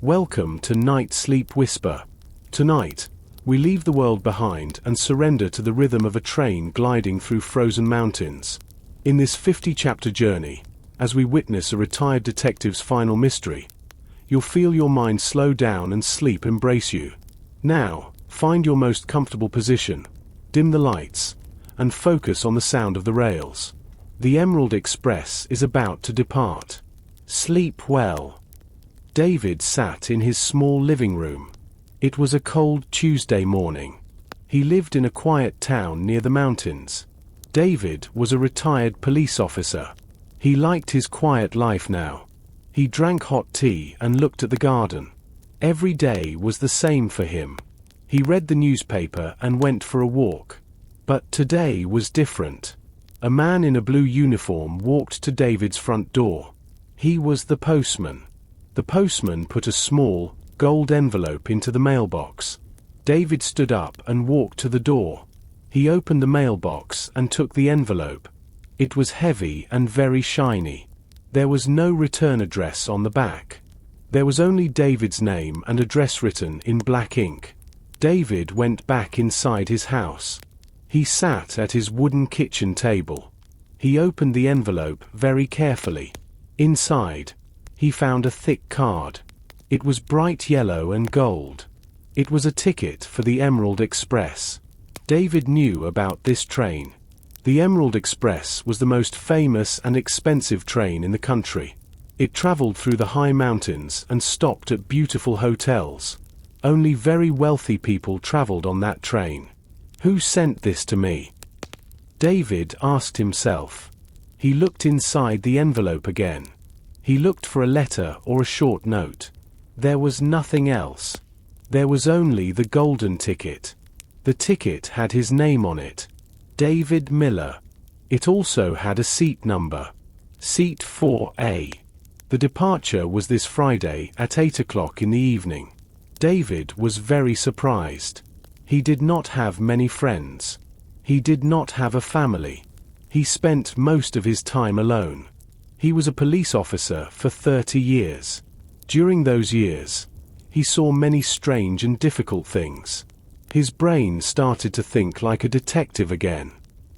Welcome to NightSleepWhisper. Tonight, we leave the world behind and surrender to the rhythm of a train gliding through frozen mountains. In this 50-chapter journey, as we witness a retired detective's final mystery, you'll feel your mind slow down and sleep embrace you. Now, find your most comfortable position, dim the lights, and focus on the sound of the rails. The Emerald Express is about to depart. Sleep well. David sat in his small living room. It was a cold Tuesday morning. He lived in a quiet town near the mountains. David was a retired police officer. He liked his quiet life now. He drank hot tea and looked at the garden. Every day was the same for him. He read the newspaper and went for a walk. But today was different. A man in a blue uniform walked to David's front door. He was the postman. The postman put a small, gold envelope into the mailbox. David stood up and walked to the door. He opened the mailbox and took the envelope. It was heavy and very shiny. There was no return address on the back. There was only David's name and address written in black ink. David went back inside his house. He sat at his wooden kitchen table. He opened the envelope very carefully. Inside, he found a thick card. It was bright yellow and gold. It was a ticket for the Emerald Express. David knew about this train. The Emerald Express was the most famous and expensive train in the country. It traveled through the high mountains and stopped at beautiful hotels. Only very wealthy people traveled on that train. Who sent this to me? David asked himself. He looked inside the envelope again. He looked for a letter or a short note. There was nothing else. There was only the golden ticket. The ticket had his name on it. David Miller. It also had a seat number. Seat 4A. The departure was this Friday at 8 o'clock in the evening. David was very surprised. He did not have many friends. He did not have a family. He spent most of his time alone. He was a police officer for 30 years. During those years, he saw many strange and difficult things. His brain started to think like a detective again.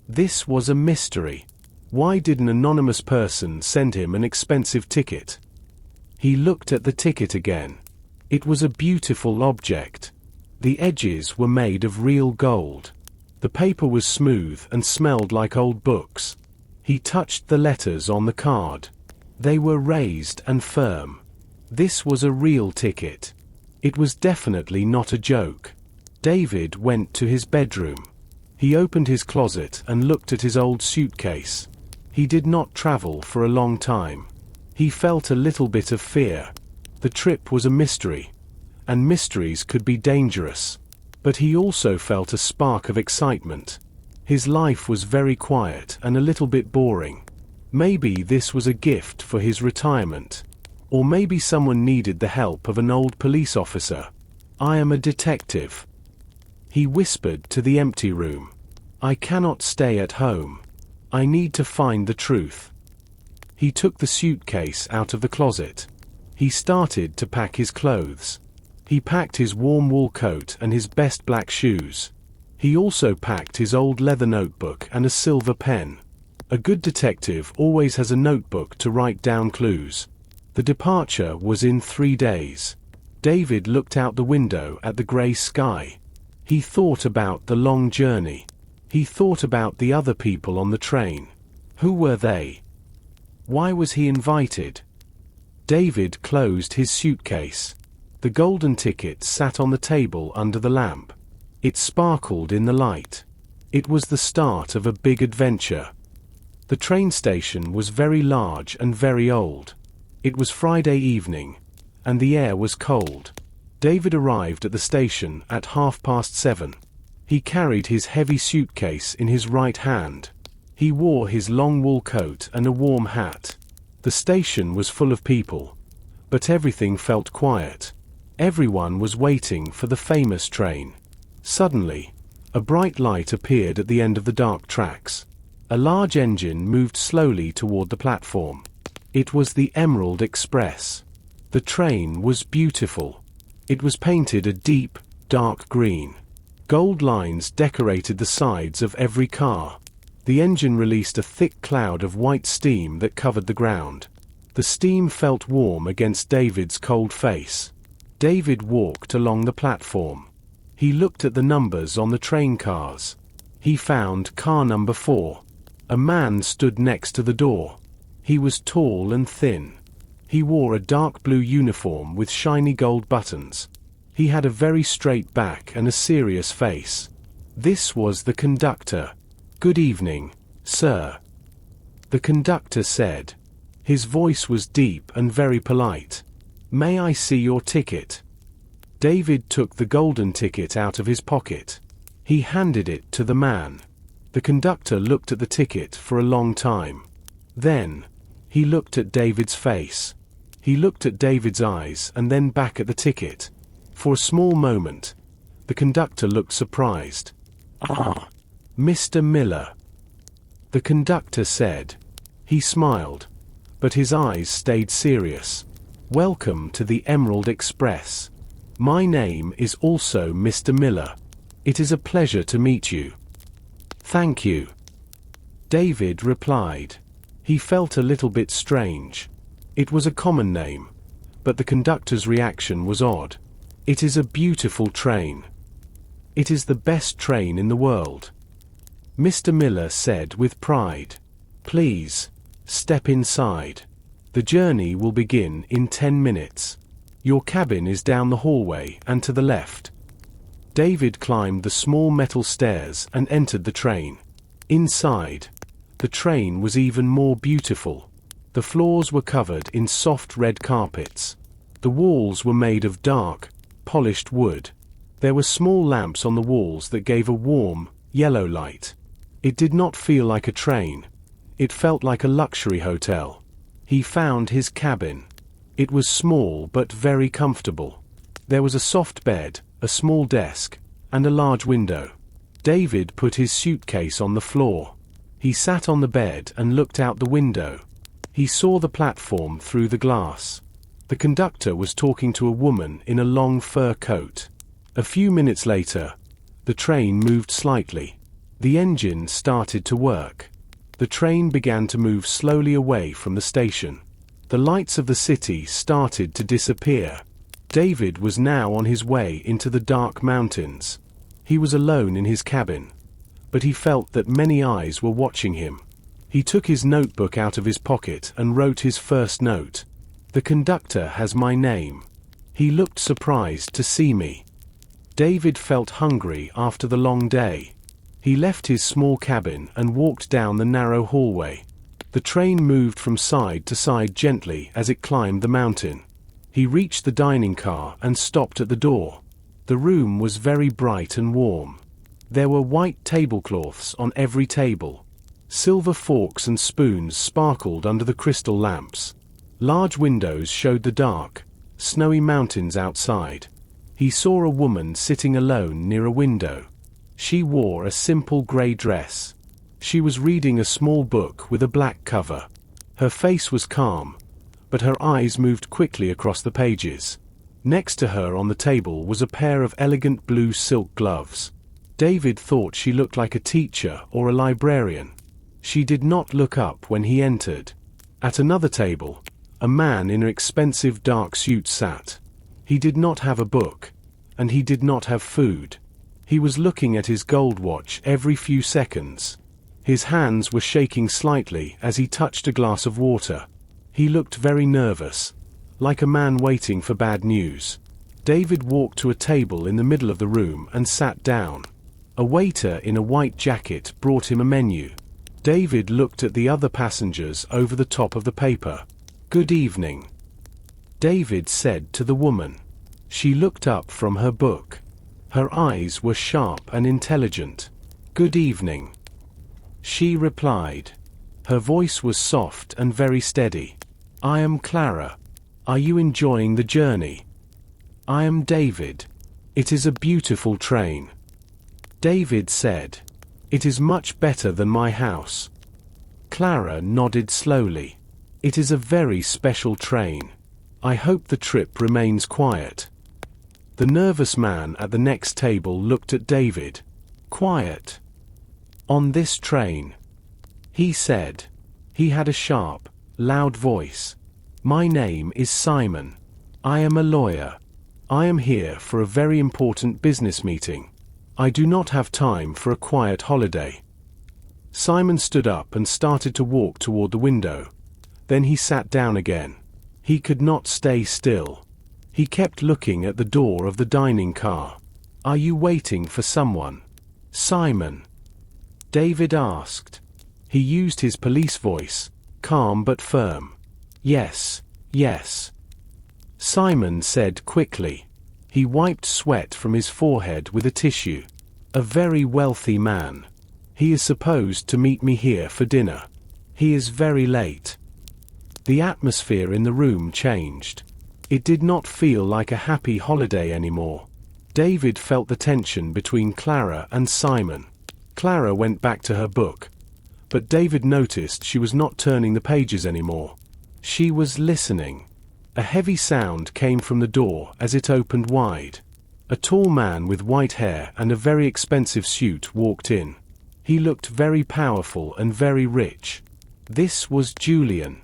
This was a mystery. Why did an anonymous person send him an expensive ticket? He looked at the ticket again. It was a beautiful object. The edges were made of real gold. The paper was smooth and smelled like old books. He touched the letters on the card. They were raised and firm. This was a real ticket. It was definitely not a joke. David went to his bedroom. He opened his closet and looked at his old suitcase. He did not travel for a long time. He felt a little bit of fear. The trip was a mystery, and mysteries could be dangerous. But he also felt a spark of excitement. His life was very quiet and a little bit boring. Maybe this was a gift for his retirement. Or maybe someone needed the help of an old police officer. I am a detective. He whispered to the empty room. I cannot stay at home. I need to find the truth. He took the suitcase out of the closet. He started to pack his clothes. He packed his warm wool coat and his best black shoes. He also packed his old leather notebook and a silver pen. A good detective always has a notebook to write down clues. The departure was in 3 days. David looked out the window at the grey sky. He thought about the long journey. He thought about the other people on the train. Who were they? Why was he invited? David closed his suitcase. The golden ticket sat on the table under the lamp. It sparkled in the light. It was the start of a big adventure. The train station was very large and very old. It was Friday evening, and the air was cold. David arrived at the station at 7:30. He carried his heavy suitcase in his right hand. He wore his long wool coat and a warm hat. The station was full of people, but everything felt quiet. Everyone was waiting for the famous train. Suddenly, a bright light appeared at the end of the dark tracks. A large engine moved slowly toward the platform. It was the Emerald Express. The train was beautiful. It was painted a deep, dark green. Gold lines decorated the sides of every car. The engine released a thick cloud of white steam that covered the ground. The steam felt warm against David's cold face. David walked along the platform. He looked at the numbers on the train cars. He found car number 4. A man stood next to the door. He was tall and thin. He wore a dark blue uniform with shiny gold buttons. He had a very straight back and a serious face. This was the conductor. "Good evening, sir," the conductor said. His voice was deep and very polite. "May I see your ticket?" David took the golden ticket out of his pocket. He handed it to the man. The conductor looked at the ticket for a long time. Then, he looked at David's face. He looked at David's eyes and then back at the ticket. For a small moment, the conductor looked surprised. "Ah, Mr. Miller," the conductor said. He smiled, but his eyes stayed serious. "Welcome to the Emerald Express. My name is also Mr. Miller. It is a pleasure to meet you." "Thank you," David replied. He felt a little bit strange. It was a common name, but the conductor's reaction was odd. "It is a beautiful train. It is the best train in the world," Mr. Miller said with pride. "Please, step inside. The journey will begin in 10 minutes. Your cabin is down the hallway and to the left." David climbed the small metal stairs and entered the train. Inside, the train was even more beautiful. The floors were covered in soft red carpets. The walls were made of dark, polished wood. There were small lamps on the walls that gave a warm, yellow light. It did not feel like a train. It felt like a luxury hotel. He found his cabin. It was small but very comfortable. There was a soft bed, a small desk, and a large window. David put his suitcase on the floor. He sat on the bed and looked out the window. He saw the platform through the glass. The conductor was talking to a woman in a long fur coat. A few minutes later, the train moved slightly. The engine started to work. The train began to move slowly away from the station. The lights of the city started to disappear. David was now on his way into the dark mountains. He was alone in his cabin, but he felt that many eyes were watching him. He took his notebook out of his pocket and wrote his first note. "The conductor has my name. He looked surprised to see me." David felt hungry after the long day. He left his small cabin and walked down the narrow hallway. The train moved from side to side gently as it climbed the mountain. He reached the dining car and stopped at the door. The room was very bright and warm. There were white tablecloths on every table. Silver forks and spoons sparkled under the crystal lamps. Large windows showed the dark, snowy mountains outside. He saw a woman sitting alone near a window. She wore a simple grey dress. She was reading a small book with a black cover. Her face was calm, but her eyes moved quickly across the pages. Next to her on the table was a pair of elegant blue silk gloves. David thought she looked like a teacher or a librarian. She did not look up when he entered. At another table, a man in an expensive dark suit sat. He did not have a book, and he did not have food. He was looking at his gold watch every few seconds. His hands were shaking slightly as he touched a glass of water. He looked very nervous, like a man waiting for bad news. David walked to a table in the middle of the room and sat down. A waiter in a white jacket brought him a menu. David looked at the other passengers over the top of the paper. "Good evening," David said to the woman. She looked up from her book. Her eyes were sharp and intelligent. "Good evening," she replied. Her voice was soft and very steady. "I am Clara. Are you enjoying the journey?" "I am David. It is a beautiful train," David said. "It is much better than my house." Clara nodded slowly. "It is a very special train. I hope the trip remains quiet. The nervous man at the next table looked at David. Quiet. On this train, he said. He had a sharp, loud voice. My name is Simon. I am a lawyer. I am here for a very important business meeting. I do not have time for a quiet holiday. Simon stood up and started to walk toward the window. Then he sat down again. He could not stay still. He kept looking at the door of the dining car. Are you waiting for someone, Simon? David asked. He used his police voice, calm but firm. Yes, yes. Simon said quickly. He wiped sweat from his forehead with a tissue. A very wealthy man. He is supposed to meet me here for dinner. He is very late. The atmosphere in the room changed. It did not feel like a happy holiday anymore. David felt the tension between Clara and Simon. Clara went back to her book. But David noticed she was not turning the pages anymore. She was listening. A heavy sound came from the door as it opened wide. A tall man with white hair and a very expensive suit walked in. He looked very powerful and very rich. This was Julian.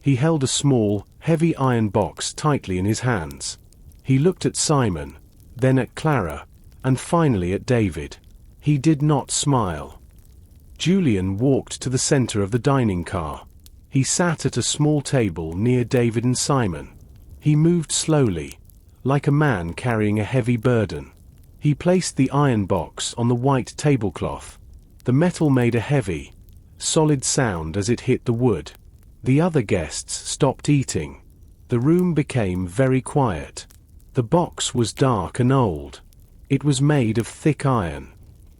He held a small, heavy iron box tightly in his hands. He looked at Simon, then at Clara, and finally at David. He did not smile. Julian walked to the center of the dining car. He sat at a small table near David and Simon. He moved slowly, like a man carrying a heavy burden. He placed the iron box on the white tablecloth. The metal made a heavy, solid sound as it hit the wood. The other guests stopped eating. The room became very quiet. The box was dark and old. It was made of thick iron.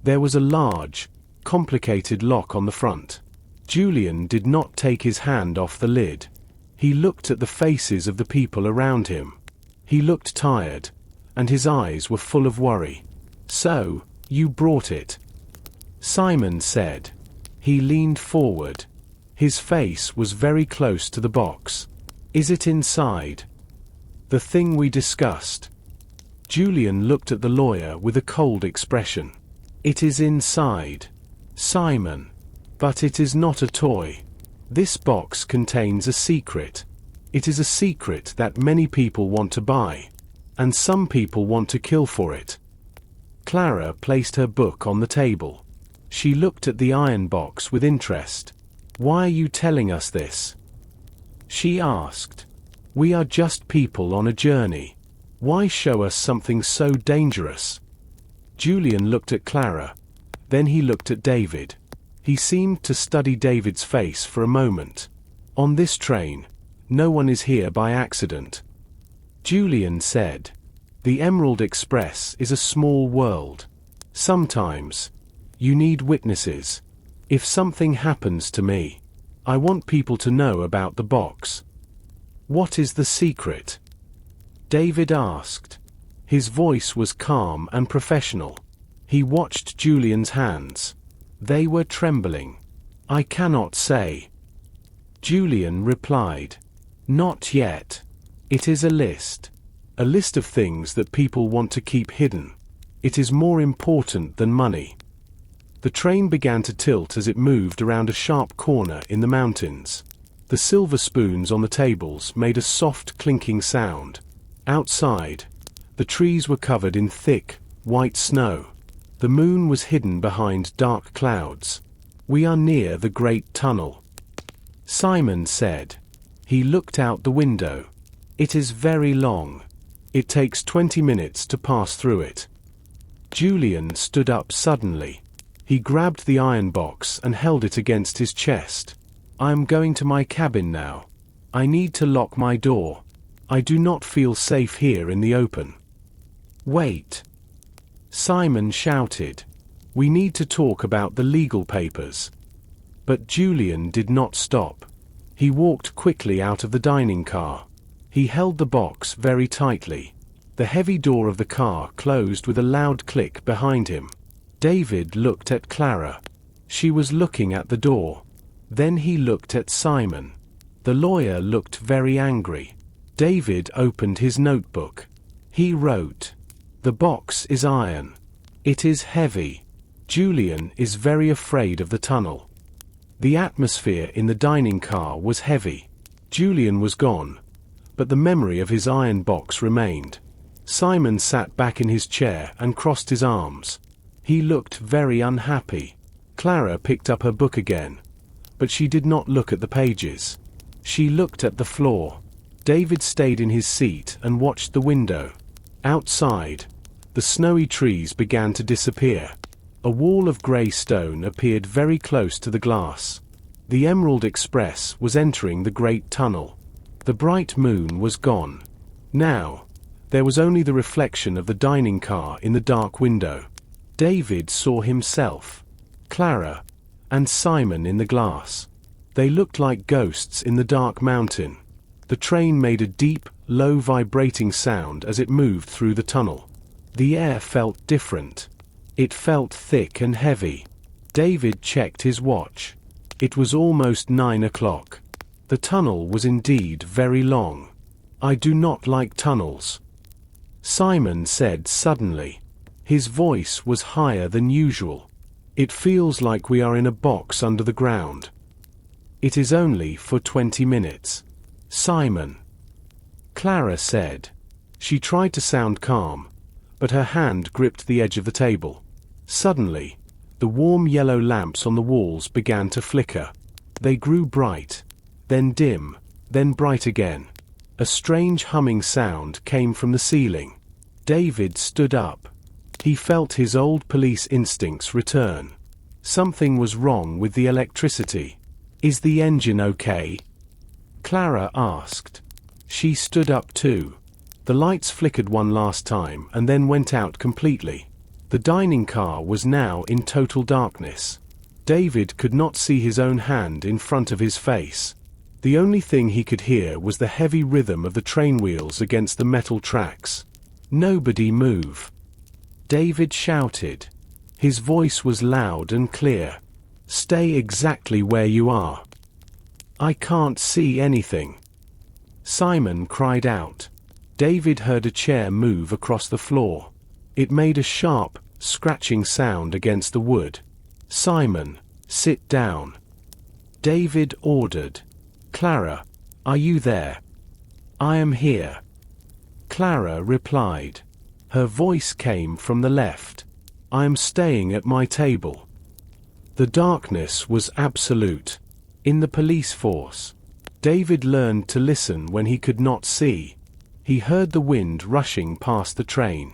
There was a large, complicated lock on the front. Julian did not take his hand off the lid. He looked at the faces of the people around him. He looked tired, and his eyes were full of worry. So, you brought it, Simon said. He leaned forward. His face was very close to the box. Is it inside? The thing we discussed. Julian looked at the lawyer with a cold expression. It is inside, Simon. But it is not a toy. This box contains a secret. It is a secret that many people want to buy. And some people want to kill for it. Clara placed her book on the table. She looked at the iron box with interest. Why are you telling us this? She asked. We are just people on a journey. Why show us something so dangerous? Julian looked at Clara. Then he looked at David. He seemed to study David's face for a moment. On this train, no one is here by accident. Julian said. The Emerald Express is a small world. Sometimes, you need witnesses. If something happens to me, I want people to know about the box. What is the secret? David asked. His voice was calm and professional. He watched Julian's hands. They were trembling. I cannot say. Julian replied. Not yet. It is a list. A list of things that people want to keep hidden. It is more important than money. The train began to tilt as it moved around a sharp corner in the mountains. The silver spoons on the tables made a soft clinking sound. Outside, the trees were covered in thick, white snow. The moon was hidden behind dark clouds. We are near the Great Tunnel, Simon said. He looked out the window. It is very long. It takes 20 minutes to pass through it. Julian stood up suddenly. He grabbed the iron box and held it against his chest. I am going to my cabin now. I need to lock my door. I do not feel safe here in the open. Wait. Simon shouted. We need to talk about the legal papers. But Julian did not stop. He walked quickly out of the dining car. He held the box very tightly. The heavy door of the car closed with a loud click behind him. David looked at Clara. She was looking at the door. Then he looked at Simon. The lawyer looked very angry. David opened his notebook. He wrote, "The box is iron. It is heavy. Julian is very afraid of the tunnel." The atmosphere in the dining car was heavy. Julian was gone, but the memory of his iron box remained. Simon sat back in his chair and crossed his arms. He looked very unhappy. Clara picked up her book again, but she did not look at the pages. She looked at the floor. David stayed in his seat and watched the window. Outside, the snowy trees began to disappear. A wall of grey stone appeared very close to the glass. The Emerald Express was entering the great tunnel. The bright moon was gone. Now, there was only the reflection of the dining car in the dark window. David saw himself, Clara, and Simon in the glass. They looked like ghosts in the dark mountain. The train made a deep, low vibrating sound as it moved through the tunnel. The air felt different. It felt thick and heavy. David checked his watch. It was almost 9 o'clock. The tunnel was indeed very long. "I do not like tunnels," Simon said suddenly. His voice was higher than usual. "It feels like we are in a box under the ground." "It is only for 20 minutes. Simon," Clara said. She tried to sound calm, but her hand gripped the edge of the table. Suddenly, the warm yellow lamps on the walls began to flicker. They grew bright, then dim, then bright again. A strange humming sound came from the ceiling. David stood up. He felt his old police instincts return. Something was wrong with the electricity. "Is the engine okay?" Clara asked. She stood up too. The lights flickered one last time and then went out completely. The dining car was now in total darkness. David could not see his own hand in front of his face. The only thing he could hear was the heavy rhythm of the train wheels against the metal tracks. "Nobody move," David shouted. His voice was loud and clear. "Stay exactly where you are. I can't see anything." Simon cried out. David heard a chair move across the floor. It made a sharp, scratching sound against the wood. "Simon, sit down," David ordered. "Clara, are you there?" "I am here," Clara replied. Her voice came from the left. "I am staying at my table." The darkness was absolute. In the police force, David learned to listen when he could not see. He heard the wind rushing past the train.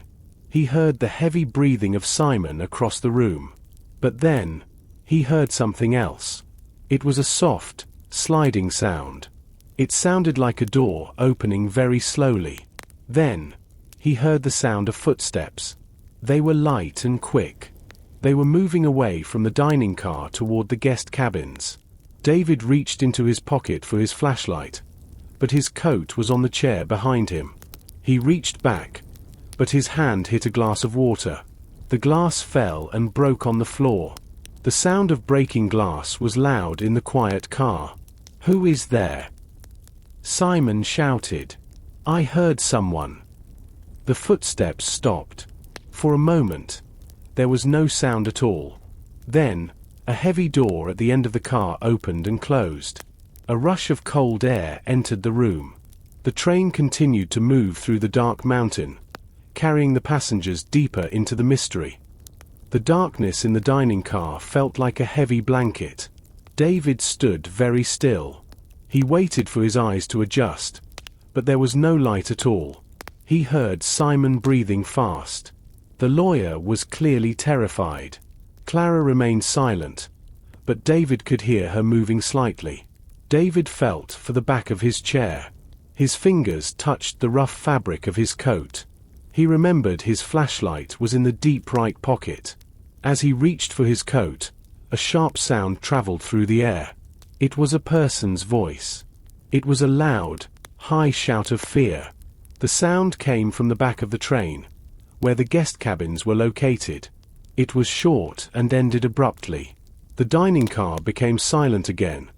He heard the heavy breathing of Simon across the room. But then, he heard something else. It was a soft, sliding sound. It sounded like a door opening very slowly. Then, he heard the sound of footsteps. They were light and quick. They were moving away from the dining car toward the guest cabins. David reached into his pocket for his flashlight, but his coat was on the chair behind him. He reached back, but his hand hit a glass of water. The glass fell and broke on the floor. The sound of breaking glass was loud in the quiet car. "Who is there?" Simon shouted. "I heard someone." The footsteps stopped. For a moment, there was no sound at all. Then, a heavy door at the end of the car opened and closed. A rush of cold air entered the room. The train continued to move through the dark mountain, carrying the passengers deeper into the mystery. The darkness in the dining car felt like a heavy blanket. David stood very still. He waited for his eyes to adjust, but there was no light at all. He heard Simon breathing fast. The lawyer was clearly terrified. Clara remained silent, but David could hear her moving slightly. David felt for the back of his chair. His fingers touched the rough fabric of his coat. He remembered his flashlight was in the deep right pocket. As he reached for his coat, a sharp sound traveled through the air. It was a person's voice. It was a loud, high shout of fear. The sound came from the back of the train, where the guest cabins were located. It was short and ended abruptly. The dining car became silent again,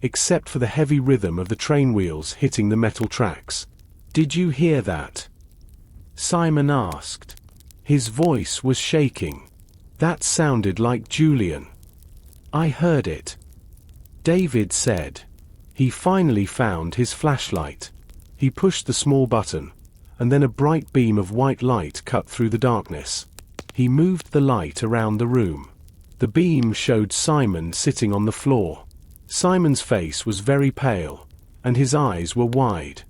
except for the heavy rhythm of the train wheels hitting the metal tracks. "Did you hear that?" Simon asked. His voice was shaking. "That sounded like Julian." "I heard it," David said. He finally found his flashlight. He pushed the small button, and then a bright beam of white light cut through the darkness. He moved the light around the room. The beam showed Simon sitting on the floor. Simon's face was very pale, and his eyes were wide.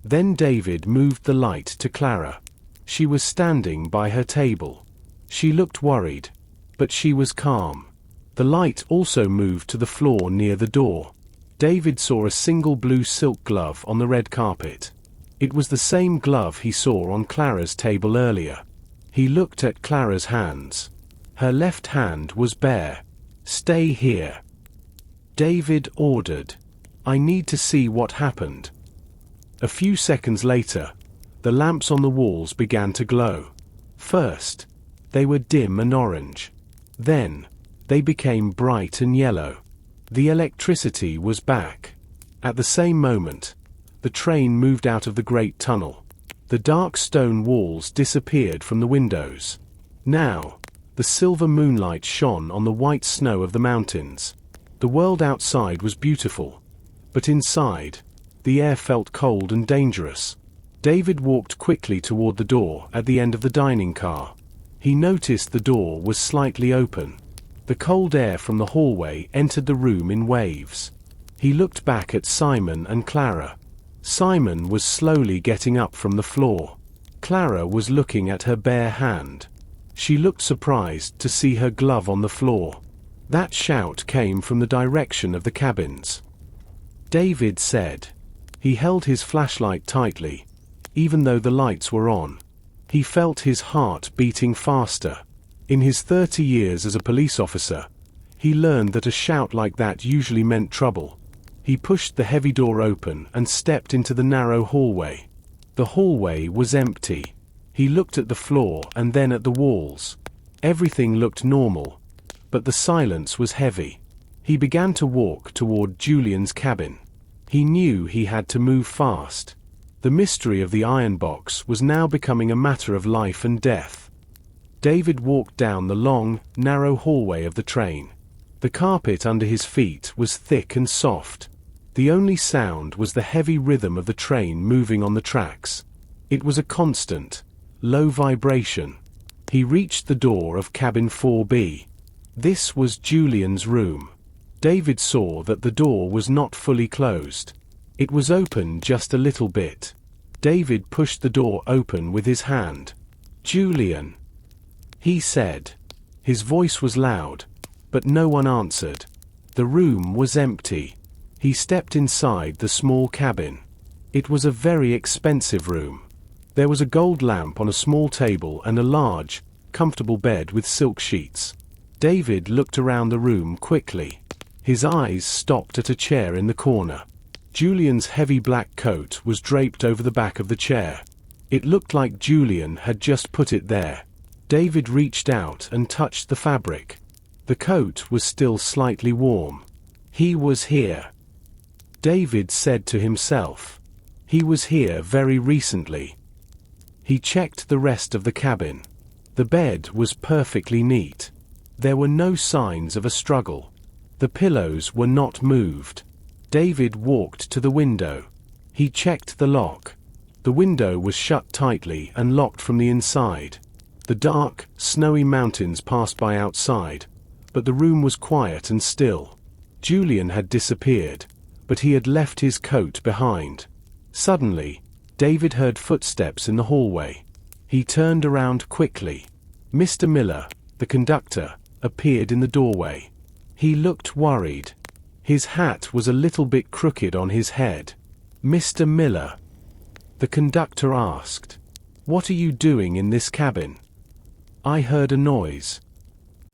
Then David moved the light to Clara. She was standing by her table. She looked worried, but she was calm. The light also moved to the floor near the door. David saw a single blue silk glove on the red carpet. It was the same glove he saw on Clara's table earlier. He looked at Clara's hands. Her left hand was bare. "Stay here," David ordered. "I need to see what happened." A few seconds later, the lamps on the walls began to glow. First, they were dim and orange. Then, they became bright and yellow. The electricity was back. At the same moment, the train moved out of the great tunnel. The dark stone walls disappeared from the windows. Now, the silver moonlight shone on the white snow of the mountains. The world outside was beautiful, but inside, the air felt cold and dangerous. David walked quickly toward the door at the end of the dining car. He noticed the door was slightly open. The cold air from the hallway entered the room in waves. He looked back at Simon and Clara. Simon was slowly getting up from the floor. Clara was looking at her bare hand. She looked surprised to see her glove on the floor. That shout came from the direction of the cabins. David said. He held his flashlight tightly, even though the lights were on. He felt his heart beating faster. In his 30 years as a police officer, he learned that a shout like that usually meant trouble. He pushed the heavy door open and stepped into the narrow hallway. The hallway was empty. He looked at the floor and then at the walls. Everything looked normal, but the silence was heavy. He began to walk toward Julian's cabin. He knew he had to move fast. The mystery of the iron box was now becoming a matter of life and death. David walked down the long, narrow hallway of the train. The carpet under his feet was thick and soft. The only sound was the heavy rhythm of the train moving on the tracks. It was a constant, low vibration. He reached the door of cabin 4B. This was Julian's room. David saw that the door was not fully closed. It was open just a little bit. David pushed the door open with his hand. "Julian," he said. His voice was loud, but no one answered. The room was empty. He stepped inside the small cabin. It was a very expensive room. There was a gold lamp on a small table and a large, comfortable bed with silk sheets. David looked around the room quickly. His eyes stopped at a chair in the corner. Julian's heavy black coat was draped over the back of the chair. It looked like Julian had just put it there. David reached out and touched the fabric. The coat was still slightly warm. He was here. David said to himself. He was here very recently. He checked the rest of the cabin. The bed was perfectly neat. There were no signs of a struggle. The pillows were not moved. David walked to the window. He checked the lock. The window was shut tightly and locked from the inside. The dark, snowy mountains passed by outside, but the room was quiet and still. Julian had disappeared, but he had left his coat behind. Suddenly, David heard footsteps in the hallway. He turned around quickly. Mr. Miller, the conductor, appeared in the doorway. He looked worried. His hat was a little bit crooked on his head. "Mr. Miller?" the conductor asked. "What are you doing in this cabin?" "I heard a noise."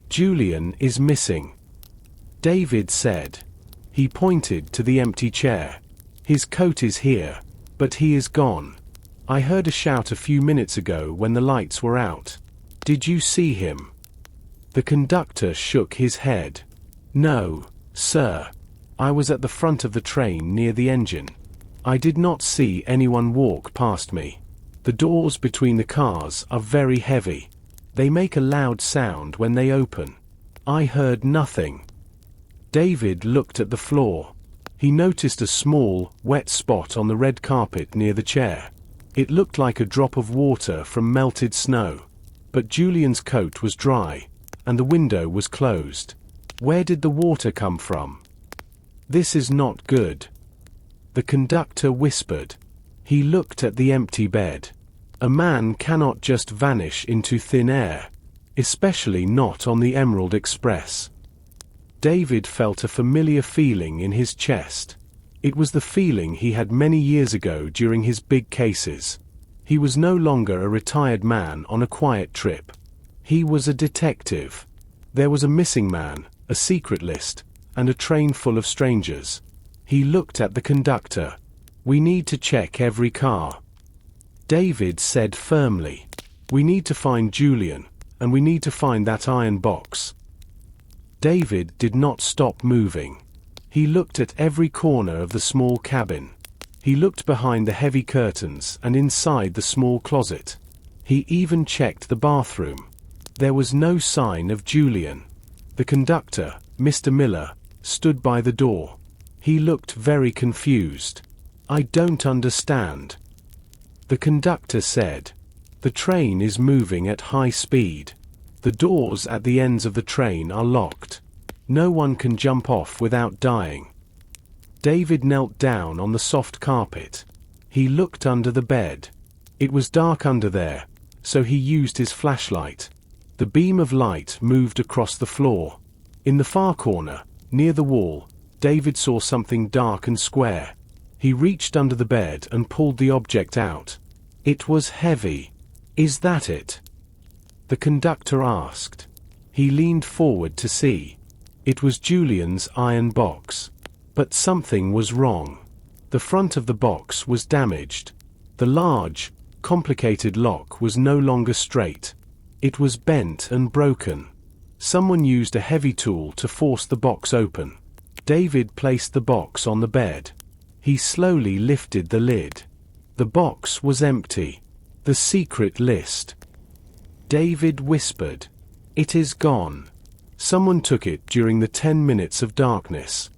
"Julian is missing," David said. He pointed to the empty chair. "His coat is here, but he is gone. I heard a shout a few minutes ago when the lights were out. Did you see him?" The conductor shook his head. "No, sir. I was at the front of the train near the engine. I did not see anyone walk past me. The doors between the cars are very heavy. They make a loud sound when they open. I heard nothing. David looked at the floor. He noticed a small, wet spot on the red carpet near the chair. It looked like a drop of water from melted snow. But Julian's coat was dry, and the window was closed. Where did the water come from? This is not good. The conductor whispered. He looked at the empty bed. A man cannot just vanish into thin air, especially not on the Emerald Express. David felt a familiar feeling in his chest. It was the feeling he had many years ago during his big cases. He was no longer a retired man on a quiet trip. He was a detective. There was a missing man, a secret list, and a train full of strangers. He looked at the conductor. We need to check every car. David said firmly. We need to find Julian, and we need to find that iron box. David did not stop moving. He looked at every corner of the small cabin. He looked behind the heavy curtains and inside the small closet. He even checked the bathroom. There was no sign of Julian. The conductor, Mr. Miller, stood by the door. He looked very confused. I don't understand. The conductor said. The train is moving at high speed. The doors at the ends of the train are locked. No one can jump off without dying. David knelt down on the soft carpet. He looked under the bed. It was dark under there, so he used his flashlight. The beam of light moved across the floor. In the far corner, near the wall, David saw something dark and square. He reached under the bed and pulled the object out. It was heavy. Is that it? The conductor asked. He leaned forward to see. It was Julian's iron box. But something was wrong. The front of the box was damaged. The large, complicated lock was no longer straight. It was bent and broken. Someone used a heavy tool to force the box open. David placed the box on the bed. He slowly lifted the lid. The box was empty. The secret list. David whispered. It is gone. Someone took it during the 10 minutes of darkness.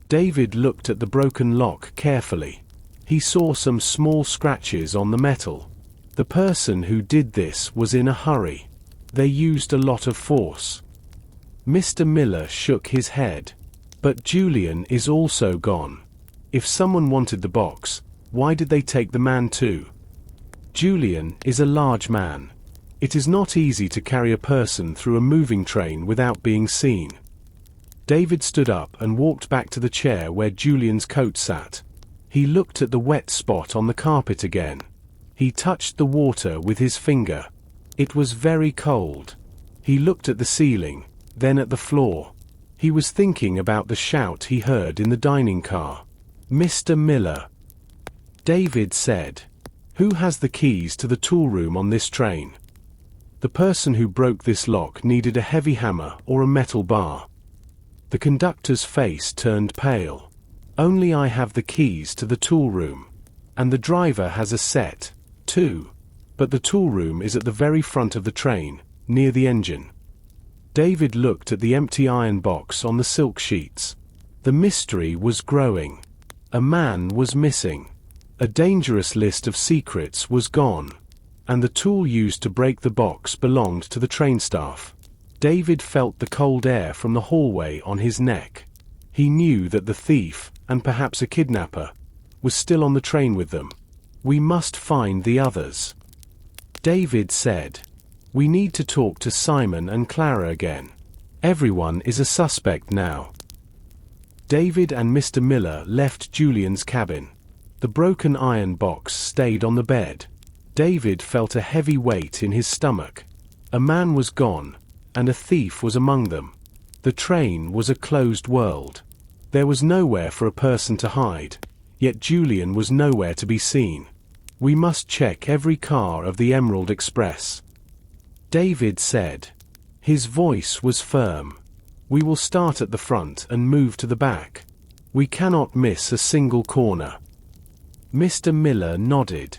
David looked at the broken lock carefully. He saw some small scratches on the metal. The person who did this was in a hurry. They used a lot of force. Mr. Miller shook his head. But Julian is also gone. If someone wanted the box, why did they take the man too? Julian is a large man. It is not easy to carry a person through a moving train without being seen. David stood up and walked back to the chair where Julian's coat sat. He looked at the wet spot on the carpet again. He touched the water with his finger. It was very cold. He looked at the ceiling, then at the floor. He was thinking about the shout he heard in the dining car. Mr. Miller. David said. Who has the keys to the tool room on this train? The person who broke this lock needed a heavy hammer or a metal bar. The conductor's face turned pale. Only I have the keys to the tool room. And the driver has a set, too. But the tool room is at the very front of the train, near the engine. David looked at the empty iron box on the silk sheets. The mystery was growing. A man was missing. A dangerous list of secrets was gone. And the tool used to break the box belonged to the train staff. David felt the cold air from the hallway on his neck. He knew that the thief, and perhaps a kidnapper, was still on the train with them. We must find the others. David said. We need to talk to Simon and Clara again. Everyone is a suspect now. David and Mr. Miller left Julian's cabin. The broken iron box stayed on the bed. David felt a heavy weight in his stomach. A man was gone, and a thief was among them. The train was a closed world. There was nowhere for a person to hide, yet Julian was nowhere to be seen. We must check every car of the Emerald Express. David said. His voice was firm. We will start at the front and move to the back. We cannot miss a single corner. Mr. Miller nodded.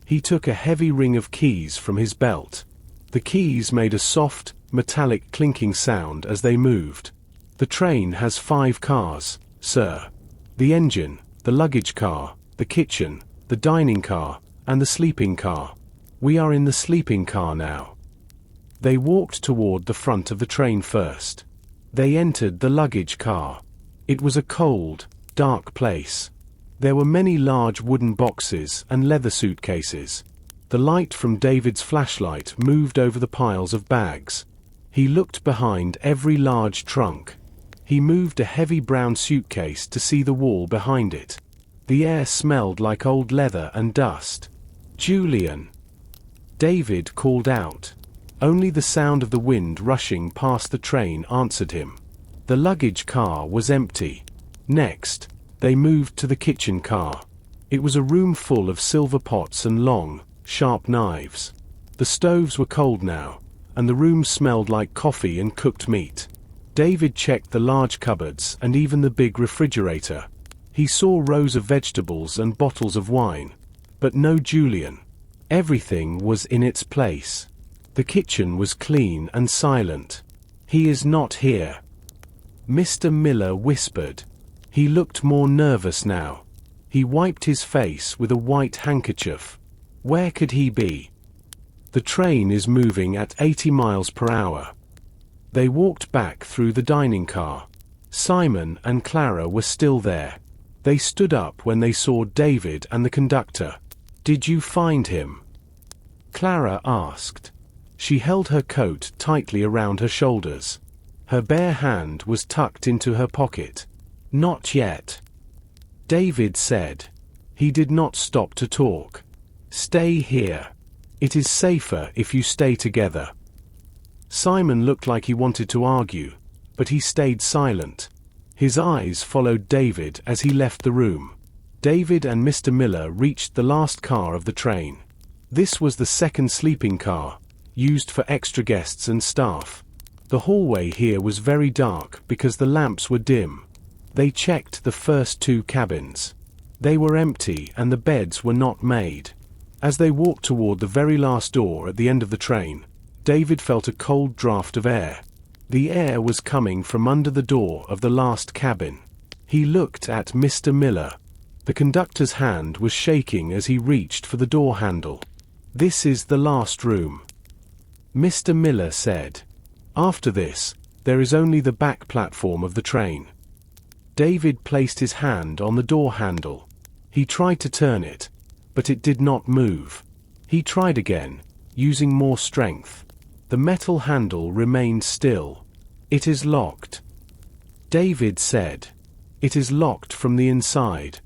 He took a heavy ring of keys from his belt. The keys made a soft, metallic clinking sound as they moved. The train has 5 cars, sir. The engine, the luggage car, the kitchen, the dining car, and the sleeping car. We are in the sleeping car now. They walked toward the front of the train first. They entered the luggage car. It was a cold, dark place. There were many large wooden boxes and leather suitcases. The light from David's flashlight moved over the piles of bags. He looked behind every large trunk. He moved a heavy brown suitcase to see the wall behind it. The air smelled like old leather and dust. "Julian!" David called out. Only the sound of the wind rushing past the train answered him. The luggage car was empty. Next, they moved to the kitchen car. It was a room full of silver pots and long, sharp knives. The stoves were cold now, and the room smelled like coffee and cooked meat. David checked the large cupboards and even the big refrigerator. He saw rows of vegetables and bottles of wine, but no Julian. Everything was in its place. The kitchen was clean and silent. "He is not here," Mr. Miller whispered. He looked more nervous now. He wiped his face with a white handkerchief. Where could he be? "The train is moving at 80 miles per hour. They walked back through the dining car. Simon and Clara were still there. They stood up when they saw David and the conductor. "Did you find him?" Clara asked. She held her coat tightly around her shoulders. Her bare hand was tucked into her pocket. "Not yet," David said. He did not stop to talk. "Stay here. It is safer if you stay together." Simon looked like he wanted to argue, but he stayed silent. His eyes followed David as he left the room. David and Mr. Miller reached the last car of the train. This was the second sleeping car, used for extra guests and staff. The hallway here was very dark because the lamps were dim. They checked the first 2 cabins. They were empty and the beds were not made. As they walked toward the very last door at the end of the train, David felt a cold draft of air. The air was coming from under the door of the last cabin. He looked at Mr. Miller. The conductor's hand was shaking as he reached for the door handle. "This is the last room," Mr. Miller said. "After this, there is only the back platform of the train." David placed his hand on the door handle. He tried to turn it, but it did not move. He tried again, using more strength. The metal handle remained still. "It is locked," David said. "It is locked from the inside."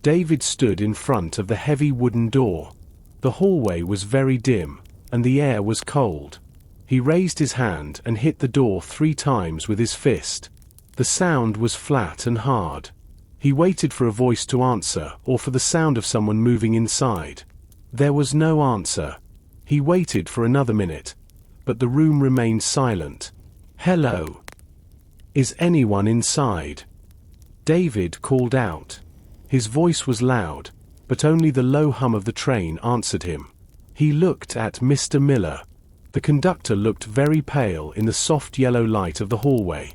David stood in front of the heavy wooden door. The hallway was very dim, and the air was cold. He raised his hand and hit the door 3 times with his fist. The sound was flat and hard. He waited for a voice to answer or for the sound of someone moving inside. There was no answer. He waited for another minute, but the room remained silent. "Hello? Is anyone inside?" David called out. His voice was loud, but only the low hum of the train answered him. He looked at Mr. Miller. The conductor looked very pale in the soft yellow light of the hallway.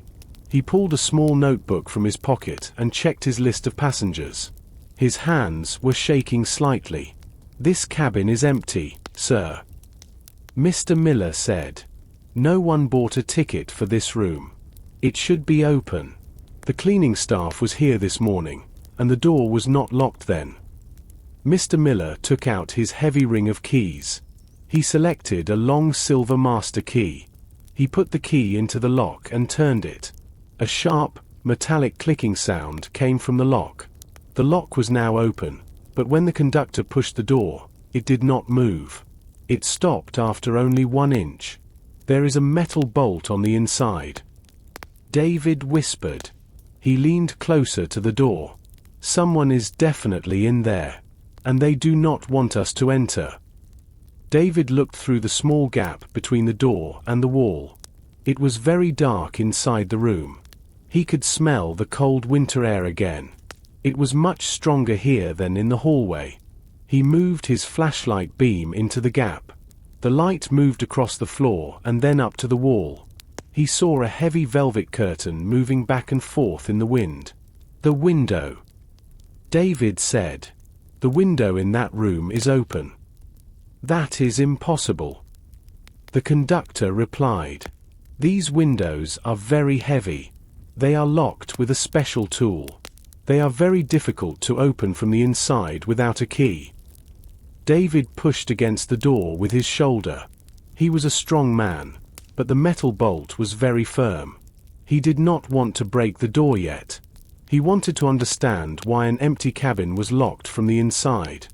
He pulled a small notebook from his pocket and checked his list of passengers. His hands were shaking slightly. "This cabin is empty, sir," Mr. Miller said. "No one bought a ticket for this room. It should be open. The cleaning staff was here this morning, and the door was not locked then." Mr. Miller took out his heavy ring of keys. He selected a long silver master key. He put the key into the lock and turned it. A sharp, metallic clicking sound came from the lock. The lock was now open, but when the conductor pushed the door, it did not move. It stopped after only 1 inch. "There is a metal bolt on the inside," David whispered. He leaned closer to the door. "Someone is definitely in there, and they do not want us to enter." David looked through the small gap between the door and the wall. It was very dark inside the room. He could smell the cold winter air again. It was much stronger here than in the hallway. He moved his flashlight beam into the gap. The light moved across the floor and then up to the wall. He saw a heavy velvet curtain moving back and forth in the wind. The window. David said. The window in that room is open. That is impossible. The conductor replied. These windows are very heavy. They are locked with a special tool. They are very difficult to open from the inside without a key. David pushed against the door with his shoulder. He was a strong man, but the metal bolt was very firm. He did not want to break the door yet. He wanted to understand why an empty cabin was locked from the inside.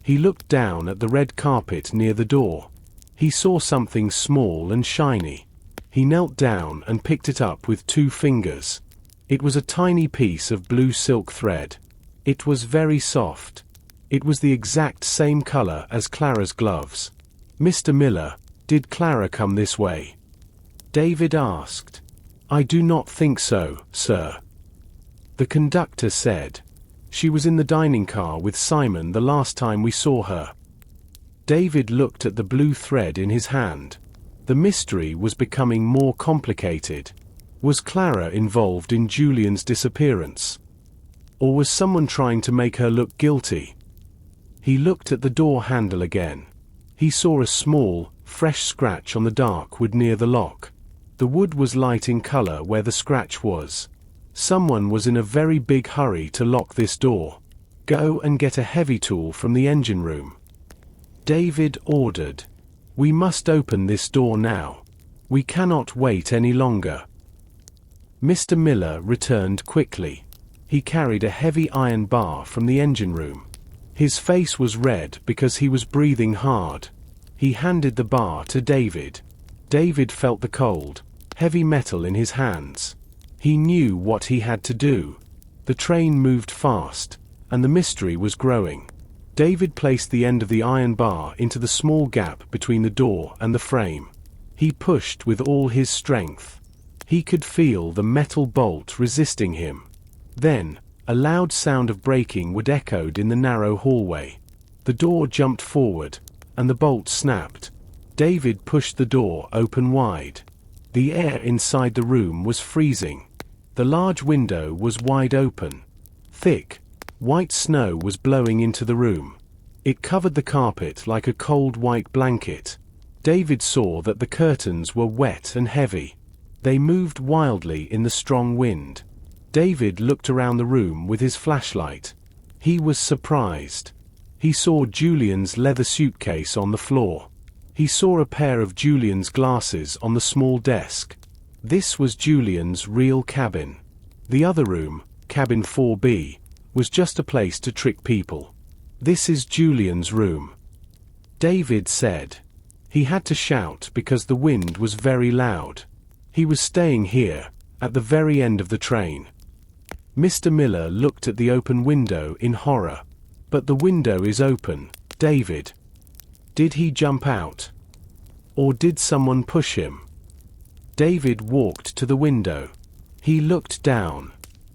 He looked down at the red carpet near the door. He saw something small and shiny. He knelt down and picked it up with 2 fingers. It was a tiny piece of blue silk thread. It was very soft. It was the exact same color as Clara's gloves. Mr. Miller, did Clara come this way? David asked. I do not think so, sir. The conductor said. She was in the dining car with Simon the last time we saw her. David looked at the blue thread in his hand. The mystery was becoming more complicated. Was Clara involved in Julian's disappearance? Or was someone trying to make her look guilty? He looked at the door handle again. He saw a small, fresh scratch on the dark wood near the lock. The wood was light in color where the scratch was. Someone was in a very big hurry to lock this door. Go and get a heavy tool from the engine room. David ordered. We must open this door now. We cannot wait any longer. Mr. Miller returned quickly. He carried a heavy iron bar from the engine room. His face was red because he was breathing hard. He handed the bar to David. David felt the cold, heavy metal in his hands. He knew what he had to do. The train moved fast, and the mystery was growing. David placed the end of the iron bar into the small gap between the door and the frame. He pushed with all his strength. He could feel the metal bolt resisting him. Then, a loud sound of breaking would echoed in the narrow hallway. The door jumped forward, and the bolt snapped. David pushed the door open wide. The air inside the room was freezing. The large window was wide open. Thick, white snow was blowing into the room. It covered the carpet like a cold white blanket. David saw that the curtains were wet and heavy. They moved wildly in the strong wind. David looked around the room with his flashlight. He was surprised. He saw Julian's leather suitcase on the floor. He saw a pair of Julian's glasses on the small desk. This was Julian's real cabin. The other room, cabin 4B, was just a place to trick people. This is Julian's room. David said. He had to shout because the wind was very loud. He was staying here, at the very end of the train. Mr. Miller looked at the open window in horror. But the window is open, David. Did he jump out? Or did someone push him? David walked to the window. He looked down.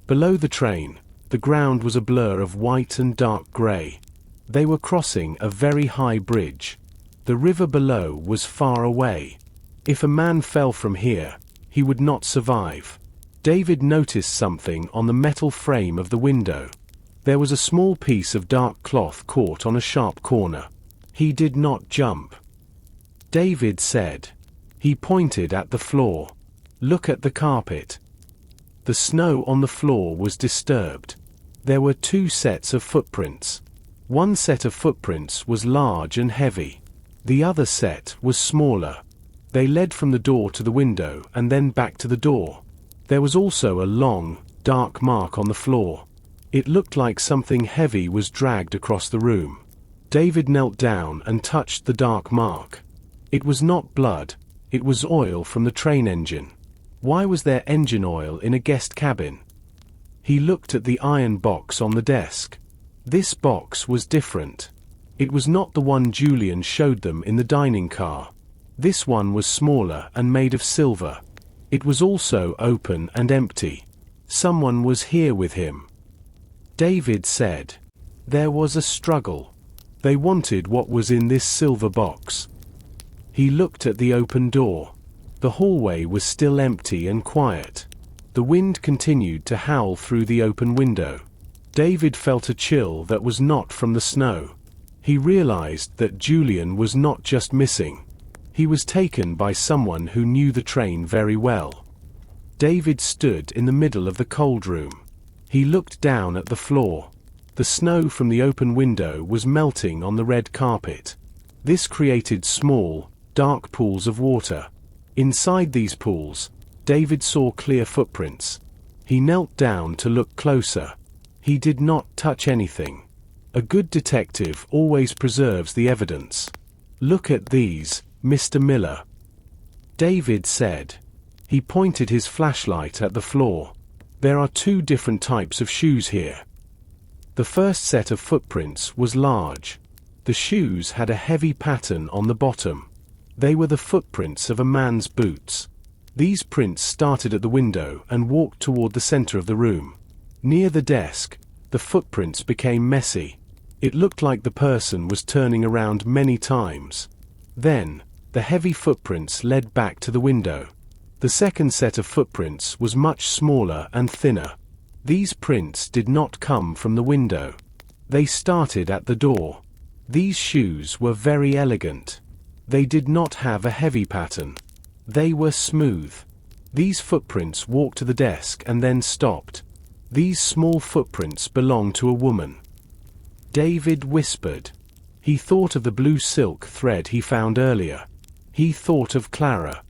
Below the train, the ground was a blur of white and dark gray. They were crossing a very high bridge. The river below was far away. If a man fell from here, he would not survive. David noticed something on the metal frame of the window. There was a small piece of dark cloth caught on a sharp corner. He did not jump. David said. He pointed at the floor. Look at the carpet. The snow on the floor was disturbed. There were 2 sets of footprints. One set of footprints was large and heavy. The other set was smaller. They led from the door to the window and then back to the door. There was also a long, dark mark on the floor. It looked like something heavy was dragged across the room. David knelt down and touched the dark mark. It was not blood. It was oil from the train engine. Why was there engine oil in a guest cabin? He looked at the iron box on the desk. This box was different. It was not the one Julian showed them in the dining car. This one was smaller and made of silver. It was also open and empty. Someone was here with him. David said. There was a struggle. They wanted what was in this silver box. He looked at the open door. The hallway was still empty and quiet. The wind continued to howl through the open window. David felt a chill that was not from the snow. He realized that Julian was not just missing. He was taken by someone who knew the train very well. David stood in the middle of the cold room. He looked down at the floor. The snow from the open window was melting on the red carpet. This created small, dark pools of water. Inside these pools, David saw clear footprints. He knelt down to look closer. He did not touch anything. A good detective always preserves the evidence. Look at these, Mr. Miller. David said. He pointed his flashlight at the floor. There are two different types of shoes here. The first set of footprints was large. The shoes had a heavy pattern on the bottom. They were the footprints of a man's boots. These prints started at the window and walked toward the center of the room. Near the desk, the footprints became messy. It looked like the person was turning around many times. Then, the heavy footprints led back to the window. The second set of footprints was much smaller and thinner. These prints did not come from the window. They started at the door. These shoes were very elegant. They did not have a heavy pattern. They were smooth. These footprints walked to the desk and then stopped. These small footprints belonged to a woman. David whispered. He thought of the blue silk thread he found earlier. He thought of Clara.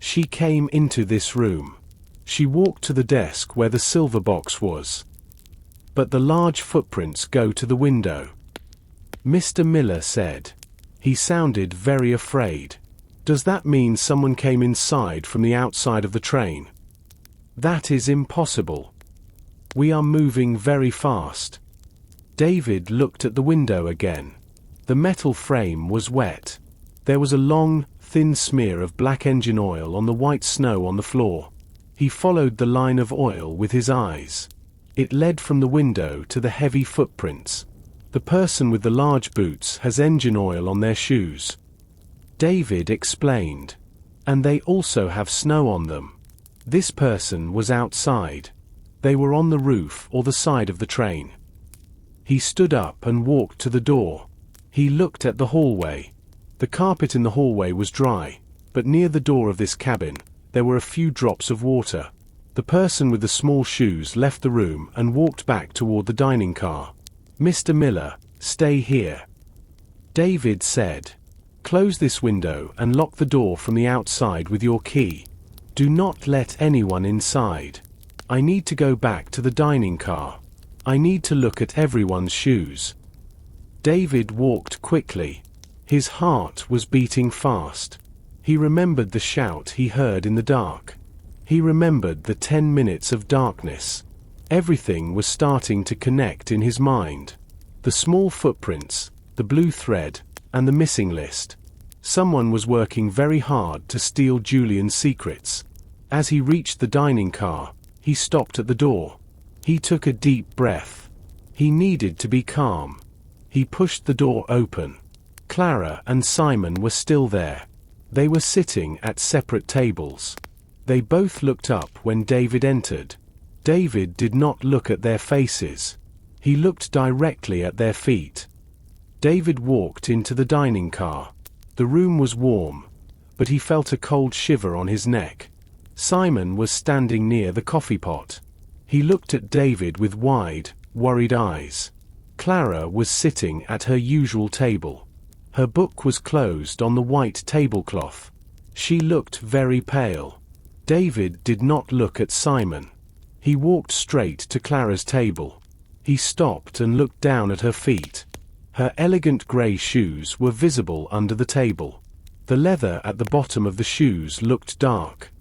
She came into this room. She walked to the desk where the silver box was. But the large footprints go to the window. Mr. Miller said. He sounded very afraid. Does that mean someone came inside from the outside of the train? That is impossible. We are moving very fast. David looked at the window again. The metal frame was wet. There was a long, thin smear of black engine oil on the white snow on the floor. He followed the line of oil with his eyes. It led from the window to the heavy footprints. The person with the large boots has engine oil on their shoes. David explained. And they also have snow on them. This person was outside. They were on the roof or the side of the train. He stood up and walked to the door. He looked at the hallway. The carpet in the hallway was dry, but near the door of this cabin, there were a few drops of water. The person with the small shoes left the room and walked back toward the dining car. Mr. Miller, stay here. David said. Close this window and lock the door from the outside with your key. Do not let anyone inside. I need to go back to the dining car. I need to look at everyone's shoes. David walked quickly. His heart was beating fast. He remembered the shout he heard in the dark. He remembered the 10 minutes of darkness. Everything was starting to connect in his mind. The small footprints, the blue thread, and the missing list. Someone was working very hard to steal Julian's secrets. As he reached the dining car, he stopped at the door. He took a deep breath. He needed to be calm. He pushed the door open. Clara and Simon were still there. They were sitting at separate tables. They both looked up when David entered. David did not look at their faces. He looked directly at their feet. David walked into the dining car. The room was warm, but he felt a cold shiver on his neck. Simon was standing near the coffee pot. He looked at David with wide, worried eyes. Clara was sitting at her usual table. Her book was closed on the white tablecloth. She looked very pale. David did not look at Simon. He walked straight to Clara's table. He stopped and looked down at her feet. Her elegant grey shoes were visible under the table. The leather at the bottom of the shoes looked dark.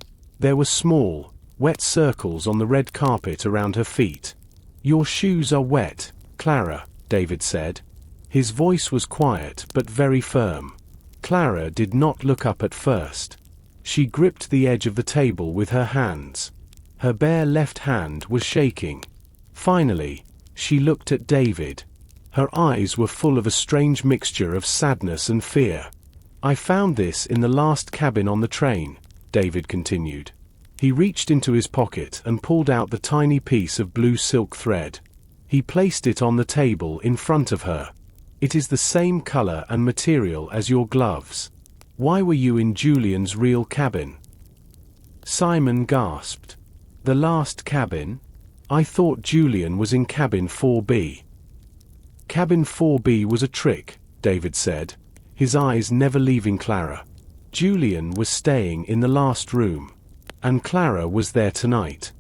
There were small, wet circles on the red carpet around her feet. "Your shoes are wet, Clara," David said. His voice was quiet but very firm. Clara did not look up at first. She gripped the edge of the table with her hands. Her bare left hand was shaking. Finally, She looked at David. Her eyes were full of a strange mixture of sadness and fear. "I found this in the last cabin on the train," David continued. He reached into his pocket and pulled out the tiny piece of blue silk thread. He placed it on the table in front of her. "It is the same color and material as your gloves. Why were you in Julian's real cabin?" Simon gasped. "The last cabin? I thought Julian was in cabin 4B. "Cabin 4B was a trick," David said, his eyes never leaving Clara. "Julian was staying in the last room. And Clara was there tonight."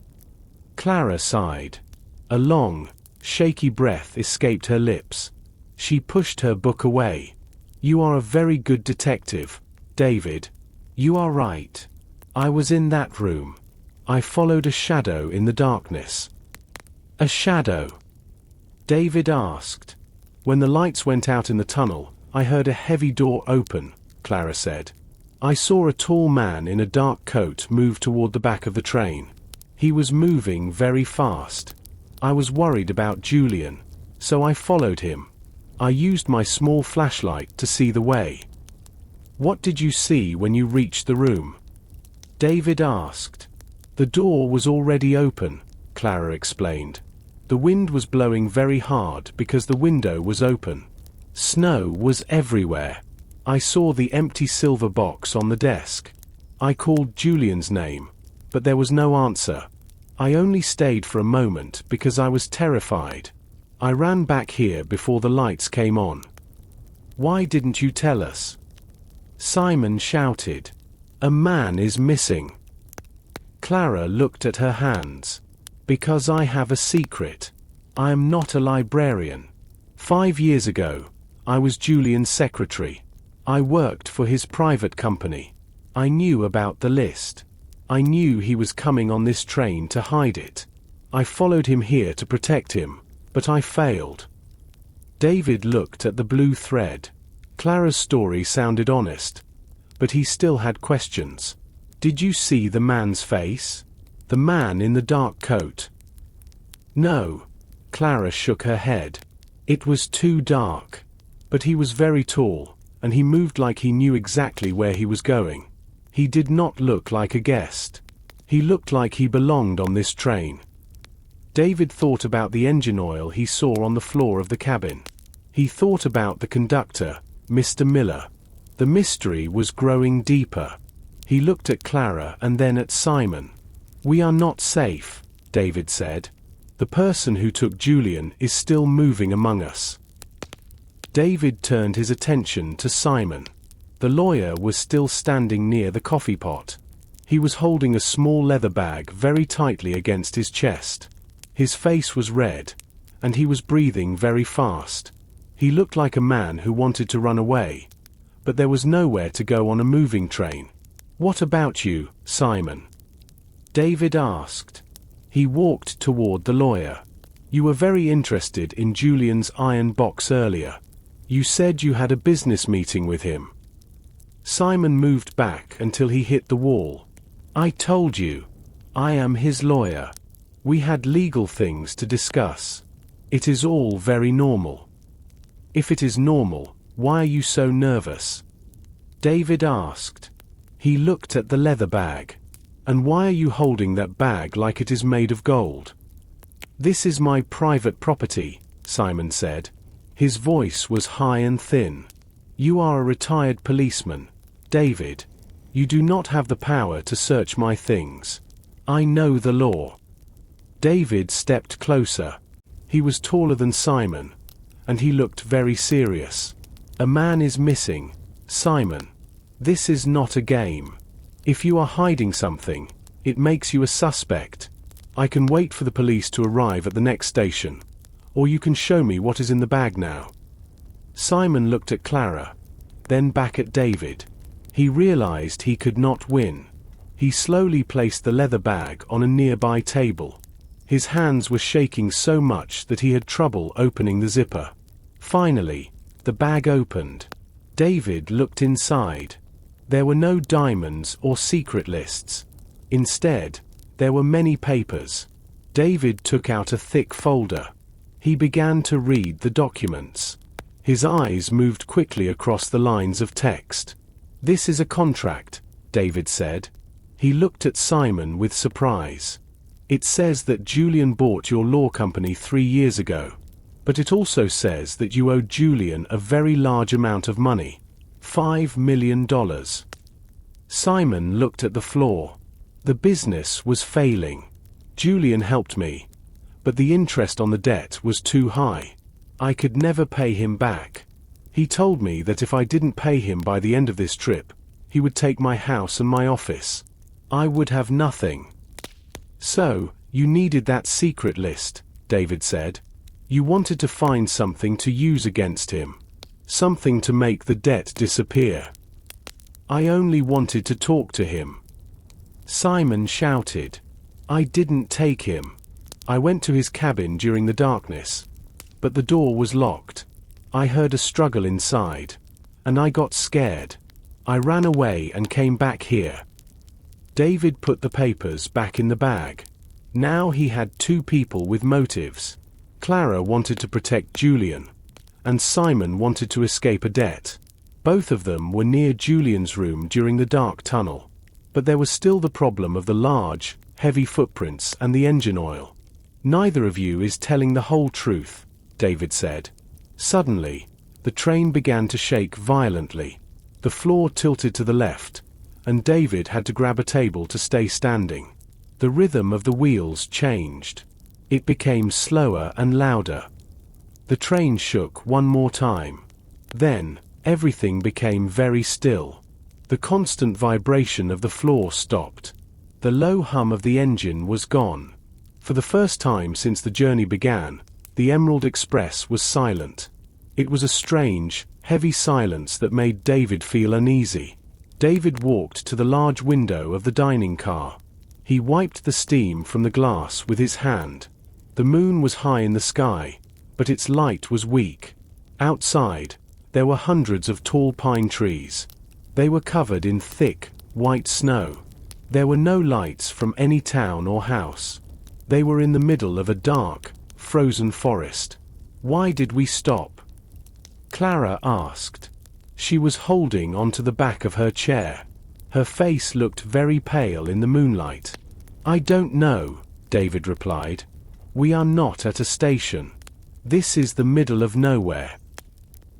Clara sighed. A long, shaky breath escaped her lips. She pushed her book away. "You are a very good detective, David. You are right. I was in that room. I followed a shadow in the darkness." "A shadow?" David asked. "When the lights went out in the tunnel, I heard a heavy door open," Clara said. "I saw a tall man in a dark coat move toward the back of the train. He was moving very fast. I was worried about Julian, so I followed him. I used my small flashlight to see the way." "What did you see when you reached the room?" David asked. "The door was already open," Clara explained. "The wind was blowing very hard because the window was open. Snow was everywhere. I saw the empty silver box on the desk. I called Julian's name, but there was no answer. I only stayed for a moment because I was terrified. I ran back here before the lights came on." "Why didn't you tell us?" Simon shouted. "A man is missing." Clara looked at her hands. "Because I have a secret. I am not a librarian. 5 years ago, I was Julian's secretary. I worked for his private company. I knew about the list. I knew he was coming on this train to hide it. I followed him here to protect him, but I failed." David looked at the blue thread. Clara's story sounded honest, but he still had questions. "Did you see the man's face? The man in the dark coat?" "No." Clara shook her head. "It was too dark. But he was very tall, and he moved like he knew exactly where he was going. He did not look like a guest. He looked like he belonged on this train." David thought about the engine oil he saw on the floor of the cabin. He thought about the conductor, Mr. Miller. The mystery was growing deeper. He looked at Clara and then at Simon. "We are not safe," David said. "The person who took Julian is still moving among us." David turned his attention to Simon. The lawyer was still standing near the coffee pot. He was holding a small leather bag very tightly against his chest. His face was red, and he was breathing very fast. He looked like a man who wanted to run away, but there was nowhere to go on a moving train. "What about you, Simon?" David asked. He walked toward the lawyer. "You were very interested in Julian's iron box earlier. You said you had a business meeting with him." Simon moved back until he hit the wall. "I told you. I am his lawyer. We had legal things to discuss. It is all very normal." "If it is normal, why are you so nervous?" David asked. He looked at the leather bag. "And why are you holding that bag like it is made of gold?" "This is my private property," Simon said. His voice was high and thin. "You are a retired policeman, David. You do not have the power to search my things. I know the law." David stepped closer. He was taller than Simon, and he looked very serious. "A man is missing, Simon. This is not a game. If you are hiding something, it makes you a suspect. I can wait for the police to arrive at the next station, or you can show me what is in the bag now." Simon looked at Clara, then back at David. He realized he could not win. He slowly placed the leather bag on a nearby table. His hands were shaking so much that he had trouble opening the zipper. Finally, the bag opened. David looked inside. There were no diamonds or secret lists. Instead, there were many papers. David took out a thick folder. He began to read the documents. His eyes moved quickly across the lines of text. "This is a contract," David said. He looked at Simon with surprise. "It says that Julian bought your law company 3 years ago. But it also says that you owe Julian a very large amount of money. $5 million. Simon looked at the floor. The business was failing. Julian helped me, but the interest on the debt was too high. I could never pay him back. He told me that if I didn't pay him by the end of this trip, he would take my house and my office. I would have nothing." "So, you needed that secret list," David said. "You wanted to find something to use against him. Something to make the debt disappear." "I only wanted to talk to him." Simon shouted. "I didn't take him. I went to his cabin during the darkness. But the door was locked. I heard a struggle inside. And I got scared. I ran away and came back here." David put the papers back in the bag. Now he had 2 people with motives. Clara wanted to protect Julian, and Simon wanted to escape a debt. Both of them were near Julian's room during the dark tunnel. But there was still the problem of the large, heavy footprints and the engine oil. "Neither of you is telling the whole truth," David said. Suddenly, the train began to shake violently. The floor tilted to the left, and David had to grab a table to stay standing. The rhythm of the wheels changed. It became slower and louder. The train shook one more time. Then, everything became very still. The constant vibration of the floor stopped. The low hum of the engine was gone. For the first time since the journey began, the Emerald Express was silent. It was a strange, heavy silence that made David feel uneasy. David walked to the large window of the dining car. He wiped the steam from the glass with his hand. The moon was high in the sky, but its light was weak. Outside, there were hundreds of tall pine trees. They were covered in thick, white snow. There were no lights from any town or house. They were in the middle of a dark, frozen forest. "Why did we stop?" Clara asked. She was holding onto the back of her chair. Her face looked very pale in the moonlight. "I don't know," David replied. "We are not at a station. This is the middle of nowhere."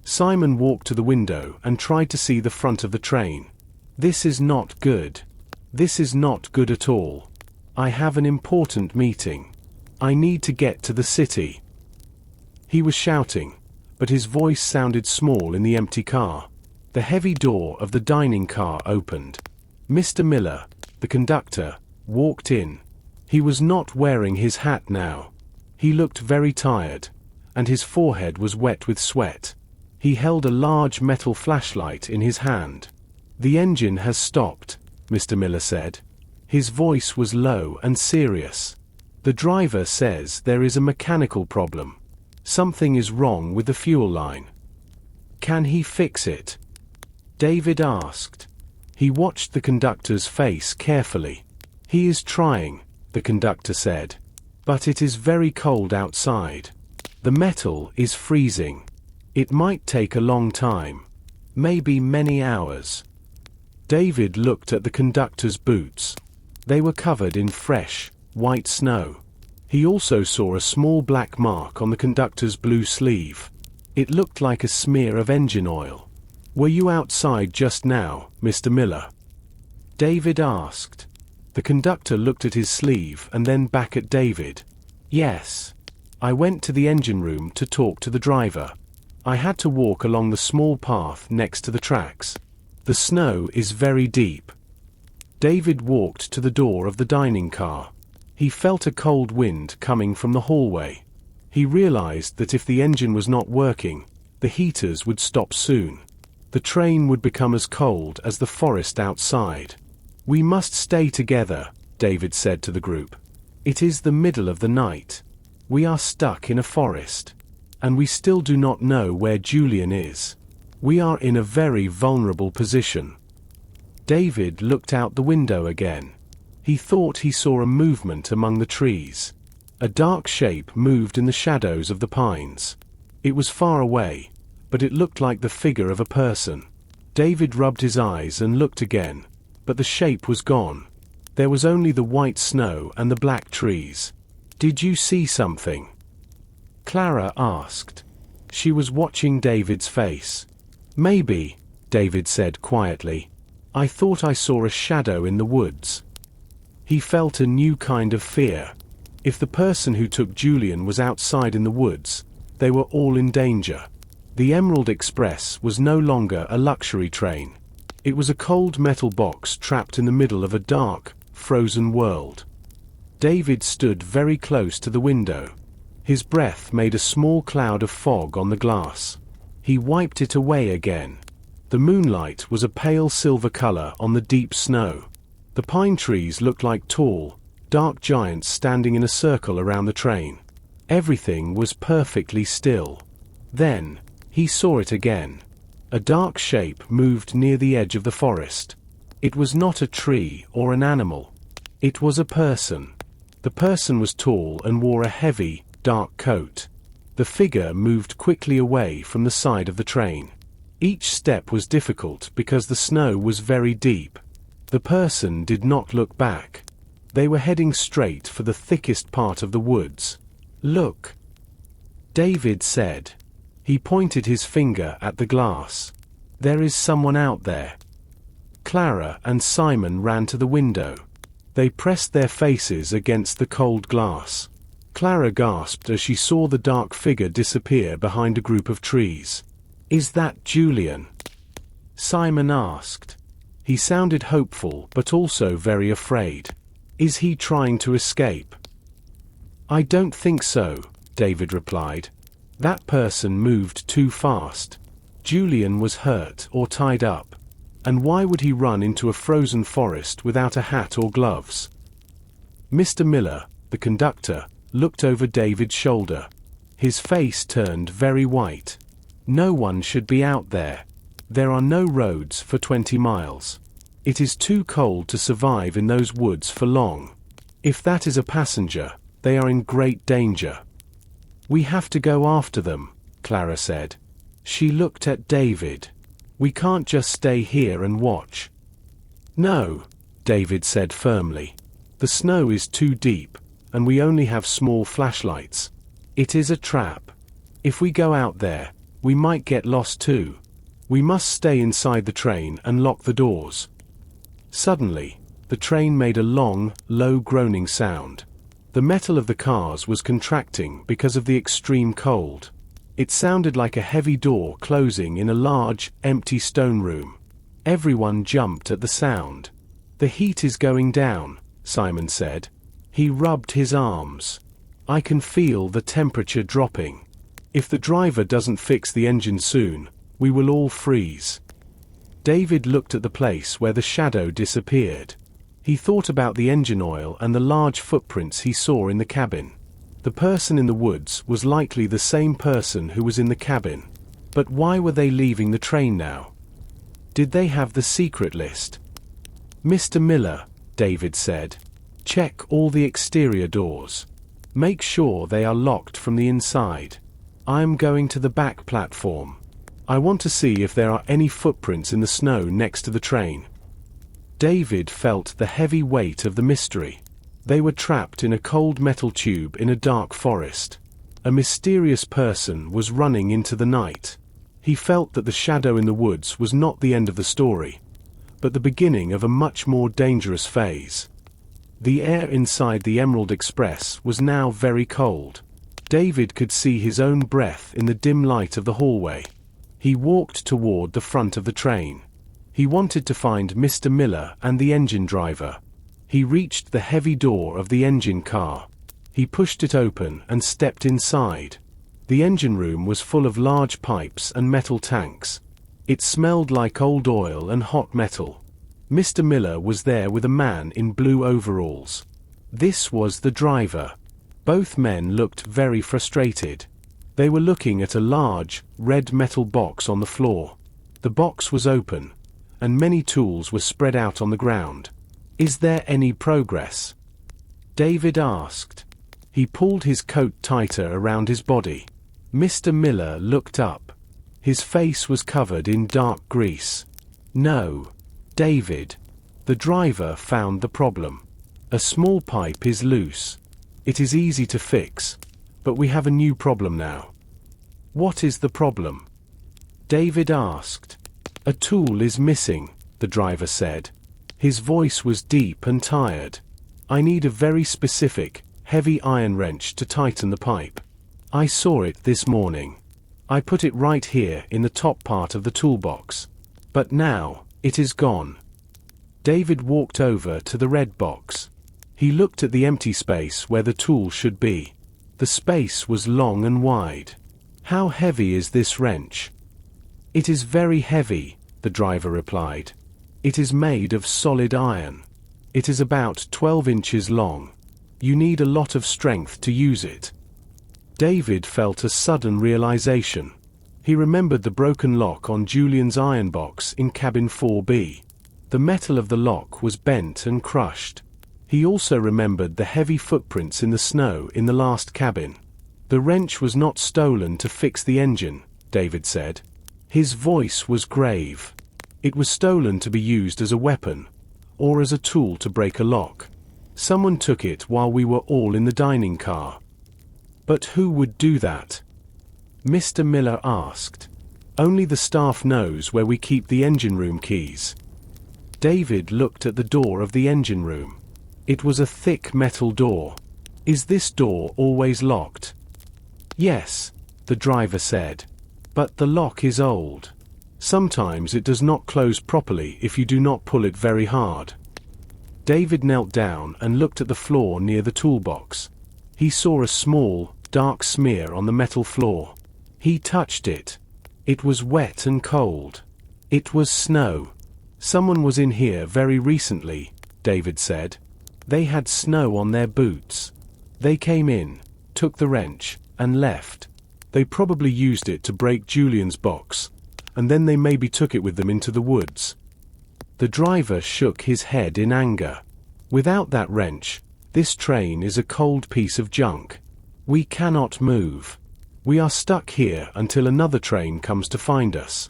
Simon walked to the window and tried to see the front of the train. "This is not good. This is not good at all. I have an important meeting. I need to get to the city." He was shouting, but his voice sounded small in the empty car. The heavy door of the dining car opened. Mr. Miller, the conductor, walked in. He was not wearing his hat now. He looked very tired, and his forehead was wet with sweat. He held a large metal flashlight in his hand. "The engine has stopped," Mr. Miller said. His voice was low and serious. "The driver says there is a mechanical problem. Something is wrong with the fuel line." "Can he fix it?" David asked. He watched the conductor's face carefully. "He is trying," the conductor said. "But it is very cold outside. The metal is freezing. It might take a long time. Maybe many hours." David looked at the conductor's boots. They were covered in fresh, white snow. He also saw a small black mark on the conductor's blue sleeve. It looked like a smear of engine oil. "Were you outside just now, Mr. Miller?" David asked. The conductor looked at his sleeve and then back at David. "Yes. I went to the engine room to talk to the driver. I had to walk along the small path next to the tracks. The snow is very deep." David walked to the door of the dining car. He felt a cold wind coming from the hallway. He realized that if the engine was not working, the heaters would stop soon. The train would become as cold as the forest outside. "We must stay together," David said to the group. "It is the middle of the night. We are stuck in a forest. And we still do not know where Julian is. We are in a very vulnerable position." David looked out the window again. He thought he saw a movement among the trees. A dark shape moved in the shadows of the pines. It was far away, but it looked like the figure of a person. David rubbed his eyes and looked again, but the shape was gone. There was only the white snow and the black trees. "Did you see something?" Clara asked. She was watching David's face. "Maybe," David said quietly. "I thought I saw a shadow in the woods." He felt a new kind of fear. If the person who took Julian was outside in the woods, they were all in danger. The Emerald Express was no longer a luxury train. It was a cold metal box trapped in the middle of a dark, frozen world. David stood very close to the window. His breath made a small cloud of fog on the glass. He wiped it away again. The moonlight was a pale silver color on the deep snow. The pine trees looked like tall, dark giants standing in a circle around the train. Everything was perfectly still. Then, he saw it again. A dark shape moved near the edge of the forest. It was not a tree or an animal. It was a person. The person was tall and wore a heavy, dark coat. The figure moved quickly away from the side of the train. Each step was difficult because the snow was very deep. The person did not look back. They were heading straight for the thickest part of the woods. "Look," David said. He pointed his finger at the glass. "There is someone out there." Clara and Simon ran to the window. They pressed their faces against the cold glass. Clara gasped as she saw the dark figure disappear behind a group of trees. "Is that Julian?" Simon asked. He sounded hopeful but also very afraid. "Is he trying to escape?" "I don't think so," David replied. "That person moved too fast. Julian was hurt or tied up. And why would he run into a frozen forest without a hat or gloves?" Mr. Miller, the conductor, looked over David's shoulder. His face turned very white. "No one should be out there. There are no roads for 20 miles. It is too cold to survive in those woods for long. If that is a passenger, they are in great danger." "We have to go after them," Clara said. She looked at David. "We can't just stay here and watch." "No," David said firmly. "The snow is too deep, and we only have small flashlights. It is a trap. If we go out there, we might get lost too. We must stay inside the train and lock the doors." Suddenly, the train made a long, low groaning sound. The metal of the cars was contracting because of the extreme cold. It sounded like a heavy door closing in a large, empty stone room. Everyone jumped at the sound. "The heat is going down," Simon said. He rubbed his arms. "I can feel the temperature dropping. If the driver doesn't fix the engine soon, we will all freeze." David looked at the place where the shadow disappeared. He thought about the engine oil and the large footprints he saw in the cabin. The person in the woods was likely the same person who was in the cabin. But why were they leaving the train now? Did they have the secret list? "Mr. Miller," David said, "check all the exterior doors. Make sure they are locked from the inside. I am going to the back platform. I want to see if there are any footprints in the snow next to the train." David felt the heavy weight of the mystery. They were trapped in a cold metal tube in a dark forest. A mysterious person was running into the night. He felt that the shadow in the woods was not the end of the story, but the beginning of a much more dangerous phase. The air inside the Emerald Express was now very cold. David could see his own breath in the dim light of the hallway. He walked toward the front of the train. He wanted to find Mr. Miller and the engine driver. He reached the heavy door of the engine car. He pushed it open and stepped inside. The engine room was full of large pipes and metal tanks. It smelled like old oil and hot metal. Mr. Miller was there with a man in blue overalls. This was the driver. Both men looked very frustrated. They were looking at a large, red metal box on the floor. The box was open, and many tools were spread out on the ground. "Is there any progress?" David asked. He pulled his coat tighter around his body. Mr. Miller looked up. His face was covered in dark grease. "No, David. The driver found the problem. A small pipe is loose. It is easy to fix, but we have a new problem now." "What is the problem?" David asked. "A tool is missing," the driver said. His voice was deep and tired. "I need a very specific, heavy iron wrench to tighten the pipe. I saw it this morning. I put it right here in the top part of the toolbox. But now, it is gone." David walked over to the red box. He looked at the empty space where the tool should be. The space was long and wide. "How heavy is this wrench?" "It is very heavy," the driver replied. "It is made of solid iron. It is about 12 inches long. You need a lot of strength to use it." David felt a sudden realization. He remembered the broken lock on Julian's iron box in cabin 4B. The metal of the lock was bent and crushed. He also remembered the heavy footprints in the snow in the last cabin. "The wrench was not stolen to fix the engine," David said. His voice was grave. "It was stolen to be used as a weapon, or as a tool to break a lock. Someone took it while we were all in the dining car." "But who would do that?" Mr. Miller asked. "Only the staff knows where we keep the engine room keys." David looked at the door of the engine room. It was a thick metal door. "Is this door always locked?" "Yes," the driver said. "But the lock is old. Sometimes it does not close properly if you do not pull it very hard." David knelt down and looked at the floor near the toolbox. He saw a small, dark smear on the metal floor. He touched it. It was wet and cold. It was snow. "Someone was in here very recently," David said. "They had snow on their boots. They came in, took the wrench, and left. They probably used it to break Julian's box, and then they maybe took it with them into the woods." The driver shook his head in anger. "Without that wrench, this train is a cold piece of junk. We cannot move. We are stuck here until another train comes to find us."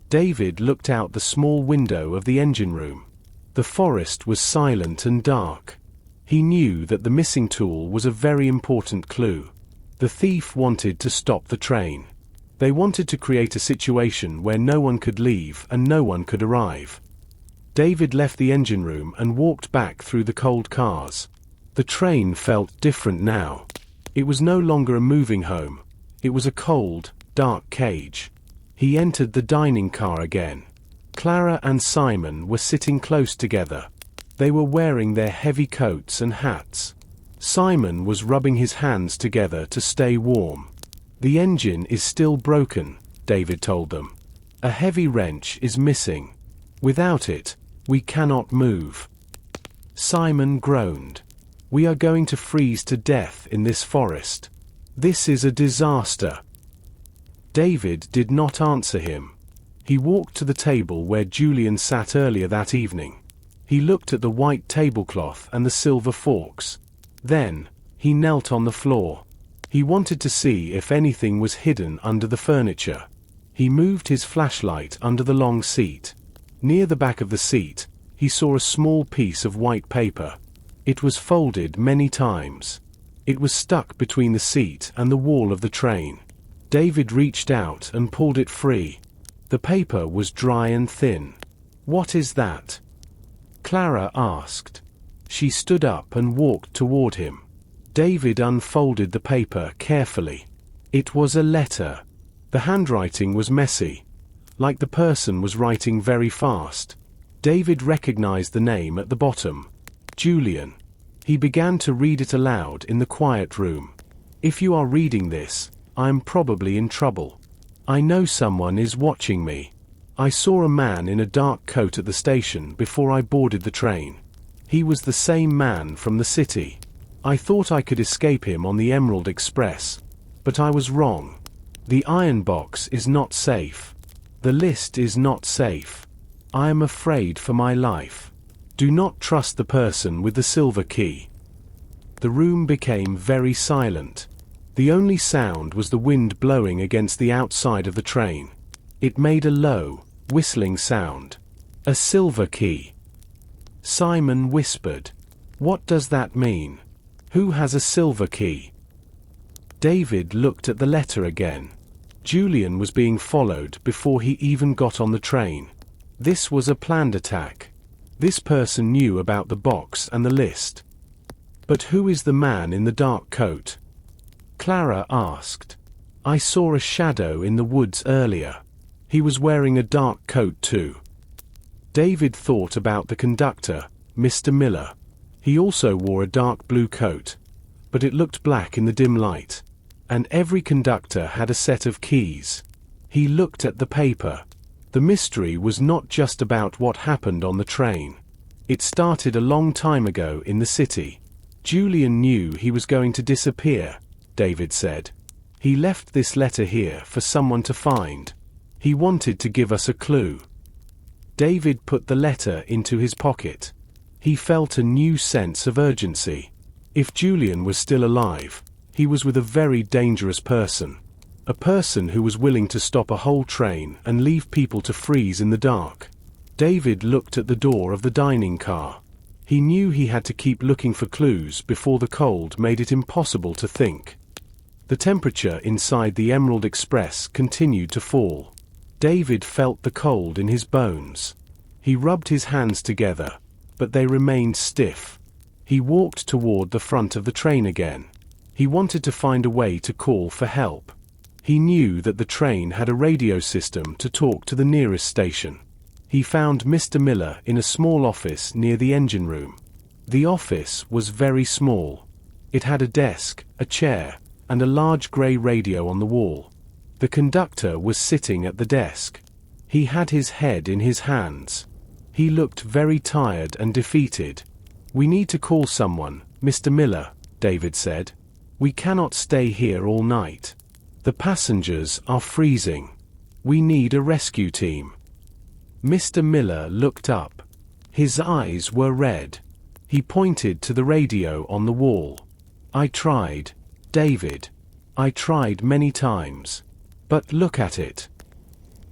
David looked out the small window of the engine room. The forest was silent and dark. He knew that the missing tool was a very important clue. The thief wanted to stop the train. They wanted to create a situation where no one could leave and no one could arrive. David left the engine room and walked back through the cold cars. The train felt different now. It was no longer a moving home. It was a cold, dark cage. He entered the dining car again. Clara and Simon were sitting close together. They were wearing their heavy coats and hats. Simon was rubbing his hands together to stay warm. "The engine is still broken," David told them. "A heavy wrench is missing. Without it, we cannot move." Simon groaned. "We are going to freeze to death in this forest. This is a disaster." David did not answer him. He walked to the table where Julian sat earlier that evening. He looked at the white tablecloth and the silver forks. Then, he knelt on the floor. He wanted to see if anything was hidden under the furniture. He moved his flashlight under the long seat. Near the back of the seat, he saw a small piece of white paper. It was folded many times. It was stuck between the seat and the wall of the train. David reached out and pulled it free. The paper was dry and thin. "What is that?" Clara asked. She stood up and walked toward him. David unfolded the paper carefully. It was a letter. The handwriting was messy, like the person was writing very fast. David recognized the name at the bottom. Julian. He began to read it aloud in the quiet room. "If you are reading this, I am probably in trouble. I know someone is watching me. I saw a man in a dark coat at the station before I boarded the train. He was the same man from the city. I thought I could escape him on the Emerald Express, but I was wrong. The iron box is not safe. The list is not safe. I am afraid for my life. Do not trust the person with the silver key." The room became very silent. The only sound was the wind blowing against the outside of the train. It made a low, whistling sound. A silver key. Simon whispered. What does that mean? Who has a silver key? David looked at the letter again. Julian was being followed before he even got on the train. This was a planned attack. This person knew about the box and the list. But who is the man in the dark coat? Clara asked. I saw a shadow in the woods earlier. He was wearing a dark coat too. David thought about the conductor, Mr. Miller. He also wore a dark blue coat, but it looked black in the dim light. And every conductor had a set of keys. He looked at the paper. The mystery was not just about what happened on the train. It started a long time ago in the city. Julian knew he was going to disappear, David said. He left this letter here for someone to find. He wanted to give us a clue. David put the letter into his pocket. He felt a new sense of urgency. If Julian was still alive, he was with a very dangerous person. A person who was willing to stop a whole train and leave people to freeze in the dark. David looked at the door of the dining car. He knew he had to keep looking for clues before the cold made it impossible to think. The temperature inside the Emerald Express continued to fall. David felt the cold in his bones. He rubbed his hands together, but they remained stiff. He walked toward the front of the train again. He wanted to find a way to call for help. He knew that the train had a radio system to talk to the nearest station. He found Mr. Miller in a small office near the engine room. The office was very small. It had a desk, a chair, and a large grey radio on the wall. The conductor was sitting at the desk. He had his head in his hands. He looked very tired and defeated. We need to call someone, Mr. Miller, David said. We cannot stay here all night. The passengers are freezing. We need a rescue team. Mr. Miller looked up. His eyes were red. He pointed to the radio on the wall. I tried, David. I tried many times. But look at it.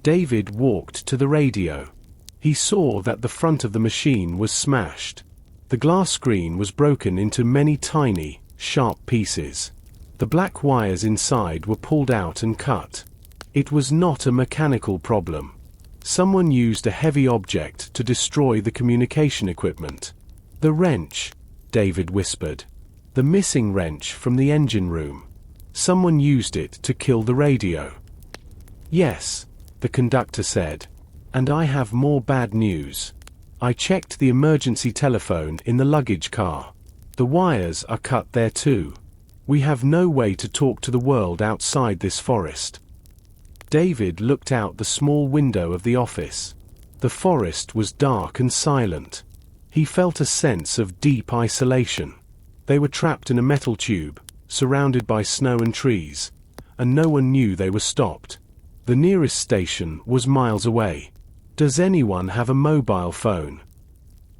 David walked to the radio. He saw that the front of the machine was smashed. The glass screen was broken into many tiny, sharp pieces. The black wires inside were pulled out and cut. It was not a mechanical problem. Someone used a heavy object to destroy the communication equipment. The wrench, David whispered. The missing wrench from the engine room. Someone used it to kill the radio. Yes, the conductor said. And I have more bad news. I checked the emergency telephone in the luggage car. The wires are cut there too. We have no way to talk to the world outside this forest. David looked out the small window of the office. The forest was dark and silent. He felt a sense of deep isolation. They were trapped in a metal tube, surrounded by snow and trees, and no one knew they were stopped. The nearest station was miles away. Does anyone have a mobile phone?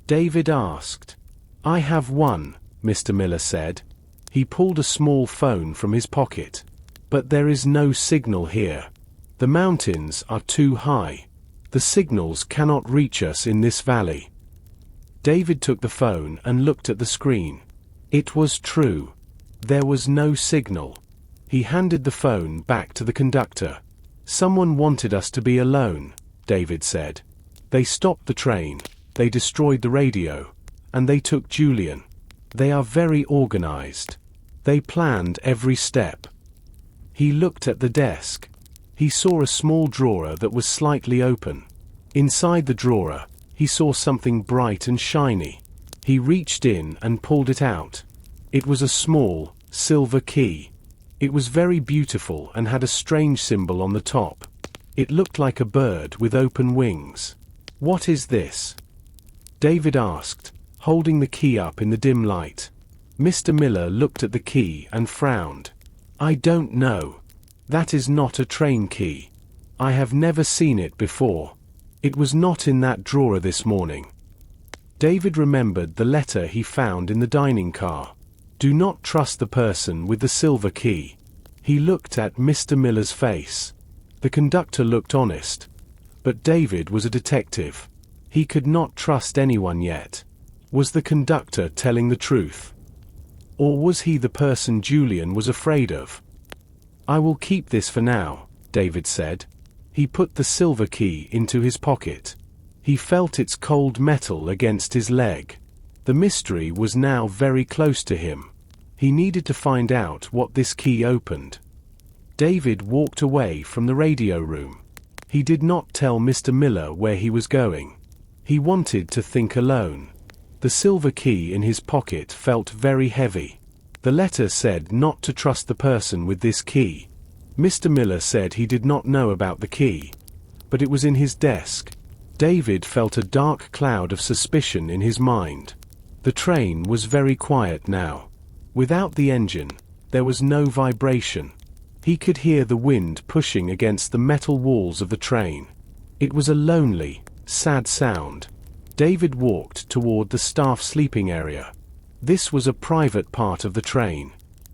David asked. I have one, Mr. Miller said. He pulled a small phone from his pocket. But there is no signal here. The mountains are too high. The signals cannot reach us in this valley. David took the phone and looked at the screen. It was true. There was no signal. He handed the phone back to the conductor. Someone wanted us to be alone, David said. They stopped the train, they destroyed the radio, and they took Julian. They are very organized. They planned every step. He looked at the desk. He saw a small drawer that was slightly open. Inside the drawer, he saw something bright and shiny. He reached in and pulled it out. It was a small, silver key. It was very beautiful and had a strange symbol on the top. It looked like a bird with open wings. What is this? David asked, holding the key up in the dim light. Mr. Miller looked at the key and frowned. I don't know. That is not a train key. I have never seen it before. It was not in that drawer this morning. David remembered the letter he found in the dining car. Do not trust the person with the silver key. He looked at Mr. Miller's face. The conductor looked honest. But David was a detective. He could not trust anyone yet. Was the conductor telling the truth? Or was he the person Julian was afraid of? I will keep this for now, David said. He put the silver key into his pocket. He felt its cold metal against his leg. The mystery was now very close to him. He needed to find out what this key opened. David walked away from the radio room. He did not tell Mr. Miller where he was going. He wanted to think alone. The silver key in his pocket felt very heavy. The letter said not to trust the person with this key. Mr. Miller said he did not know about the key, but it was in his desk. David felt a dark cloud of suspicion in his mind. The train was very quiet now. Without the engine, there was no vibration. He could hear the wind pushing against the metal walls of the train. It was a lonely, sad sound. David walked toward the staff sleeping area. This was a private part of the train.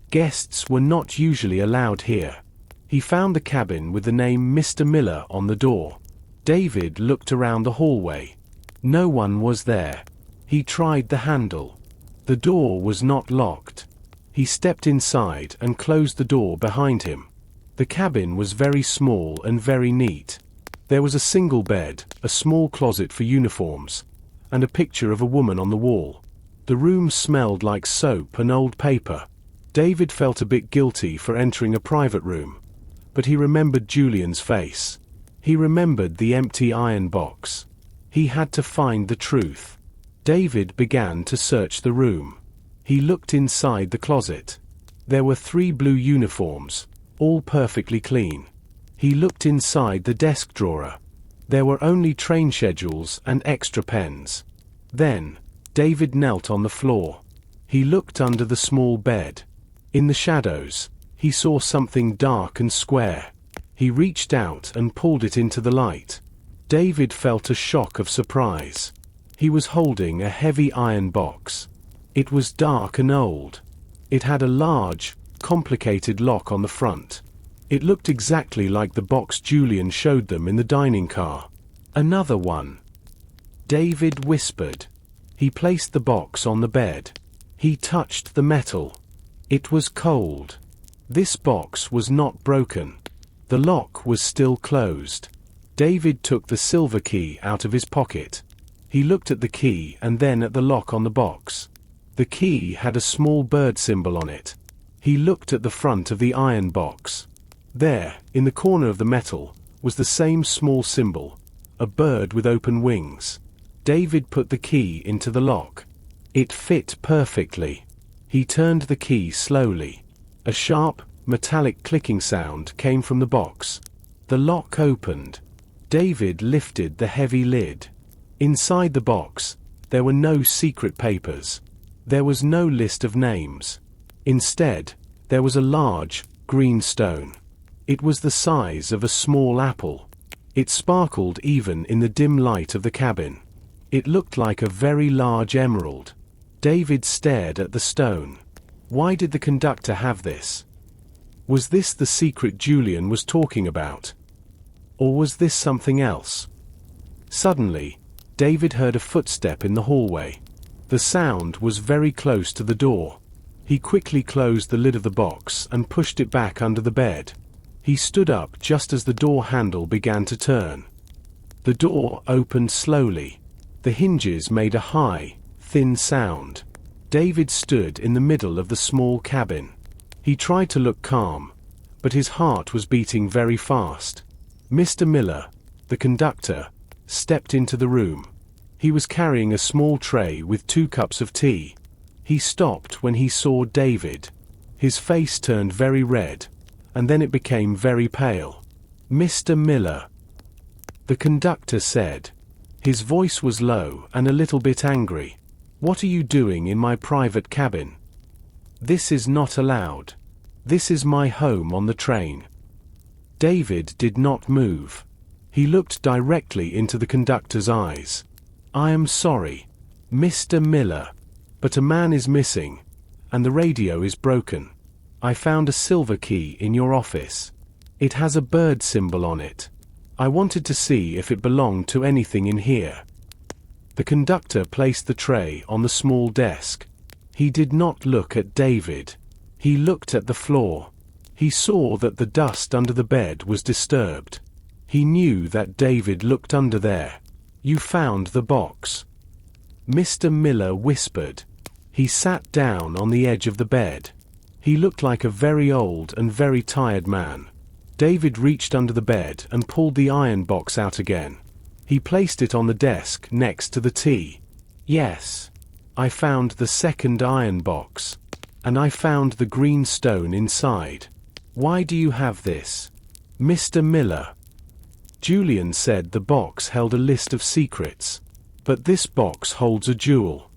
Guests were not usually allowed here. He found the cabin with the name Mr. Miller on the door. David looked around the hallway. No one was there. He tried the handle. The door was not locked. He stepped inside and closed the door behind him. The cabin was very small and very neat. There was a single bed, a small closet for uniforms, and a picture of a woman on the wall. The room smelled like soap and old paper. David felt a bit guilty for entering a private room, but he remembered Julian's face. He remembered the empty iron box. He had to find the truth. David began to search the room. He looked inside the closet. There were 3 blue uniforms, all perfectly clean. He looked inside the desk drawer. There were only train schedules and extra pens. Then, David knelt on the floor. He looked under the small bed. In the shadows, he saw something dark and square. He reached out and pulled it into the light. David felt a shock of surprise. He was holding a heavy iron box. It was dark and old. It had a large, complicated lock on the front. It looked exactly like the box Julian showed them in the dining car. Another one. David whispered. He placed the box on the bed. He touched the metal. It was cold. This box was not broken. The lock was still closed. David took the silver key out of his pocket. He looked at the key and then at the lock on the box. The key had a small bird symbol on it. He looked at the front of the iron box. There, in the corner of the metal, was the same small symbol, a bird with open wings. David put the key into the lock. It fit perfectly. He turned the key slowly. A sharp, metallic clicking sound came from the box. The lock opened. David lifted the heavy lid. Inside the box, there were no secret papers. There was no list of names. Instead, there was a large, green stone. It was the size of a small apple. It sparkled even in the dim light of the cabin. It looked like a very large emerald. David stared at the stone. Why did the conductor have this? Was this the secret Julian was talking about? Or was this something else? Suddenly, David heard a footstep in the hallway. The sound was very close to the door. He quickly closed the lid of the box and pushed it back under the bed. He stood up just as the door handle began to turn. The door opened slowly. The hinges made a high, thin sound. David stood in the middle of the small cabin. He tried to look calm, but his heart was beating very fast. Mr. Miller, the conductor, stepped into the room. He was carrying a small tray with 2 cups of tea. He stopped when he saw David. His face turned very red, and then it became very pale. "Mr. Miller," the conductor said. His voice was low and a little bit angry. "What are you doing in my private cabin? This is not allowed. This is my home on the train." David did not move. He looked directly into the conductor's eyes. "I am sorry, Mr. Miller, but a man is missing, and the radio is broken. I found a silver key in your office. It has a bird symbol on it. I wanted to see if it belonged to anything in here." The conductor placed the tray on the small desk. He did not look at David. He looked at the floor. He saw that the dust under the bed was disturbed. He knew that David looked under there. "You found the box?" Mr. Miller whispered. He sat down on the edge of the bed. He looked like a very old and very tired man. David reached under the bed and pulled the iron box out again. He placed it on the desk next to the tea. "Yes. I found the second iron box. And I found the green stone inside. Why do you have this, Mr. Miller?" Julian said the box held a list of secrets. "But this box holds a jewel."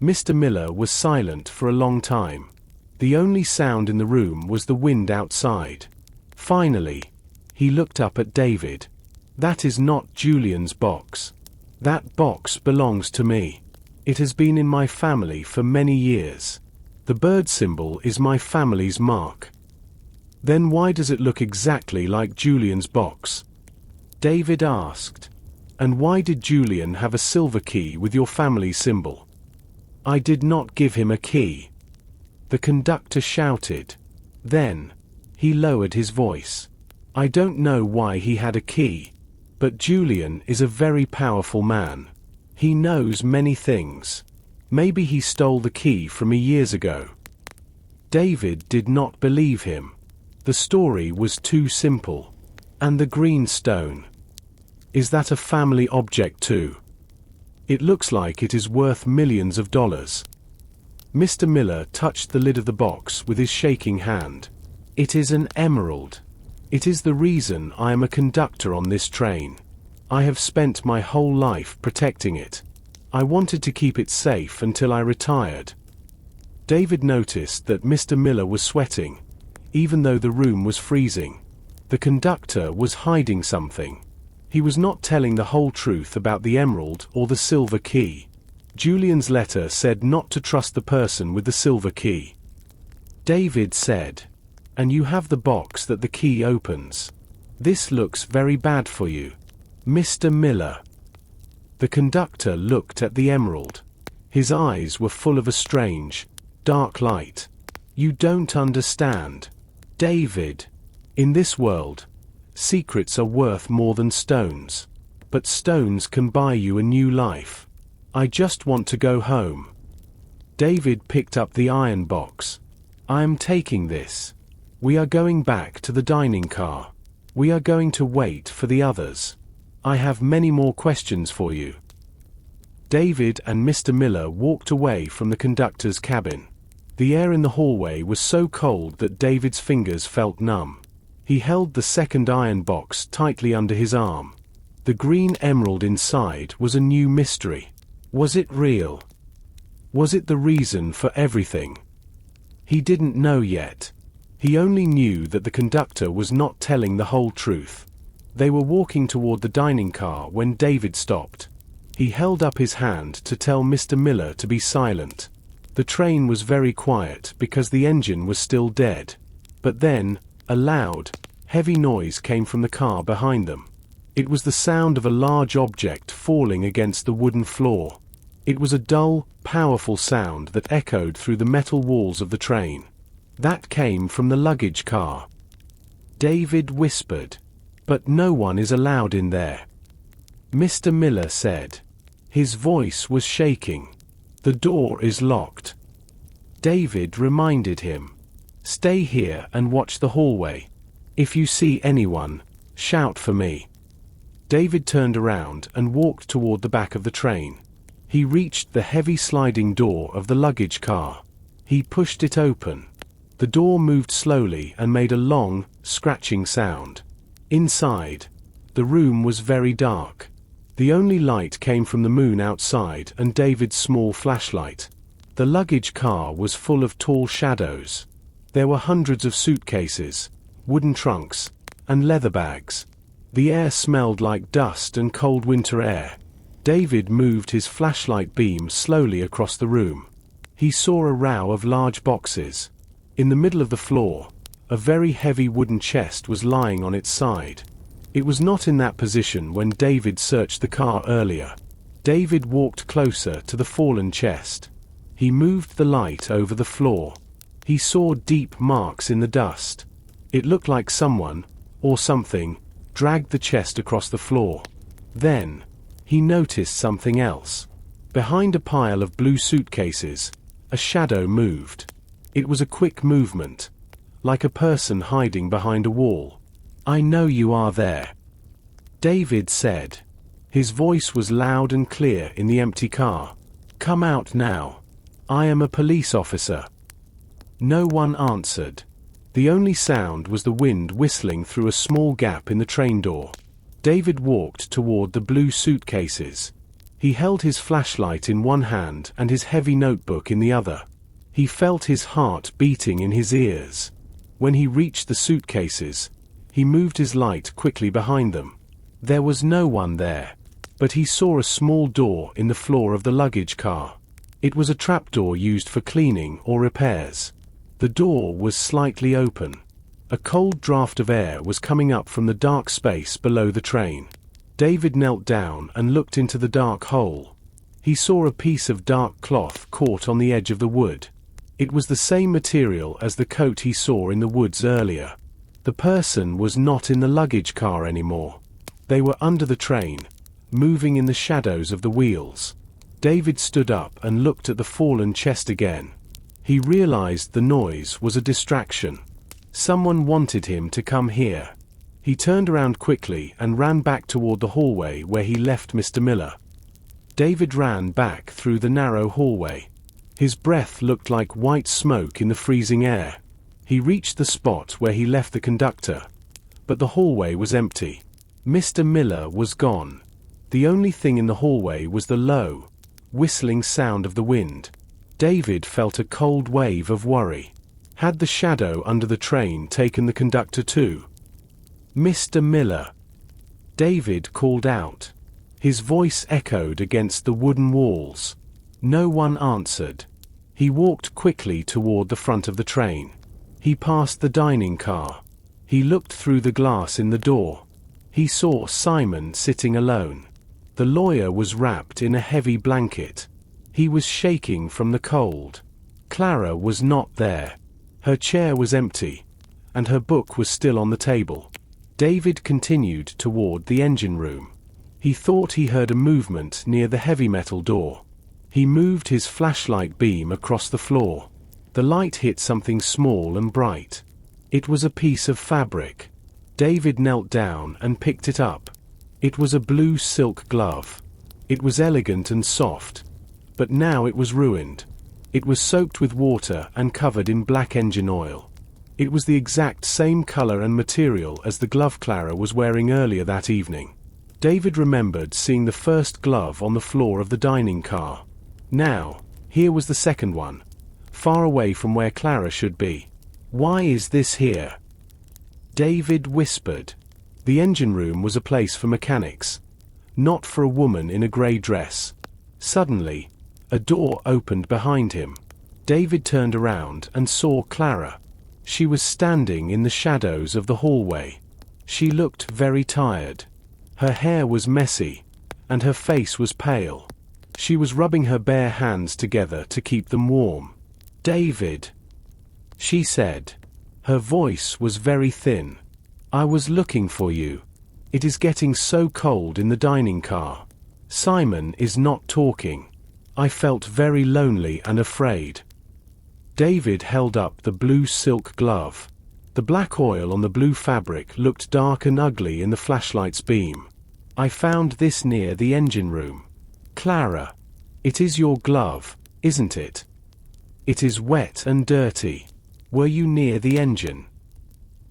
Mr. Miller was silent for a long time. The only sound in the room was the wind outside. Finally, he looked up at David. "That is not Julian's box. That box belongs to me. It has been in my family for many years. The bird symbol is my family's mark." "Then why does it look exactly like Julian's box?" David asked. "And why did Julian have a silver key with your family symbol?" "I did not give him a key," the conductor shouted. Then, he lowered his voice. "I don't know why he had a key, but Julian is a very powerful man. He knows many things. Maybe he stole the key from me years ago." David did not believe him. The story was too simple. "And the green stone? Is that a family object too? It looks like it is worth millions of dollars." Mr. Miller touched the lid of the box with his shaking hand. "It is an emerald. It is the reason I am a conductor on this train. I have spent my whole life protecting it. I wanted to keep it safe until I retired." David noticed that Mr. Miller was sweating, even though the room was freezing. The conductor was hiding something. He was not telling the whole truth about the emerald or the silver key. Julian's letter said not to trust the person with the silver key. David said, "And you have the box that the key opens. This looks very bad for you, Mr. Miller." The conductor looked at the emerald. His eyes were full of a strange, dark light. "You don't understand, David. In this world, secrets are worth more than stones. But stones can buy you a new life. I just want to go home." David picked up the iron box. "I am taking this. We are going back to the dining car. We are going to wait for the others. I have many more questions for you." David and Mr. Miller walked away from the conductor's cabin. The air in the hallway was so cold that David's fingers felt numb. He held the second iron box tightly under his arm. The green emerald inside was a new mystery. Was it real? Was it the reason for everything? He didn't know yet. He only knew that the conductor was not telling the whole truth. They were walking toward the dining car when David stopped. He held up his hand to tell Mr. Miller to be silent. The train was very quiet because the engine was still dead. But then, a loud, heavy noise came from the car behind them. It was the sound of a large object falling against the wooden floor. It was a dull, powerful sound that echoed through the metal walls of the train. That came from the luggage car. David whispered, "But no one is allowed in there," Mr. Miller said. His voice was shaking. "The door is locked." David reminded him, "Stay here and watch the hallway. If you see anyone, shout for me." David turned around and walked toward the back of the train. He reached the heavy sliding door of the luggage car. He pushed it open. The door moved slowly and made a long, scratching sound. Inside, the room was very dark. The only light came from the moon outside and David's small flashlight. The luggage car was full of tall shadows. There were hundreds of suitcases, wooden trunks, and leather bags. The air smelled like dust and cold winter air. David moved his flashlight beam slowly across the room. He saw a row of large boxes. In the middle of the floor, a very heavy wooden chest was lying on its side. It was not in that position when David searched the car earlier. David walked closer to the fallen chest. He moved the light over the floor. He saw deep marks in the dust. It looked like someone, or something, dragged the chest across the floor. Then, he noticed something else. Behind a pile of blue suitcases, a shadow moved. It was a quick movement, like a person hiding behind a wall. "I know you are there," David said. His voice was loud and clear in the empty car. "Come out now. I am a police officer." No one answered. The only sound was the wind whistling through a small gap in the train door. David walked toward the blue suitcases. He held his flashlight in one hand and his heavy notebook in the other. He felt his heart beating in his ears. When he reached the suitcases, he moved his light quickly behind them. There was no one there, but he saw a small door in the floor of the luggage car. It was a trapdoor used for cleaning or repairs. The door was slightly open. A cold draft of air was coming up from the dark space below the train. David knelt down and looked into the dark hole. He saw a piece of dark cloth caught on the edge of the wood. It was the same material as the coat he saw in the woods earlier. The person was not in the luggage car anymore. They were under the train, moving in the shadows of the wheels. David stood up and looked at the fallen chest again. He realized the noise was a distraction. Someone wanted him to come here. He turned around quickly and ran back toward the hallway where he left Mr. Miller. David ran back through the narrow hallway. His breath looked like white smoke in the freezing air. He reached the spot where he left the conductor, but the hallway was empty. Mr. Miller was gone. The only thing in the hallway was the low, whistling sound of the wind. David felt a cold wave of worry. Had the shadow under the train taken the conductor too? "Mr. Miller," David called out. His voice echoed against the wooden walls. No one answered. He walked quickly toward the front of the train. He passed the dining car. He looked through the glass in the door. He saw Simon sitting alone. The lawyer was wrapped in a heavy blanket. He was shaking from the cold. Clara was not there. Her chair was empty, and her book was still on the table. David continued toward the engine room. He thought he heard a movement near the heavy metal door. He moved his flashlight beam across the floor. The light hit something small and bright. It was a piece of fabric. David knelt down and picked it up. It was a blue silk glove. It was elegant and soft, but now it was ruined. It was soaked with water and covered in black engine oil. It was the exact same color and material as the glove Clara was wearing earlier that evening. David remembered seeing the first glove on the floor of the dining car. Now, here was the second one, far away from where Clara should be. "Why is this here?" David whispered. The engine room was a place for mechanics, not for a woman in a gray dress. Suddenly, a door opened behind him. David turned around and saw Clara. She was standing in the shadows of the hallway. She looked very tired. Her hair was messy, and her face was pale. She was rubbing her bare hands together to keep them warm. "David," she said. Her voice was very thin. "I was looking for you. It is getting so cold in the dining car. Simon is not talking. I felt very lonely and afraid." David held up the blue silk glove. The black oil on the blue fabric looked dark and ugly in the flashlight's beam. "I found this near the engine room. Clara, it is your glove, isn't it? It is wet and dirty. Were you near the engine?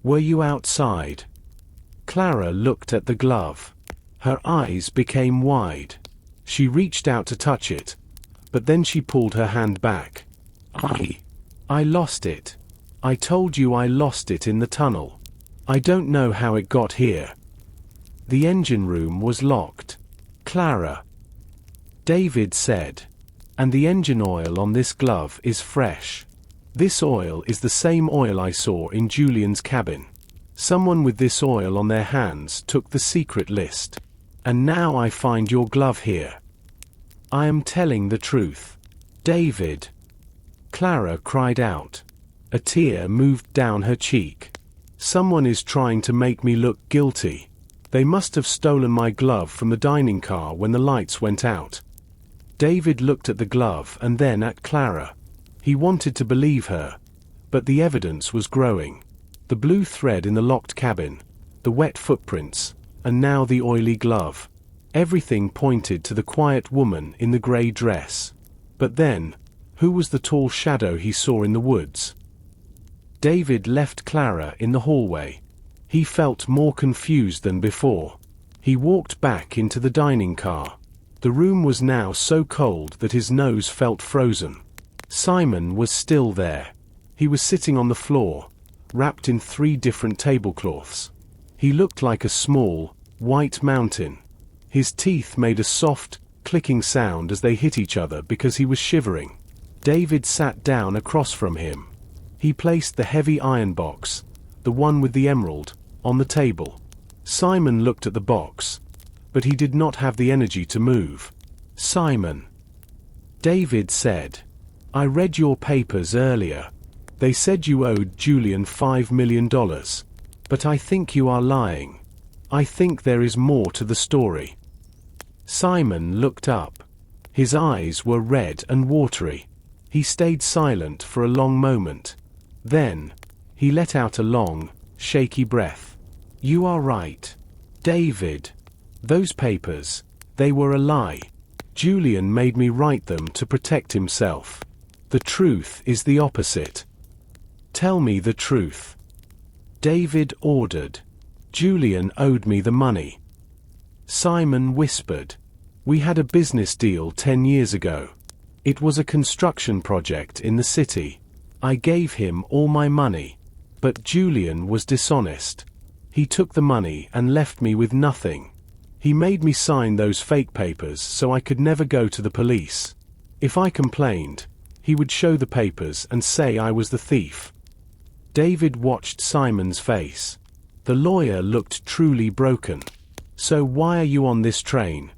Were you outside?" Clara looked at the glove. Her eyes became wide. She reached out to touch it, but then she pulled her hand back. I lost it. I told you I lost it in the tunnel. I don't know how it got here." The engine room was locked. "Clara," David said. And the engine oil on this glove is fresh. This oil is the same oil I saw in Julian's cabin. Someone with this oil on their hands took the secret list. And now I find your glove here. I am telling the truth. David. Clara cried out. A tear moved down her cheek. Someone is trying to make me look guilty. They must have stolen my glove from the dining car when the lights went out. David looked at the glove and then at Clara. He wanted to believe her, but the evidence was growing. The blue thread in the locked cabin, the wet footprints, and now the oily glove. Everything pointed to the quiet woman in the grey dress. But then, who was the tall shadow he saw in the woods? David left Clara in the hallway. He felt more confused than before. He walked back into the dining car. The room was now so cold that his nose felt frozen. Simon was still there. He was sitting on the floor, wrapped in 3 different tablecloths. He looked like a small, white mountain. His teeth made a soft, clicking sound as they hit each other because he was shivering. David sat down across from him. He placed the heavy iron box, the one with the emerald, on the table. Simon looked at the box, but he did not have the energy to move. Simon. David said, I read your papers earlier. They said you owed Julian $5 million. But I think you are lying. I think there is more to the story. Simon looked up. His eyes were red and watery. He stayed silent for a long moment. Then, he let out a long, shaky breath. You are right. David. Those papers, they were a lie. Julian made me write them to protect himself. The truth is the opposite. Tell me the truth. David ordered. Julian owed me the money. Simon whispered. We had a business deal 10 years ago. It was a construction project in the city. I gave him all my money. But Julian was dishonest. He took the money and left me with nothing. He made me sign those fake papers so I could never go to the police. If I complained, he would show the papers and say I was the thief. David watched Simon's face. The lawyer looked truly broken. So why are you on this train?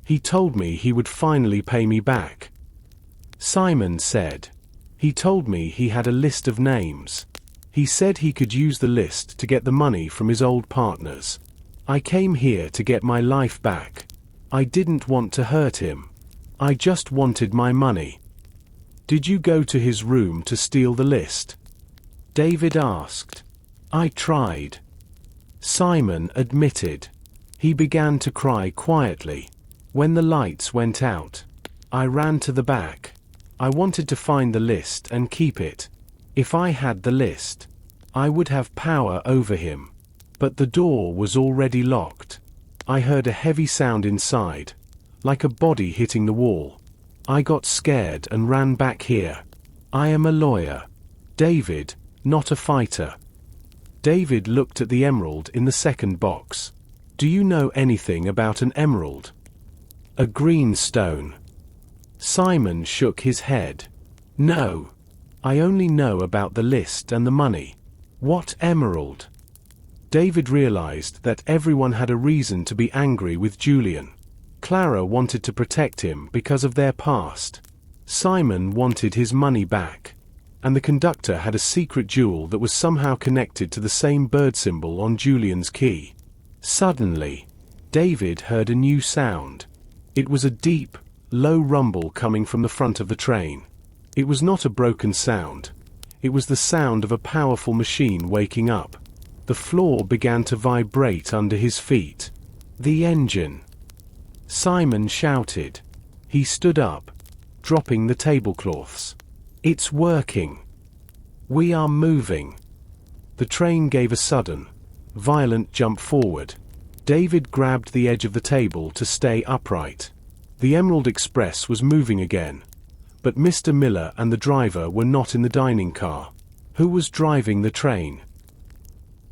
He told me he would finally pay me back. Simon said. He told me he had a list of names. He said he could use the list to get the money from his old partners. I came here to get my life back. I didn't want to hurt him. I just wanted my money. Did you go to his room to steal the list? David asked. I tried. Simon admitted. He began to cry quietly. When the lights went out, I ran to the back. I wanted to find the list and keep it. If I had the list, I would have power over him. But the door was already locked. I heard a heavy sound inside, like a body hitting the wall. I got scared and ran back here. I am a lawyer. David, not a fighter. David looked at the emerald in the second box. Do you know anything about an emerald? A green stone. Simon shook his head. No. I only know about the list and the money. What emerald? David realized that everyone had a reason to be angry with Julian. Clara wanted to protect him because of their past. Simon wanted his money back. And the conductor had a secret jewel that was somehow connected to the same bird symbol on Julian's key. Suddenly, David heard a new sound. It was a deep, low rumble coming from the front of the train. It was not a broken sound. It was the sound of a powerful machine waking up. The floor began to vibrate under his feet. The engine. Simon shouted. He stood up, dropping the tablecloths. It's working. We are moving. The train gave a sudden, violent jump forward. David grabbed the edge of the table to stay upright. The Emerald Express was moving again. But Mr. Miller and the driver were not in the dining car. Who was driving the train?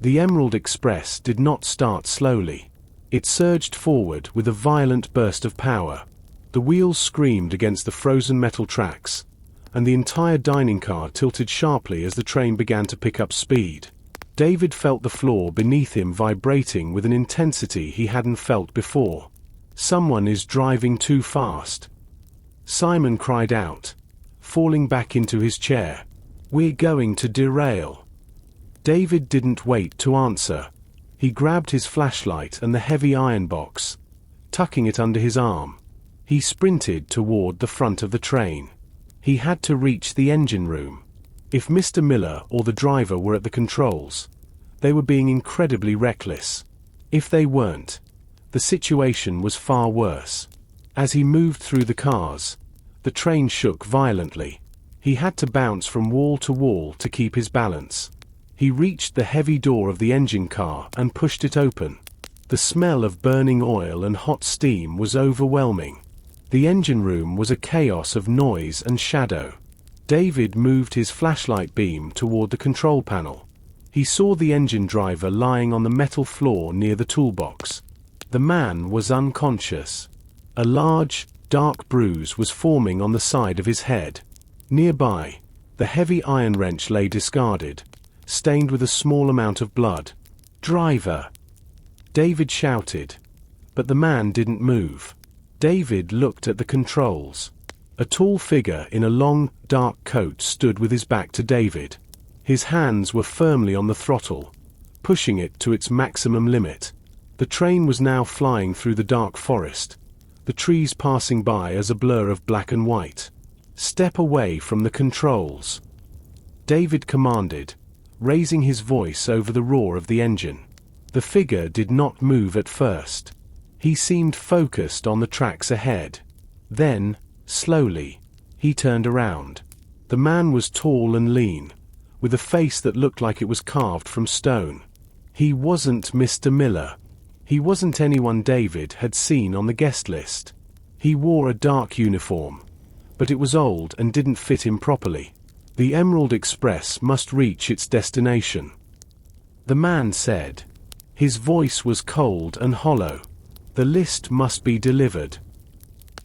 The Emerald Express did not start slowly. It surged forward with a violent burst of power. The wheels screamed against the frozen metal tracks, and the entire dining car tilted sharply as the train began to pick up speed. David felt the floor beneath him vibrating with an intensity he hadn't felt before. "Someone is driving too fast," Simon cried out, falling back into his chair. "We're going to derail." David didn't wait to answer. He grabbed his flashlight and the heavy iron box, tucking it under his arm. He sprinted toward the front of the train. He had to reach the engine room. If Mr. Miller or the driver were at the controls, they were being incredibly reckless. If they weren't, the situation was far worse. As he moved through the cars, the train shook violently. He had to bounce from wall to wall to keep his balance. He reached the heavy door of the engine car and pushed it open. The smell of burning oil and hot steam was overwhelming. The engine room was a chaos of noise and shadow. David moved his flashlight beam toward the control panel. He saw the engine driver lying on the metal floor near the toolbox. The man was unconscious. A large, dark bruise was forming on the side of his head. Nearby, the heavy iron wrench lay discarded, stained with a small amount of blood. "Driver!" David shouted, but the man didn't move. David looked at the controls. A tall figure in a long, dark coat stood with his back to David. His hands were firmly on the throttle, pushing it to its maximum limit. The train was now flying through the dark forest, the trees passing by as a blur of black and white. "Step away from the controls," David commanded, raising his voice over the roar of the engine. The figure did not move at first. He seemed focused on the tracks ahead. Then, slowly, he turned around. The man was tall and lean, with a face that looked like it was carved from stone. He wasn't Mr. Miller. He wasn't anyone David had seen on the guest list. He wore a dark uniform, but it was old and didn't fit him properly. The Emerald Express must reach its destination, the man said. His voice was cold and hollow. "The list must be delivered."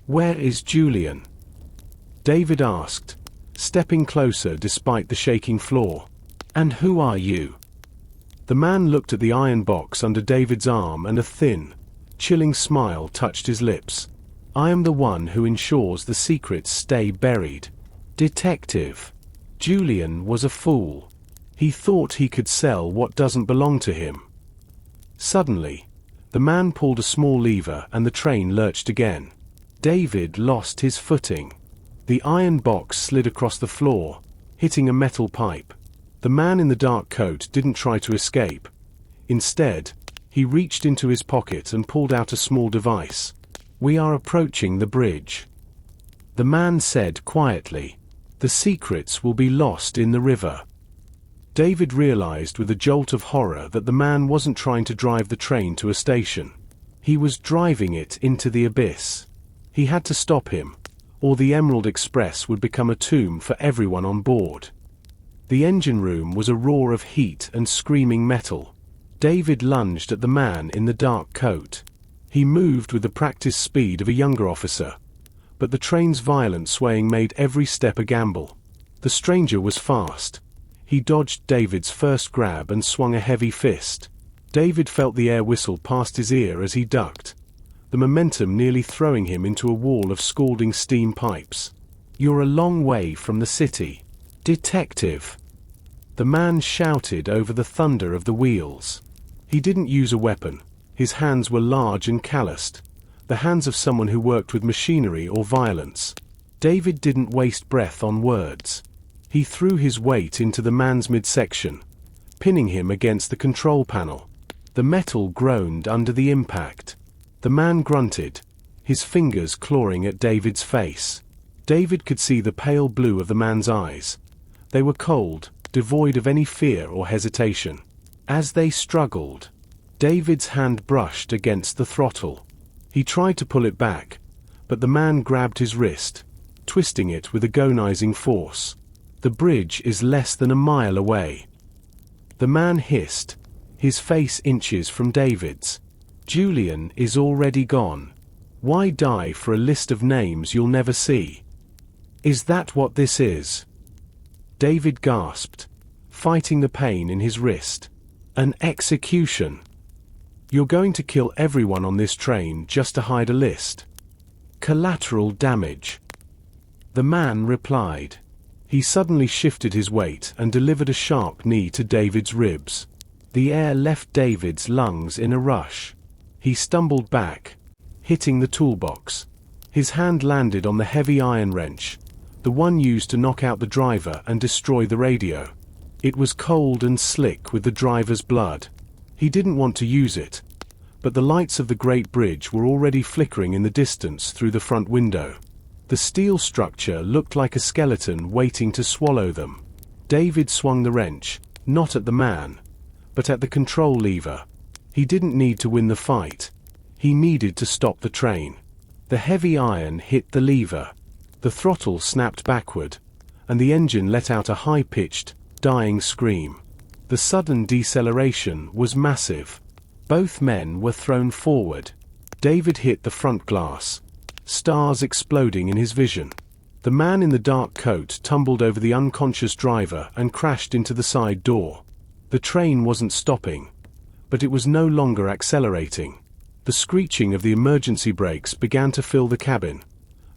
"Where is Julian?" David asked, stepping closer despite the shaking floor. "And who are you?" The man looked at the iron box under David's arm and a thin, chilling smile touched his lips. "I am the one who ensures the secrets stay buried. Detective." Julian was a fool. He thought he could sell what doesn't belong to him. Suddenly, the man pulled a small lever and the train lurched again. David lost his footing. The iron box slid across the floor, hitting a metal pipe. The man in the dark coat didn't try to escape. Instead, he reached into his pocket and pulled out a small device. "We are approaching the bridge," the man said quietly. "The secrets will be lost in the river." David realized with a jolt of horror that the man wasn't trying to drive the train to a station. He was driving it into the abyss. He had to stop him, or the Emerald Express would become a tomb for everyone on board. The engine room was a roar of heat and screaming metal. David lunged at the man in the dark coat. He moved with the practiced speed of a younger officer, but the train's violent swaying made every step a gamble. The stranger was fast. He dodged David's first grab and swung a heavy fist. David felt the air whistle past his ear as he ducked, the momentum nearly throwing him into a wall of scalding steam pipes. "You're a long way from the city, detective," the man shouted over the thunder of the wheels. He didn't use a weapon. His hands were large and calloused, the hands of someone who worked with machinery or violence. David didn't waste breath on words. He threw his weight into the man's midsection, pinning him against the control panel. The metal groaned under the impact. The man grunted, his fingers clawing at David's face. David could see the pale blue of the man's eyes. They were cold, devoid of any fear or hesitation. As they struggled, David's hand brushed against the throttle. He tried to pull it back, but the man grabbed his wrist, twisting it with agonizing force. "The bridge is less than a mile away," the man hissed, his face inches from David's. "Julian is already gone." Why die for a list of names you'll never see? Is that what this is? David gasped, fighting the pain in his wrist. An execution. You're going to kill everyone on this train just to hide a list. Collateral damage. The man replied. He suddenly shifted his weight and delivered a sharp knee to David's ribs. The air left David's lungs in a rush. He stumbled back, hitting the toolbox. His hand landed on the heavy iron wrench, the one used to knock out the driver and destroy the radio. It was cold and slick with the driver's blood. He didn't want to use it, but the lights of the Great Bridge were already flickering in the distance through the front window. The steel structure looked like a skeleton waiting to swallow them. David swung the wrench, not at the man, but at the control lever. He didn't need to win the fight. He needed to stop the train. The heavy iron hit the lever. The throttle snapped backward, and the engine let out a high-pitched, dying scream. The sudden deceleration was massive. Both men were thrown forward. David hit the front glass, stars exploding in his vision. The man in the dark coat tumbled over the unconscious driver and crashed into the side door. The train wasn't stopping, but it was no longer accelerating. The screeching of the emergency brakes began to fill the cabin,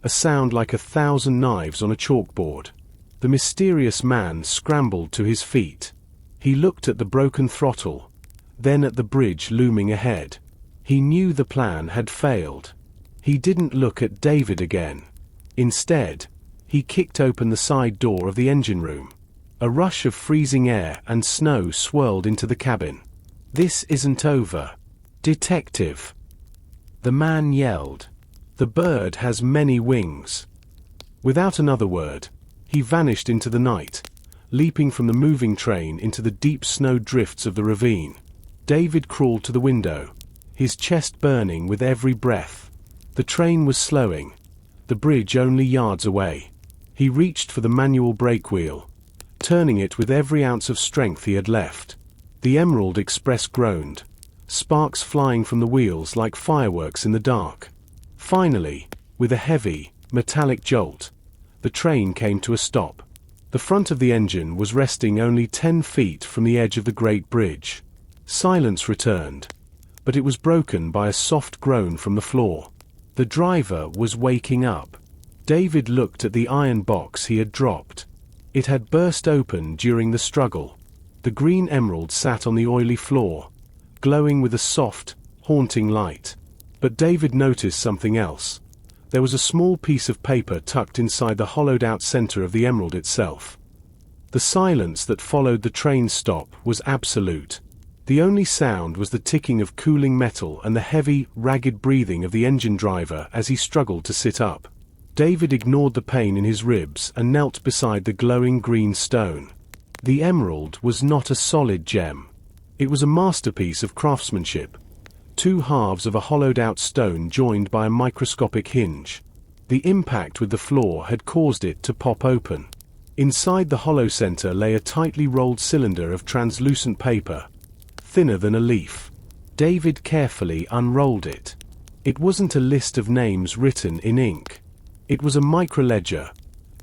a sound like 1,000 knives on a chalkboard. The mysterious man scrambled to his feet. He looked at the broken throttle, then at the bridge looming ahead. He knew the plan had failed. He didn't look at David again. Instead, he kicked open the side door of the engine room. A rush of freezing air and snow swirled into the cabin. "This isn't over, Detective," the man yelled. "The bird has many wings." Without another word, he vanished into the night, leaping from the moving train into the deep snow drifts of the ravine. David crawled to the window, his chest burning with every breath. The train was slowing, the bridge only yards away. He reached for the manual brake wheel, turning it with every ounce of strength he had left. The Emerald Express groaned, sparks flying from the wheels like fireworks in the dark. Finally, with a heavy, metallic jolt, the train came to a stop. The front of the engine was resting only 10 feet from the edge of the Great Bridge. Silence returned, but it was broken by a soft groan from the floor. The driver was waking up. David looked at the iron box he had dropped. It had burst open during the struggle. The green emerald sat on the oily floor, glowing with a soft, haunting light. But David noticed something else. There was a small piece of paper tucked inside the hollowed-out center of the emerald itself. The silence that followed the train's stop was absolute. The only sound was the ticking of cooling metal and the heavy, ragged breathing of the engine driver as he struggled to sit up. David ignored the pain in his ribs and knelt beside the glowing green stone. The emerald was not a solid gem. It was a masterpiece of craftsmanship. 2 halves of a hollowed-out stone joined by a microscopic hinge. The impact with the floor had caused it to pop open. Inside the hollow center lay a tightly rolled cylinder of translucent paper, thinner than a leaf. David carefully unrolled it. It wasn't a list of names written in ink. It was a microledger,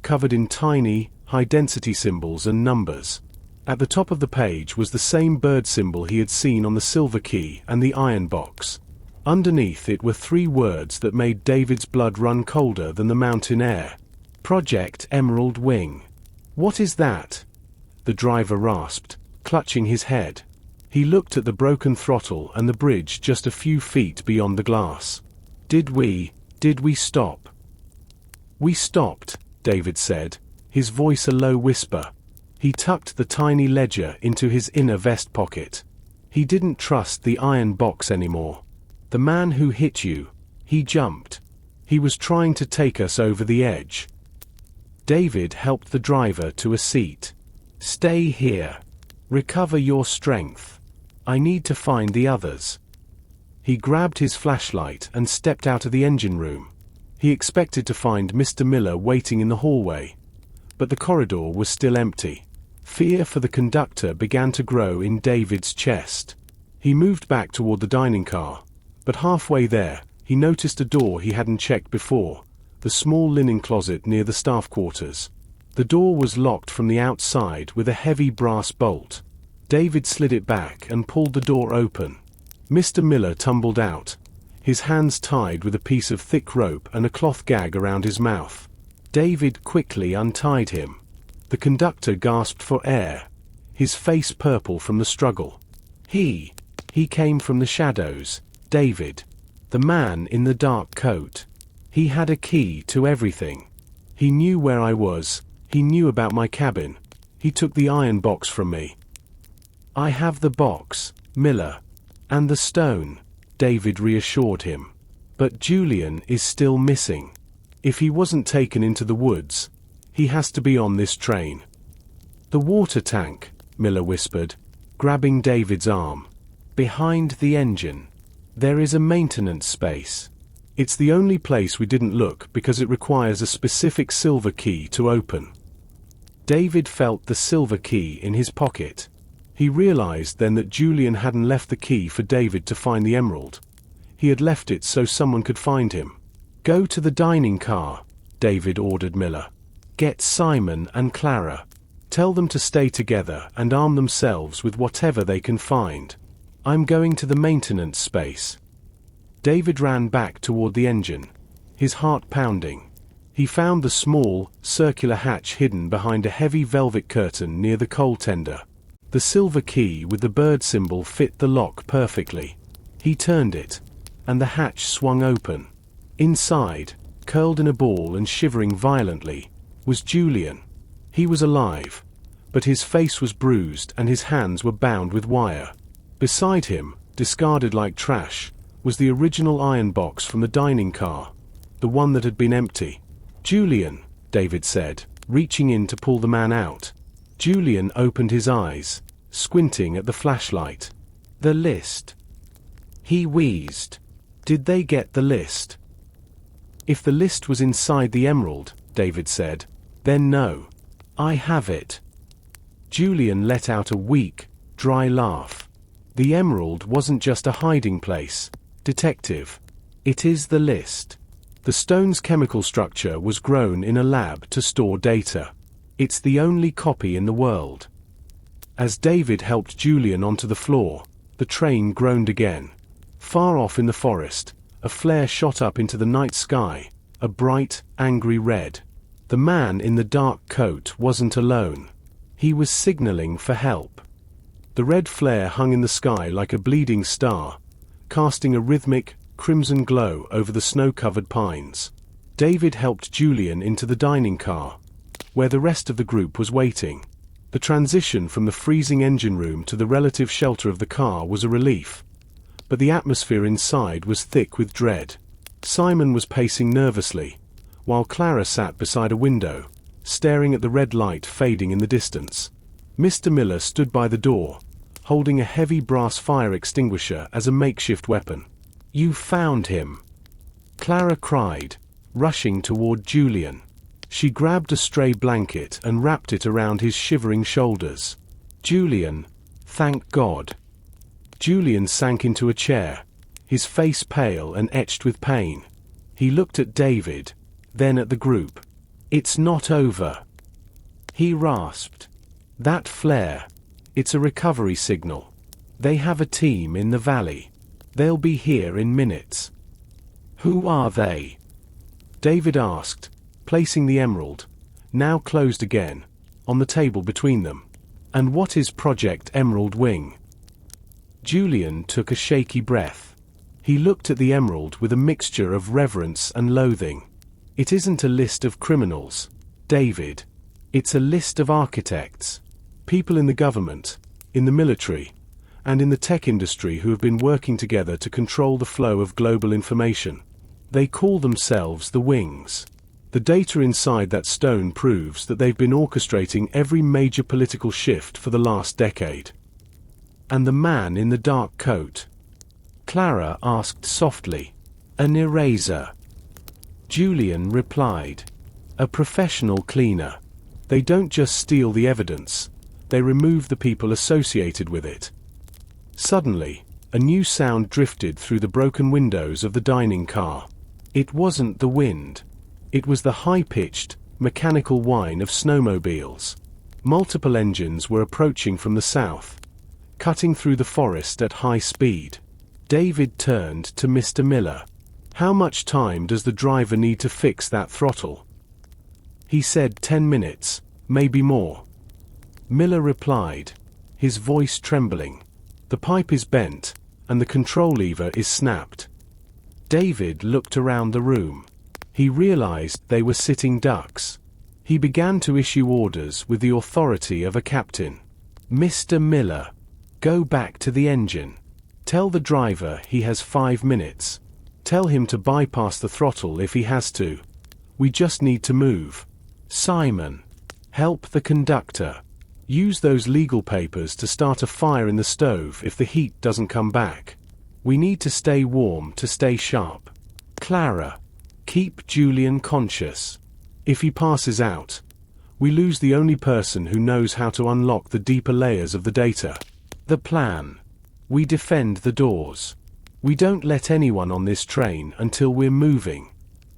covered in tiny, high-density symbols and numbers. At the top of the page was the same bird symbol he had seen on the silver key and the iron box. Underneath it were 3 words that made David's blood run colder than the mountain air. Project Emerald Wing. "What is that?" the driver rasped, clutching his head. He looked at the broken throttle and the bridge just a few feet beyond the glass. Did we stop?" "We stopped," David said, his voice a low whisper. He tucked the tiny ledger into his inner vest pocket. He didn't trust the iron box anymore. "The man who hit you, he jumped. He was trying to take us over the edge." David helped the driver to a seat. "Stay here. Recover your strength. I need to find the others." He grabbed his flashlight and stepped out of the engine room. He expected to find Mr. Miller waiting in the hallway, but the corridor was still empty. Fear for the conductor began to grow in David's chest. He moved back toward the dining car, but halfway there, He noticed a door he hadn't checked before, the small linen closet near the staff quarters. The door was locked from the outside with a heavy brass bolt. David slid it back and pulled the door open. Mr. Miller tumbled out, his hands tied with a piece of thick rope and a cloth gag around his mouth. David quickly untied him. The conductor gasped for air, his face purple from the struggle. He came from the shadows, David. The man in the dark coat. He had a key to everything. He knew where I was, he knew about my cabin. He took the iron box from me. I have the box, Miller. And the stone, David reassured him. But Julian is still missing. If he wasn't taken into the woods, he has to be on this train. The water tank, Miller whispered, grabbing David's arm. Behind the engine. There is a maintenance space. It's the only place we didn't look because it requires a specific silver key to open. David felt the silver key in his pocket. He realized then that Julian hadn't left the key for David to find the emerald. He had left it so someone could find him. Go to the dining car, David ordered Miller. Get Simon and Clara. Tell them to stay together and arm themselves with whatever they can find. I'm going to the maintenance space. David ran back toward the engine, his heart pounding. He found the small, circular hatch hidden behind a heavy velvet curtain near the coal tender. The silver key with the bird symbol fit the lock perfectly. He turned it, and the hatch swung open. Inside, curled in a ball and shivering violently, was Julian. He was alive, but his face was bruised and his hands were bound with wire. Beside him, discarded like trash, was the original iron box from the dining car, the one that had been empty. Julian, David said, reaching in to pull the man out. Julian opened his eyes, squinting at the flashlight. The list. He wheezed. Did they get the list? If the list was inside the emerald, David said, then no. I have it. Julian let out a weak, dry laugh. The emerald wasn't just a hiding place, detective. It is the list. The stone's chemical structure was grown in a lab to store data. It's the only copy in the world. As David helped Julian onto the floor, the train groaned again. Far off in the forest, a flare shot up into the night sky, a bright, angry red. The man in the dark coat wasn't alone. He was signaling for help. The red flare hung in the sky like a bleeding star, casting a rhythmic, crimson glow over the snow-covered pines. David helped Julian into the dining car, where the rest of the group was waiting. The transition from the freezing engine room to the relative shelter of the car was a relief, but the atmosphere inside was thick with dread. Simon was pacing nervously, while Clara sat beside a window, staring at the red light fading in the distance. Mr. Miller stood by the door, holding a heavy brass fire extinguisher as a makeshift weapon. You found him! Clara cried, rushing toward Julian. She grabbed a stray blanket and wrapped it around his shivering shoulders. Julian, thank God. Julian sank into a chair, his face pale and etched with pain. He looked at David, then at the group. It's not over. He rasped. That flare. It's a recovery signal. They have a team in the valley. They'll be here in minutes. Who are they? David asked, placing the emerald, now closed again, on the table between them. And what is Project Emerald Wing? Julian took a shaky breath. He looked at the emerald with a mixture of reverence and loathing. It isn't a list of criminals, David. It's a list of architects. People in the government, in the military, and in the tech industry who have been working together to control the flow of global information. They call themselves the Wings. The data inside that stone proves that they've been orchestrating every major political shift for the last decade. And the man in the dark coat? Clara asked softly. An eraser. Julian replied. A professional cleaner. They don't just steal the evidence, they remove the people associated with it. Suddenly, A new sound drifted through the broken windows of the dining car. It wasn't the wind. It was the high-pitched, mechanical whine of snowmobiles. Multiple engines were approaching from the south, cutting through the forest at high speed. David turned to Mr. Miller. "How much time does the driver need to fix that throttle?" He said 10 minutes, maybe more. Miller replied, his voice trembling. "The pipe is bent, and the control lever is snapped." David looked around the room. He realized they were sitting ducks. He began to issue orders with the authority of a captain. "Mr. Miller, go back to the engine. Tell the driver he has 5 minutes. Tell him to bypass the throttle if he has to. We just need to move. Simon, help the conductor. Use those legal papers to start a fire in the stove if the heat doesn't come back. We need to stay warm to stay sharp. Clara, keep Julian conscious. If he passes out, we lose the only person who knows how to unlock the deeper layers of the data. The plan. We defend the doors. We don't let anyone on this train until we're moving.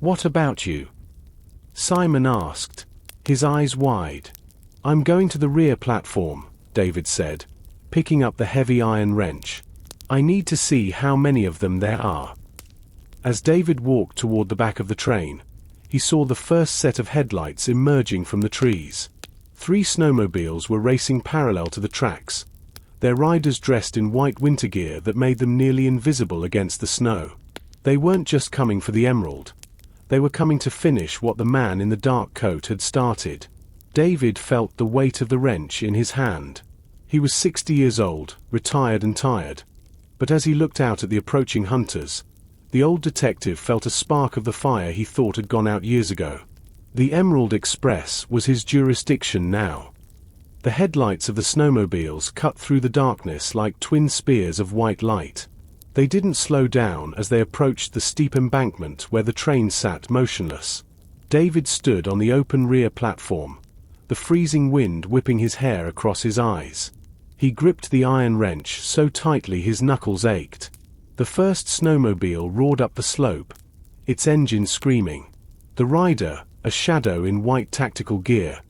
What about you?" Simon asked, his eyes wide. "I'm going to the rear platform," David said, picking up the heavy iron wrench. "I need to see how many of them there are." As David walked toward the back of the train, he saw the first set of headlights emerging from the trees. 3 snowmobiles were racing parallel to the tracks, their riders dressed in white winter gear that made them nearly invisible against the snow. They weren't just coming for the emerald. They were coming to finish what the man in the dark coat had started. David felt the weight of the wrench in his hand. He was 60 years old, retired and tired. But as he looked out at the approaching hunters, the old detective felt a spark of the fire he thought had gone out years ago. The Emerald Express was his jurisdiction now. The headlights of the snowmobiles cut through the darkness like twin spears of white light. They didn't slow down as they approached the steep embankment where the train sat motionless. David stood on the open rear platform, the freezing wind whipping his hair across his eyes. He gripped the iron wrench so tightly his knuckles ached. The first snowmobile roared up the slope, its engine screaming. The rider, a shadow in white tactical gear,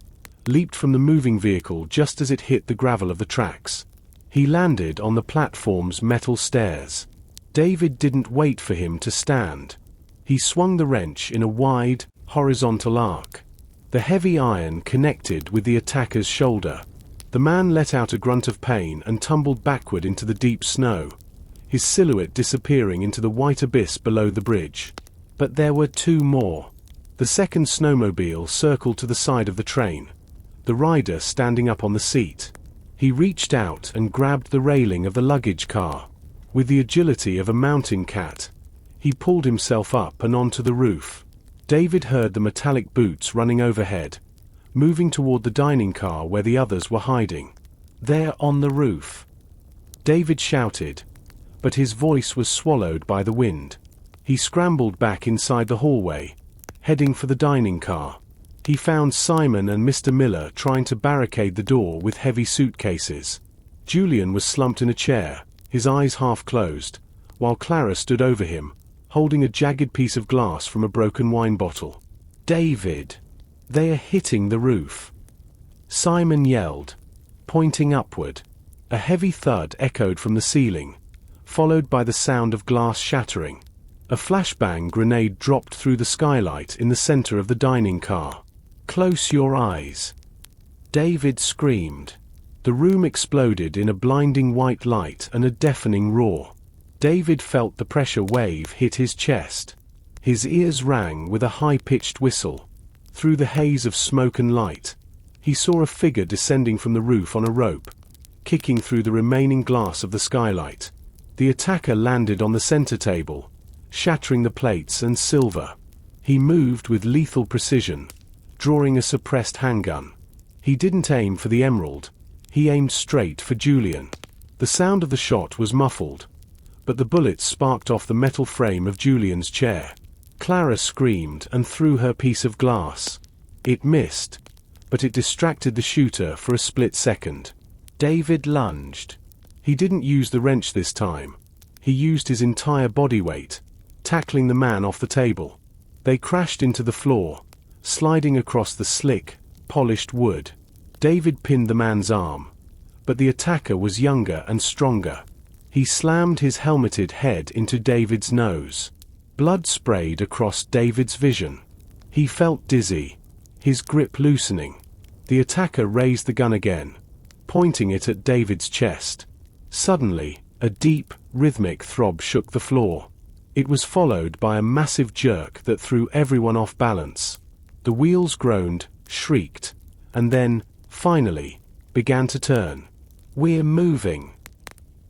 leaped from the moving vehicle just as it hit the gravel of the tracks. He landed on the platform's metal stairs. David didn't wait for him to stand. He swung the wrench in a wide, horizontal arc. The heavy iron connected with the attacker's shoulder. The man let out a grunt of pain and tumbled backward into the deep snow, his silhouette disappearing into the white abyss below the bridge. But there were 2 more. The second snowmobile circled to the side of the train, the rider standing up on the seat. He reached out and grabbed the railing of the luggage car. With the agility of a mountain cat, he pulled himself up and onto the roof. David heard the metallic boots running overhead, moving toward the dining car where the others were hiding. "They're on the roof," David shouted, but his voice was swallowed by the wind. He scrambled back inside the hallway, heading for the dining car. He found Simon and Mr. Miller trying to barricade the door with heavy suitcases. Julian was slumped in a chair, his eyes half closed, while Clara stood over him, holding a jagged piece of glass from a broken wine bottle. "David, they are hitting the roof," Simon yelled, pointing upward. A heavy thud echoed from the ceiling, followed by the sound of glass shattering. A flashbang grenade dropped through the skylight in the center of the dining car. "Close your eyes," David screamed. The room exploded in a blinding white light and a deafening roar. David felt the pressure wave hit his chest. His ears rang with a high-pitched whistle. Through the haze of smoke and light, he saw a figure descending from the roof on a rope, kicking through the remaining glass of the skylight. The attacker landed on the center table, shattering the plates and silver. He moved with lethal precision, drawing a suppressed handgun. He didn't aim for the emerald. He aimed straight for Julian. The sound of the shot was muffled, but the bullets sparked off the metal frame of Julian's chair. Clara screamed and threw her piece of glass. It missed, but it distracted the shooter for a split second. David lunged. He didn't use the wrench this time. He used his entire body weight, tackling the man off the table. They crashed into the floor, sliding across the slick, polished wood. David pinned the man's arm, but the attacker was younger and stronger. He slammed his helmeted head into David's nose. Blood sprayed across David's vision. He felt dizzy, his grip loosening. The attacker raised the gun again, pointing it at David's chest. Suddenly, a deep, rhythmic throb shook the floor. It was followed by a massive jerk that threw everyone off balance. The wheels groaned, shrieked, and then, finally, began to turn. "We're moving!"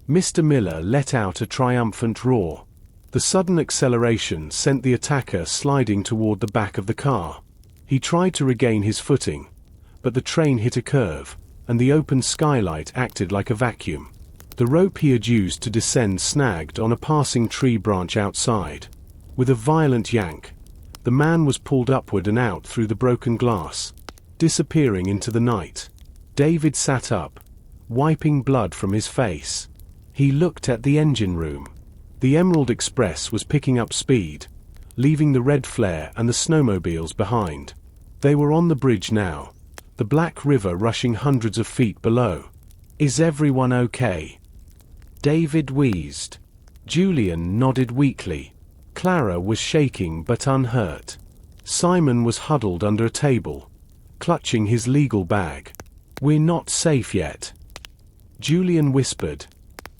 Mr. Miller let out a triumphant roar. The sudden acceleration sent the attacker sliding toward the back of the car. He tried to regain his footing, but the train hit a curve, and the open skylight acted like a vacuum. The rope he had used to descend snagged on a passing tree branch outside. With a violent yank, the man was pulled upward and out through the broken glass, disappearing into the night. David sat up, wiping blood from his face. He looked at the engine room. The Emerald Express was picking up speed, leaving the red flare and the snowmobiles behind. They were on the bridge now, the Black River rushing hundreds of feet below. "Is everyone okay?" David wheezed. Julian nodded weakly. Clara was shaking but unhurt. Simon was huddled under a table, clutching his legal bag. "We're not safe yet," Julian whispered,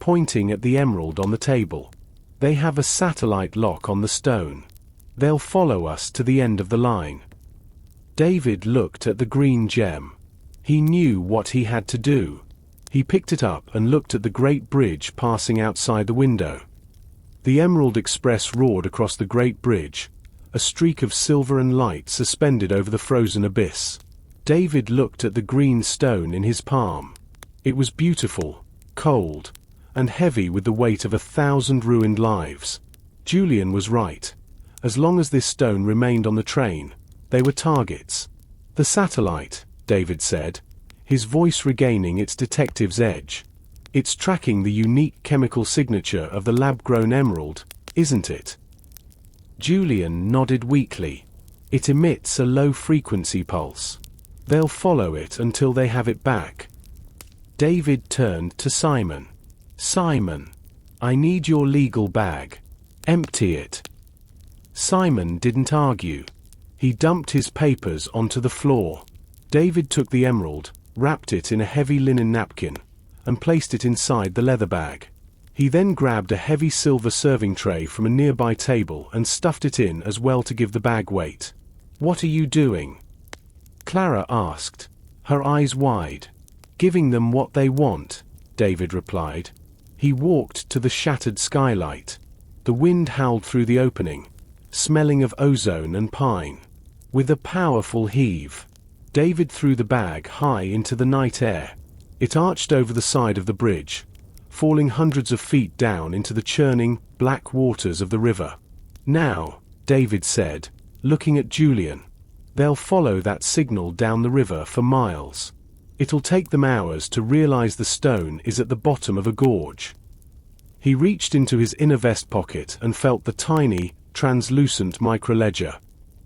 pointing at the emerald on the table. "They have a satellite lock on the stone. They'll follow us to the end of the line." David looked at the green gem. He knew what he had to do. He picked it up and looked at the great bridge passing outside the window. The Emerald Express roared across the great bridge, a streak of silver and light suspended over the frozen abyss. David looked at the green stone in his palm. It was beautiful, cold, and heavy with the weight of 1,000 ruined lives. Julian was right. As long as this stone remained on the train, they were targets. "The satellite," David said, his voice regaining its detective's edge. "It's tracking the unique chemical signature of the lab-grown emerald, isn't it?" Julian nodded weakly. "It emits a low-frequency pulse. They'll follow it until they have it back." David turned to Simon. "Simon, I need your legal bag. Empty it." Simon didn't argue. He dumped his papers onto the floor. David took the emerald, wrapped it in a heavy linen napkin, and placed it inside the leather bag. He then grabbed a heavy silver serving tray from a nearby table and stuffed it in as well to give the bag weight. "What are you doing?" Clara asked, her eyes wide. "Giving them what they want," David replied. He walked to the shattered skylight. The wind howled through the opening, smelling of ozone and pine. With a powerful heave, David threw the bag high into the night air. It arched over the side of the bridge, falling hundreds of feet down into the churning, black waters of the river. "Now," David said, looking at Julian, "they'll follow that signal down the river for miles. It'll take them hours to realize the stone is at the bottom of a gorge." He reached into his inner vest pocket and felt the tiny, translucent microledger.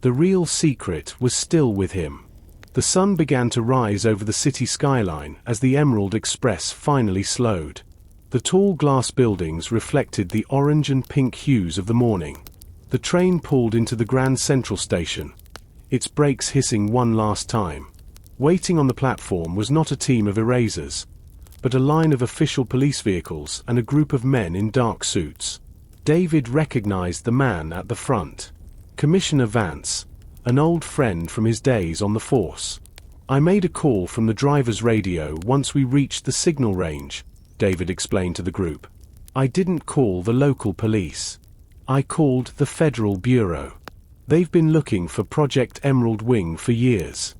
The real secret was still with him. The sun began to rise over the city skyline as the Emerald Express finally slowed. The tall glass buildings reflected the orange and pink hues of the morning. The train pulled into the Grand Central Station, its brakes hissing one last time. Waiting on the platform was not a team of erasers, but a line of official police vehicles and a group of men in dark suits. David recognized the man at the front. Commissioner Vance, an old friend from his days on the force. "I made a call from the driver's radio once we reached the signal range," David explained to the group. "I didn't call the local police. I called the Federal Bureau. They've been looking for Project Emerald Wing for years."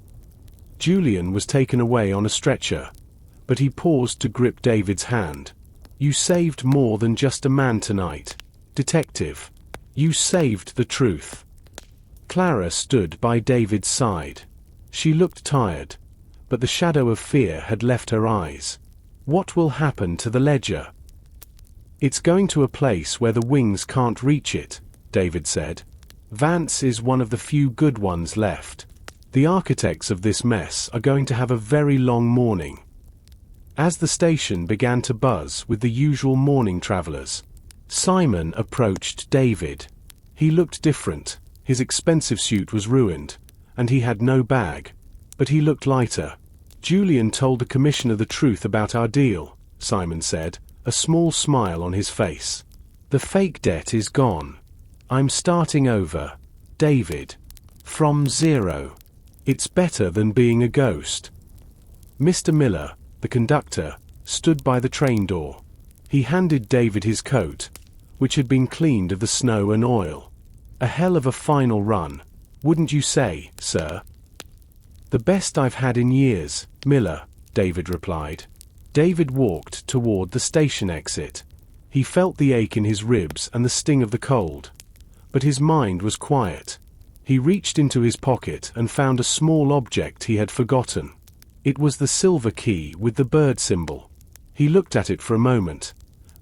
Julian was taken away on a stretcher, but he paused to grip David's hand. "You saved more than just a man tonight, Detective. You saved the truth." Clara stood by David's side. She looked tired, but the shadow of fear had left her eyes. "What will happen to the ledger?" "It's going to a place where the wings can't reach it," David said. "Vance is one of the few good ones left. The architects of this mess are going to have a very long morning." As the station began to buzz with the usual morning travelers, Simon approached David. He looked different. His expensive suit was ruined, and he had no bag. But he looked lighter. "Julian told the commissioner the truth about our deal," Simon said, a small smile on his face. "The fake debt is gone. I'm starting over, David. From zero. It's better than being a ghost." Mr. Miller, the conductor, stood by the train door. He handed David his coat, which had been cleaned of the snow and oil. "A hell of a final run, wouldn't you say, sir?" "The best I've had in years, Miller," David replied. David walked toward the station exit. He felt the ache in his ribs and the sting of the cold. But his mind was quiet. He reached into his pocket and found a small object he had forgotten. It was the silver key with the bird symbol. He looked at it for a moment,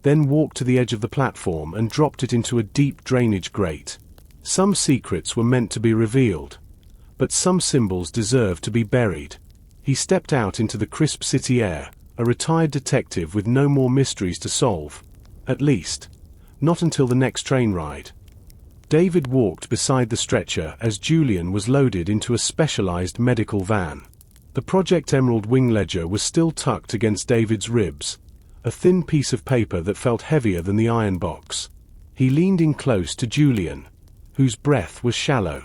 then walked to the edge of the platform and dropped it into a deep drainage grate. Some secrets were meant to be revealed, but some symbols deserved to be buried. He stepped out into the crisp city air, a retired detective with no more mysteries to solve. At least, not until the next train ride. David walked beside the stretcher as Julian was loaded into a specialized medical van. The Project Emerald wing ledger was still tucked against David's ribs, a thin piece of paper that felt heavier than the iron box. He leaned in close to Julian, whose breath was shallow.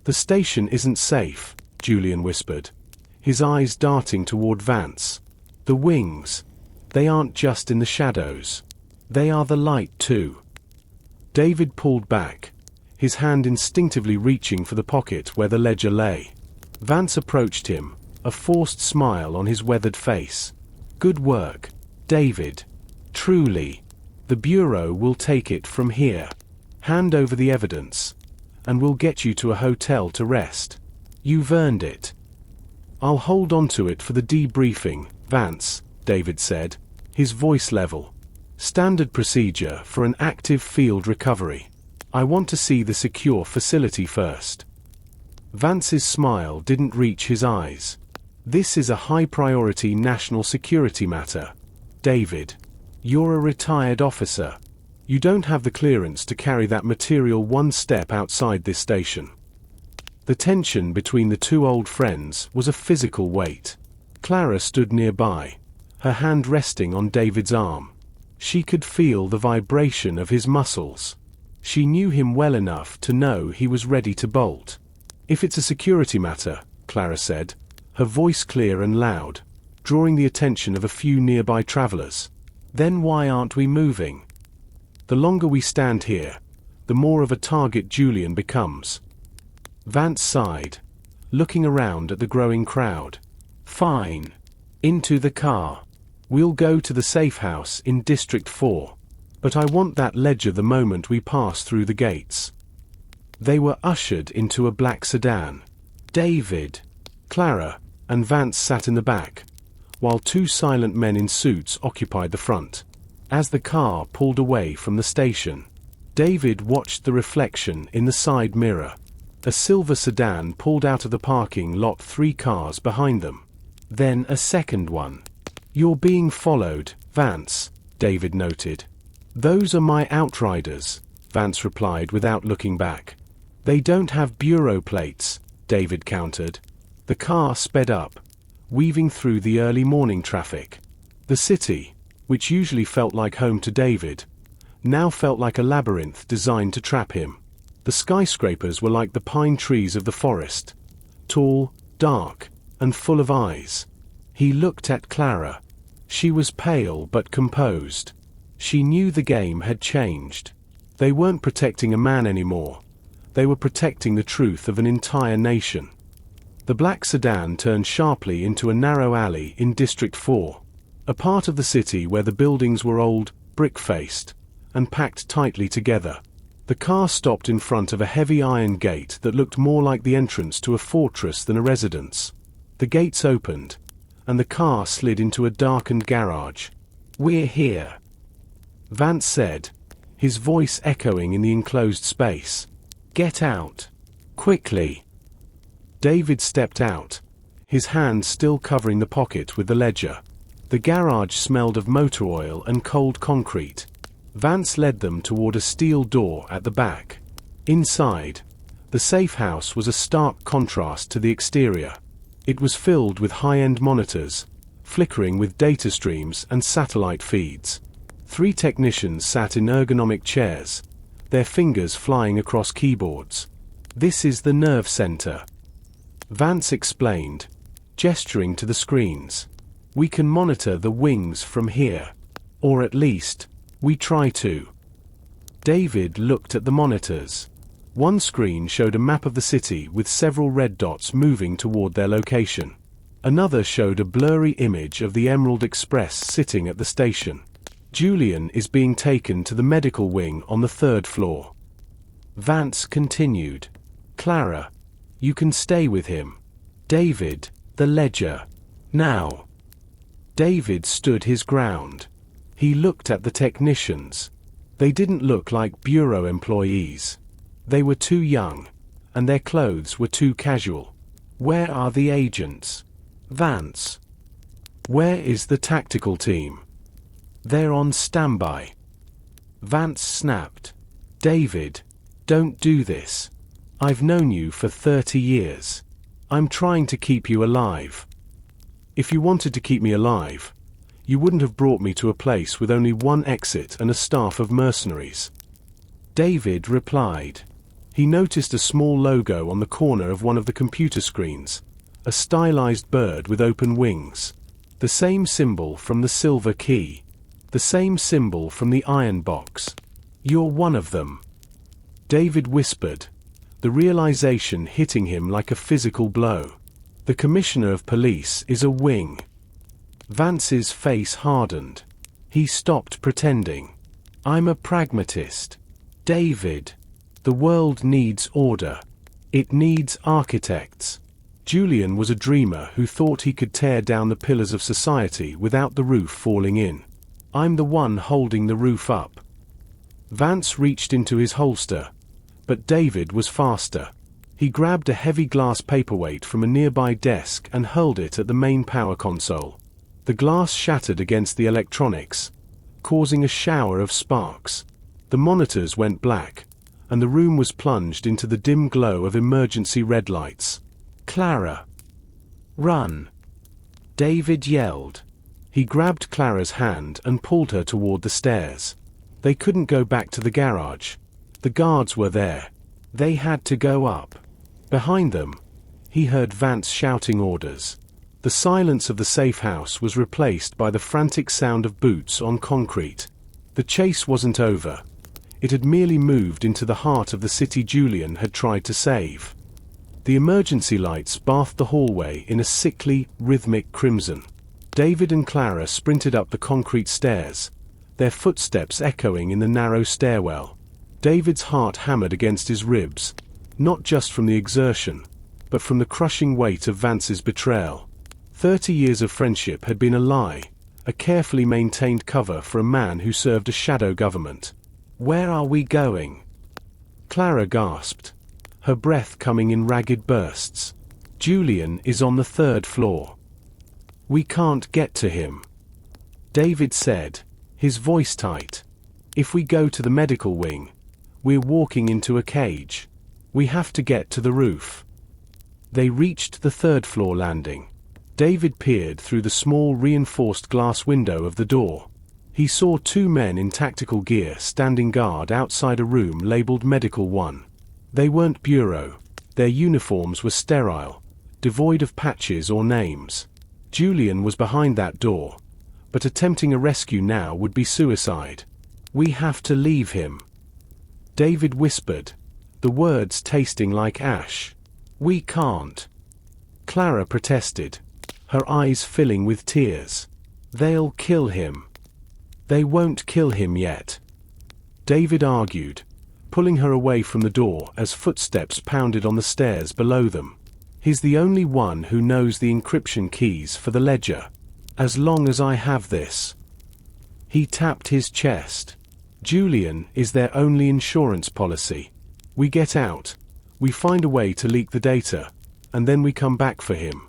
"The station isn't safe," Julian whispered, his eyes darting toward Vance. "The wings, they aren't just in the shadows. They are the light too." David pulled back, his hand instinctively reaching for the pocket where the ledger lay. Vance approached him, a forced smile on his weathered face. "Good work, David. Truly. The Bureau will take it from here. Hand over the evidence, and we'll get you to a hotel to rest. You've earned it." "I'll hold on to it for the debriefing, Vance," David said, his voice level. "Standard procedure for an active field recovery. I want to see the secure facility first." Vance's smile didn't reach his eyes. "This is a high-priority national security matter, David. You're a retired officer. You don't have the clearance to carry that material one step outside this station." The tension between the two old friends was a physical weight. Clara stood nearby, her hand resting on David's arm. She could feel the vibration of his muscles. She knew him well enough to know he was ready to bolt. "If it's a security matter," Clara said, her voice clear and loud, drawing the attention of a few nearby travelers, "then why aren't we moving? The longer we stand here, the more of a target Julian becomes." Vance sighed, looking around at the growing crowd. "Fine. Into the car. We'll go to the safe house in District 4. But I want that ledger the moment we pass through the gates." They were ushered into a black sedan. David, Clara, and Vance sat in the back, while two silent men in suits occupied the front. As the car pulled away from the station, David watched the reflection in the side mirror. A silver sedan pulled out of the parking lot 3 cars behind them. Then a second one. "You're being followed, Vance," David noted. "Those are my outriders," Vance replied without looking back. "They don't have bureau plates," David countered. The car sped up, weaving through the early morning traffic. The city, which usually felt like home to David, now felt like a labyrinth designed to trap him. The skyscrapers were like the pine trees of the forest, tall, dark, and full of eyes. He looked at Clara. She was pale but composed. She knew the game had changed. They weren't protecting a man anymore. They were protecting the truth of an entire nation. The black sedan turned sharply into a narrow alley in District 4, a part of the city where the buildings were old, brick-faced, and packed tightly together. The car stopped in front of a heavy iron gate that looked more like the entrance to a fortress than a residence. The gates opened, and the car slid into a darkened garage. "We're here." Vance said, his voice echoing in the enclosed space. "Get out. Quickly." David stepped out, his hand still covering the pocket with the ledger. The garage smelled of motor oil and cold concrete. Vance led them toward a steel door at the back. Inside, the safe house was a stark contrast to the exterior. It was filled with high-end monitors, flickering with data streams and satellite feeds. 3 technicians sat in ergonomic chairs, their fingers flying across keyboards. "This is the nerve center," Vance explained, gesturing to the screens. "We can monitor the wings from here. Or at least, we try to." David looked at the monitors. One screen showed a map of the city with several red dots moving toward their location. Another showed a blurry image of the Emerald Express sitting at the station. "Julian is being taken to the medical wing on the 3rd floor." Vance continued. "Clara, you can stay with him. David, the ledger. Now." David stood his ground. He looked at the technicians. They didn't look like bureau employees. They were too young, and their clothes were too casual. "Where are the agents? Vance. Where is the tactical team?" "They're on standby." Vance snapped. "David, don't do this. I've known you for 30 years. I'm trying to keep you alive. If you wanted to keep me alive, you wouldn't have brought me to a place with only one exit and a staff of mercenaries." David replied. He noticed a small logo on the corner of one of the computer screens, a stylized bird with open wings. The same symbol from the silver key. The same symbol from the iron box. "You're one of them," David whispered, the realization hitting him like a physical blow. "The commissioner of police is a wing." Vance's face hardened. He stopped pretending. "I'm a pragmatist. David. The world needs order. It needs architects." Julian was a dreamer who thought he could tear down the pillars of society without the roof falling in. "I'm the one holding the roof up." Vance reached into his holster, but David was faster. He grabbed a heavy glass paperweight from a nearby desk and hurled it at the main power console. The glass shattered against the electronics, causing a shower of sparks. The monitors went black, and the room was plunged into the dim glow of emergency red lights. "Clara! Run!" David yelled. He grabbed Clara's hand and pulled her toward the stairs. They couldn't go back to the garage. The guards were there. They had to go up. Behind them, he heard Vance shouting orders. The silence of the safe house was replaced by the frantic sound of boots on concrete. The chase wasn't over. It had merely moved into the heart of the city Julian had tried to save. The emergency lights bathed the hallway in a sickly, rhythmic crimson. David and Clara sprinted up the concrete stairs, their footsteps echoing in the narrow stairwell. David's heart hammered against his ribs, not just from the exertion, but from the crushing weight of Vance's betrayal. 30 years of friendship had been a lie, a carefully maintained cover for a man who served a shadow government. "Where are we going?" Clara gasped, her breath coming in ragged bursts. "Julian is on the 3rd floor. We can't get to him," David said, his voice tight. "If we go to the medical wing, we're walking into a cage. We have to get to the roof." They reached the 3rd floor landing. David peered through the small reinforced glass window of the door. He saw 2 men in tactical gear standing guard outside a room labeled Medical 1. They weren't bureau. Their uniforms were sterile, devoid of patches or names. Julian was behind that door, but attempting a rescue now would be suicide. "We have to leave him," David whispered, the words tasting like ash. "We can't." Clara protested, her eyes filling with tears. "They'll kill him." "They won't kill him yet," David argued, pulling her away from the door as footsteps pounded on the stairs below them. "He's the only one who knows the encryption keys for the ledger. As long as I have this." He tapped his chest. Julian is their only insurance policy. We get out, we find a way to leak the data, and then we come back for him.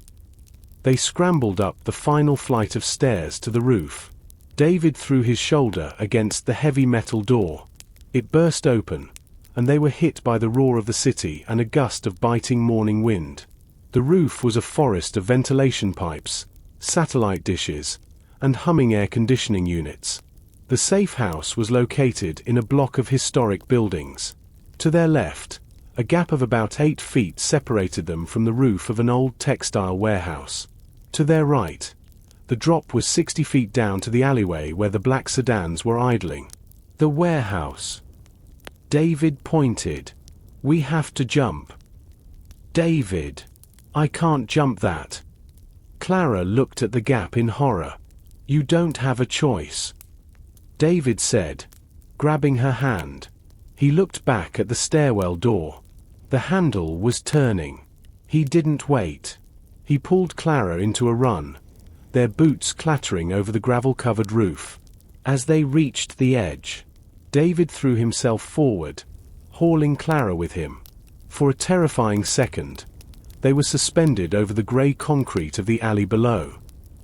They scrambled up the final flight of stairs to the roof. David threw his shoulder against the heavy metal door. It burst open, and they were hit by the roar of the city and a gust of biting morning wind. The roof was a forest of ventilation pipes, satellite dishes, and humming air conditioning units. The safe house was located in a block of historic buildings. To their left, a gap of about 8 feet separated them from the roof of an old textile warehouse. To their right, the drop was 60 feet down to the alleyway where the black sedans were idling. The warehouse. David pointed. We have to jump. David. I can't jump that. Clara looked at the gap in horror. You don't have a choice. David said, grabbing her hand. He looked back at the stairwell door. The handle was turning. He didn't wait. He pulled Clara into a run, their boots clattering over the gravel-covered roof. As they reached the edge, David threw himself forward, hauling Clara with him. For a terrifying second, they were suspended over the grey concrete of the alley below.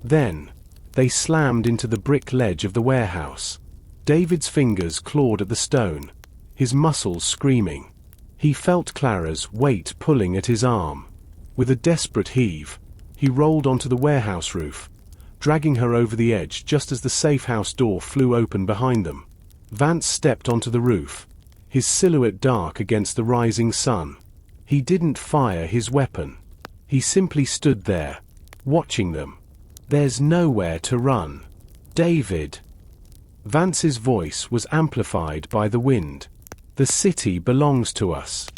Then, they slammed into the brick ledge of the warehouse. David's fingers clawed at the stone, his muscles screaming. He felt Clara's weight pulling at his arm. With a desperate heave, he rolled onto the warehouse roof, dragging her over the edge just as the safe house door flew open behind them. Vance stepped onto the roof, his silhouette dark against the rising sun. He didn't fire his weapon. He simply stood there, watching them. There's nowhere to run. David. Vance's voice was amplified by the wind. The city belongs to us.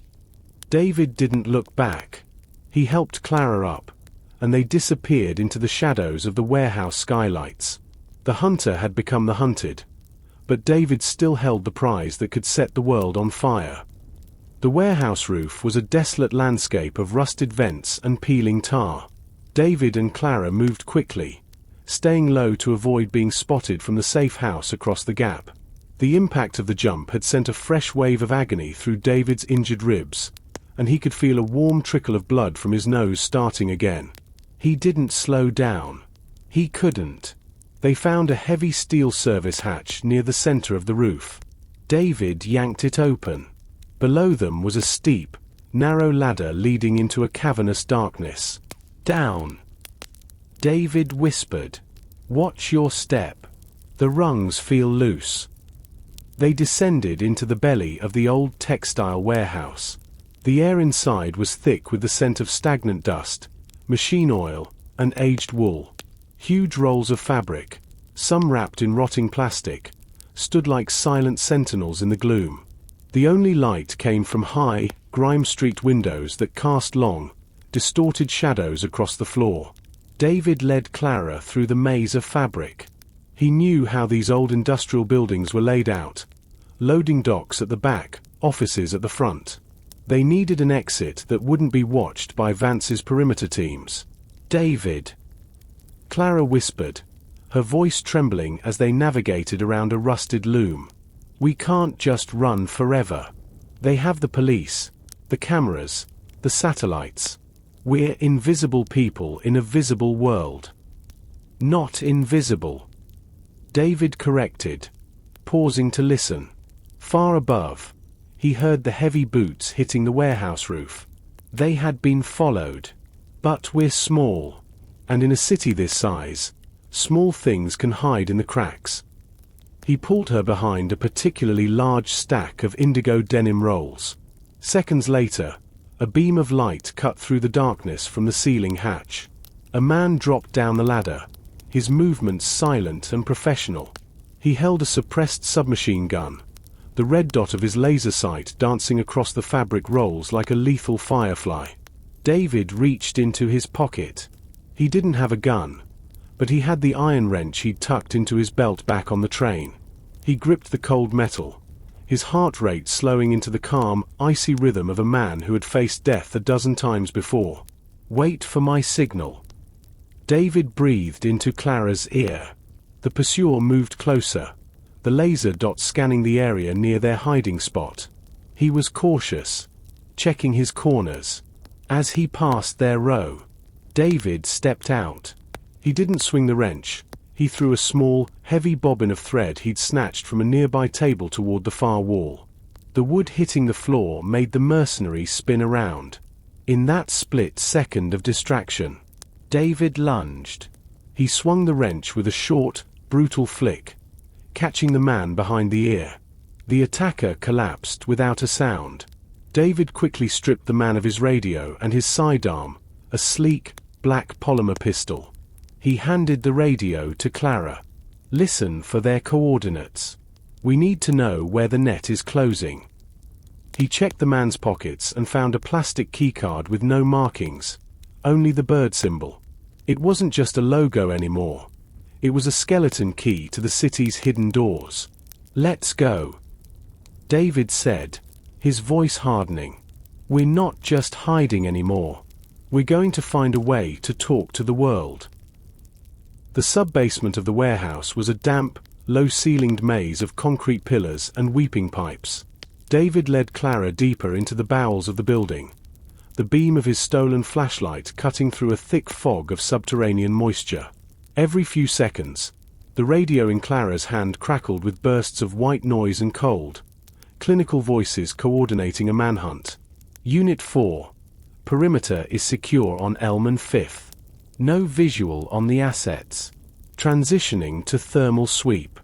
David didn't look back. He helped Clara up, and they disappeared into the shadows of the warehouse skylights. The hunter had become the hunted, but David still held the prize that could set the world on fire. The warehouse roof was a desolate landscape of rusted vents and peeling tar. David and Clara moved quickly, staying low to avoid being spotted from the safe house across the gap. The impact of the jump had sent a fresh wave of agony through David's injured ribs, and he could feel a warm trickle of blood from his nose starting again. He didn't slow down. He couldn't. They found a heavy steel service hatch near the center of the roof. David yanked it open. Below them was a steep, narrow ladder leading into a cavernous darkness. Down. David whispered. Watch your step. The rungs feel loose. They descended into the belly of the old textile warehouse. The air inside was thick with the scent of stagnant dust, machine oil, and aged wool. Huge rolls of fabric, some wrapped in rotting plastic, stood like silent sentinels in the gloom. The only light came from high, grime-streaked windows that cast long, distorted shadows across the floor. David led Clara through the maze of fabric. He knew how these old industrial buildings were laid out. Loading docks at the back, offices at the front. They needed an exit that wouldn't be watched by Vance's perimeter teams. David. Clara whispered, her voice trembling as they navigated around a rusted loom. We can't just run forever. They have the police, the cameras, the satellites. We're invisible people in a visible world. Not invisible. David corrected, pausing to listen. Far above, he heard the heavy boots hitting the warehouse roof. They had been followed. But we're small. And in a city this size, small things can hide in the cracks. He pulled her behind a particularly large stack of indigo denim rolls. Seconds later, a beam of light cut through the darkness from the ceiling hatch. A man dropped down the ladder, his movements silent and professional. He held a suppressed submachine gun, the red dot of his laser sight dancing across the fabric rolls like a lethal firefly. David reached into his pocket. He didn't have a gun, but he had the iron wrench he'd tucked into his belt back on the train. He gripped the cold metal, his heart rate slowing into the calm, icy rhythm of a man who had faced death a dozen times before. Wait for my signal. David breathed into Clara's ear. The pursuer moved closer, the laser dot scanning the area near their hiding spot. He was cautious, checking his corners. As he passed their row, David stepped out. He didn't swing the wrench. He threw a small, heavy bobbin of thread he'd snatched from a nearby table toward the far wall. The wood hitting the floor made the mercenary spin around. In that split second of distraction, David lunged. He swung the wrench with a short, brutal flick, catching the man behind the ear. The attacker collapsed without a sound. David quickly stripped the man of his radio and his sidearm, a sleek, black polymer pistol. He handed the radio to Clara. "Listen for their coordinates. We need to know where the net is closing." He checked the man's pockets and found a plastic keycard with no markings, only the bird symbol. It wasn't just a logo anymore. It was a skeleton key to the city's hidden doors. "Let's go," David said, his voice hardening. "We're not just hiding anymore. We're going to find a way to talk to the world." The sub-basement of the warehouse was a damp, low-ceilinged maze of concrete pillars and weeping pipes. David led Clara deeper into the bowels of the building, the beam of his stolen flashlight cutting through a thick fog of subterranean moisture. Every few seconds, the radio in Clara's hand crackled with bursts of white noise and cold, clinical voices coordinating a manhunt. "Unit 4. Perimeter is secure on Elm and 5th. No visual on the assets. Transitioning to thermal sweep."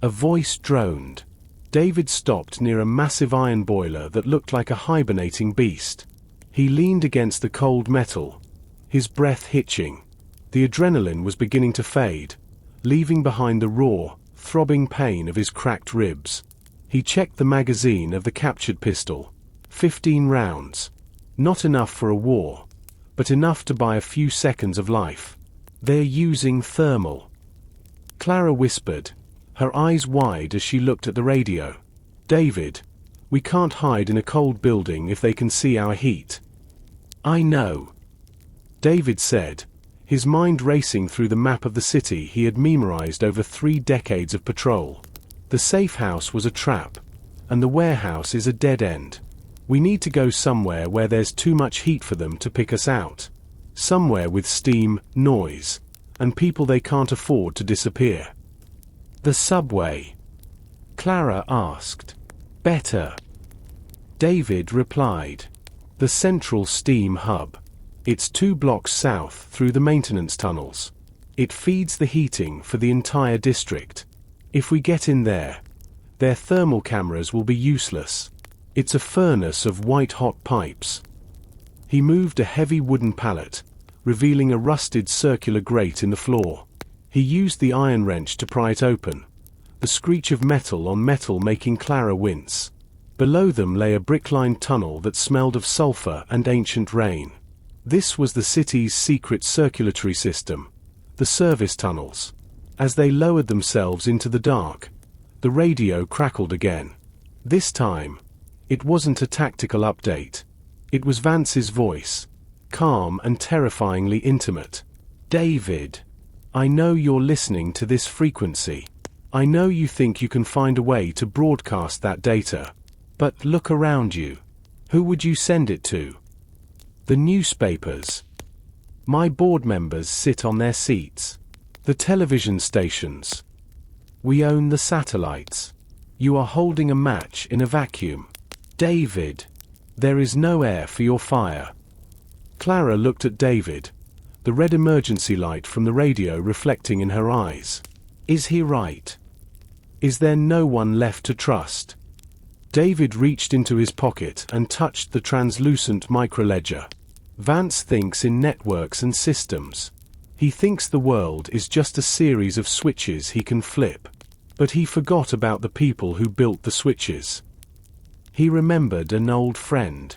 A voice droned. David stopped near a massive iron boiler that looked like a hibernating beast. He leaned against the cold metal, his breath hitching. The adrenaline was beginning to fade, leaving behind the raw, throbbing pain of his cracked ribs. He checked the magazine of the captured pistol. 15 rounds. Not enough for a war, but enough to buy a few seconds of life. "They're using thermal," Clara whispered, her eyes wide as she looked at the radio. "David, we can't hide in a cold building if they can see our heat." "I know," David said, his mind racing through the map of the city he had memorized over 3 decades of patrol. The safe house was a trap, and the warehouse is a dead end. We need to go somewhere where there's too much heat for them to pick us out. Somewhere with steam, noise, and people they can't afford to disappear. "The subway?" Clara asked. "Better," David replied. "The central steam hub. It's 2 blocks south through the maintenance tunnels. It feeds the heating for the entire district. If we get in there, their thermal cameras will be useless. It's a furnace of white-hot pipes." He moved a heavy wooden pallet, revealing a rusted circular grate in the floor. He used the iron wrench to pry it open, the screech of metal on metal making Clara wince. Below them lay a brick-lined tunnel that smelled of sulfur and ancient rain. This was the city's secret circulatory system, the service tunnels. As they lowered themselves into the dark, the radio crackled again. This time, it wasn't a tactical update. It was Vance's voice, calm and terrifyingly intimate. "David, I know you're listening to this frequency. I know you think you can find a way to broadcast that data. But look around you. Who would you send it to? The newspapers. My board members sit on their seats. The television stations. We own the satellites. You are holding a match in a vacuum. David, there is no air for your fire." Clara looked at David, the red emergency light from the radio reflecting in her eyes. Is he right? Is there no one left to trust? David reached into his pocket and touched the translucent microledger. Vance thinks in networks and systems. He thinks the world is just a series of switches he can flip. But he forgot about the people who built the switches. He remembered an old friend.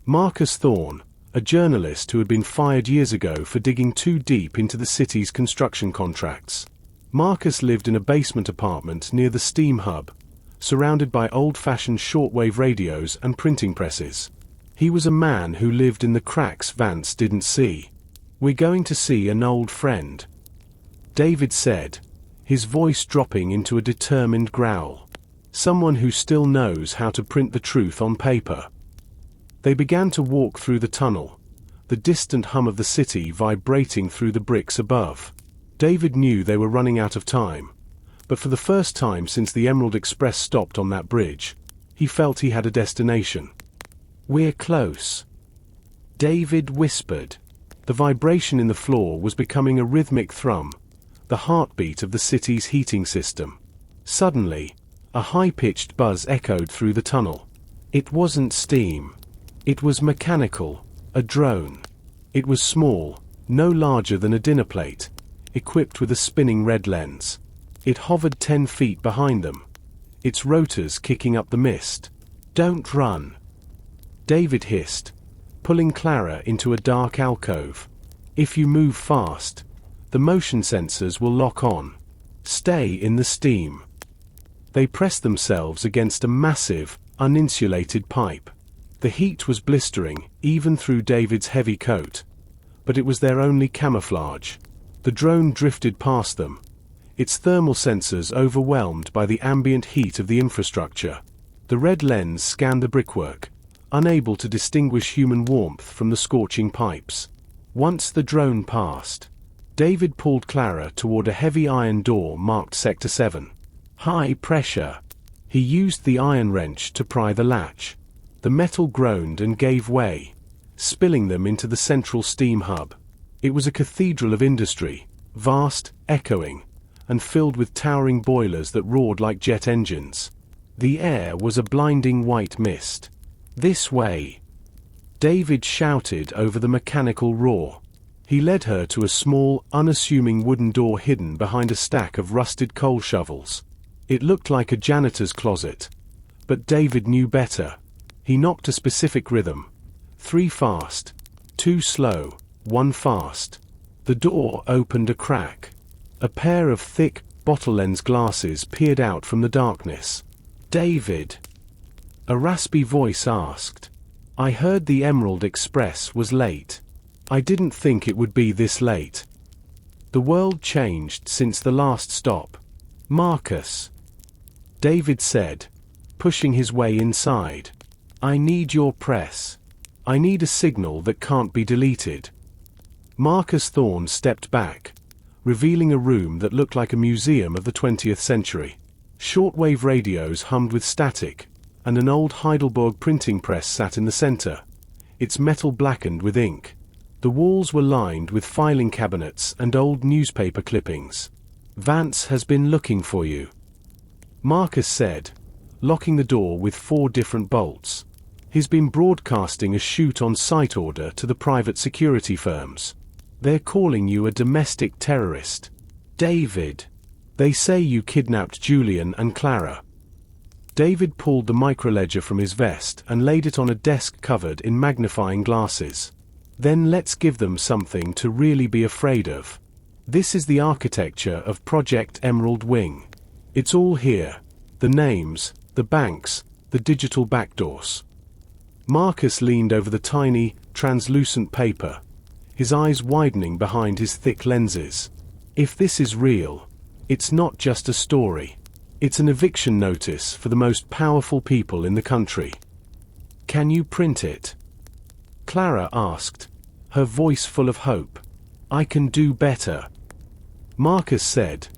Marcus Thorne, a journalist who had been fired years ago for digging too deep into the city's construction contracts. Marcus lived in a basement apartment near the steam hub, surrounded by old-fashioned shortwave radios and printing presses. He was a man who lived in the cracks Vance didn't see. "We're going to see an old friend," David said, his voice dropping into a determined growl. Someone who still knows how to print the truth on paper. They began to walk through the tunnel, the distant hum of the city vibrating through the bricks above. David knew they were running out of time, but for the first time since the Emerald Express stopped on that bridge, he felt he had a destination. "We're close," David whispered. The vibration in the floor was becoming a rhythmic thrum, the heartbeat of the city's heating system. Suddenly, a high-pitched buzz echoed through the tunnel. It wasn't steam. It was mechanical, a drone. It was small, no larger than a dinner plate, equipped with a spinning red lens. It hovered 10 feet behind them, its rotors kicking up the mist. "Don't run," David hissed, pulling Clara into a dark alcove. "If you move fast, the motion sensors will lock on. Stay in the steam." They pressed themselves against a massive, uninsulated pipe. The heat was blistering, even through David's heavy coat. But it was their only camouflage. The drone drifted past them, its thermal sensors overwhelmed by the ambient heat of the infrastructure. The red lens scanned the brickwork, unable to distinguish human warmth from the scorching pipes. Once the drone passed, David pulled Clara toward a heavy iron door marked Sector 7. High pressure. He used the iron wrench to pry the latch. The metal groaned and gave way, spilling them into the central steam hub. It was a cathedral of industry, vast, echoing, and filled with towering boilers that roared like jet engines. The air was a blinding white mist. "This way," David shouted over the mechanical roar. He led her to a small, unassuming wooden door hidden behind a stack of rusted coal shovels. It looked like a janitor's closet, but David knew better. He knocked a specific rhythm. 3 fast, 2 slow, 1 fast. The door opened a crack. A pair of thick, bottle-lens glasses peered out from the darkness. "David," a raspy voice asked. "I heard the Emerald Express was late. I didn't think it would be this late." "The world changed since the last stop, Marcus," David said, pushing his way inside. "I need your press. I need a signal that can't be deleted." Marcus Thorne stepped back, revealing a room that looked like a museum of the 20th century. Shortwave radios hummed with static, and an old Heidelberg printing press sat in the center, its metal blackened with ink. The walls were lined with filing cabinets and old newspaper clippings. "Vance has been looking for you," Marcus said, locking the door with 4 different bolts. "He's been broadcasting a shoot-on-sight order to the private security firms. They're calling you a domestic terrorist. David. They say you kidnapped Julian and Clara." David pulled the microledger from his vest and laid it on a desk covered in magnifying glasses. "Then let's give them something to really be afraid of. This is the architecture of Project Emerald Wing. It's all here. The names, the banks, the digital backdoors." Marcus leaned over the tiny, translucent paper, his eyes widening behind his thick lenses. "If this is real, it's not just a story. It's an eviction notice for the most powerful people in the country." "Can you print it?" Clara asked, her voice full of hope. "I can do better," Marcus said,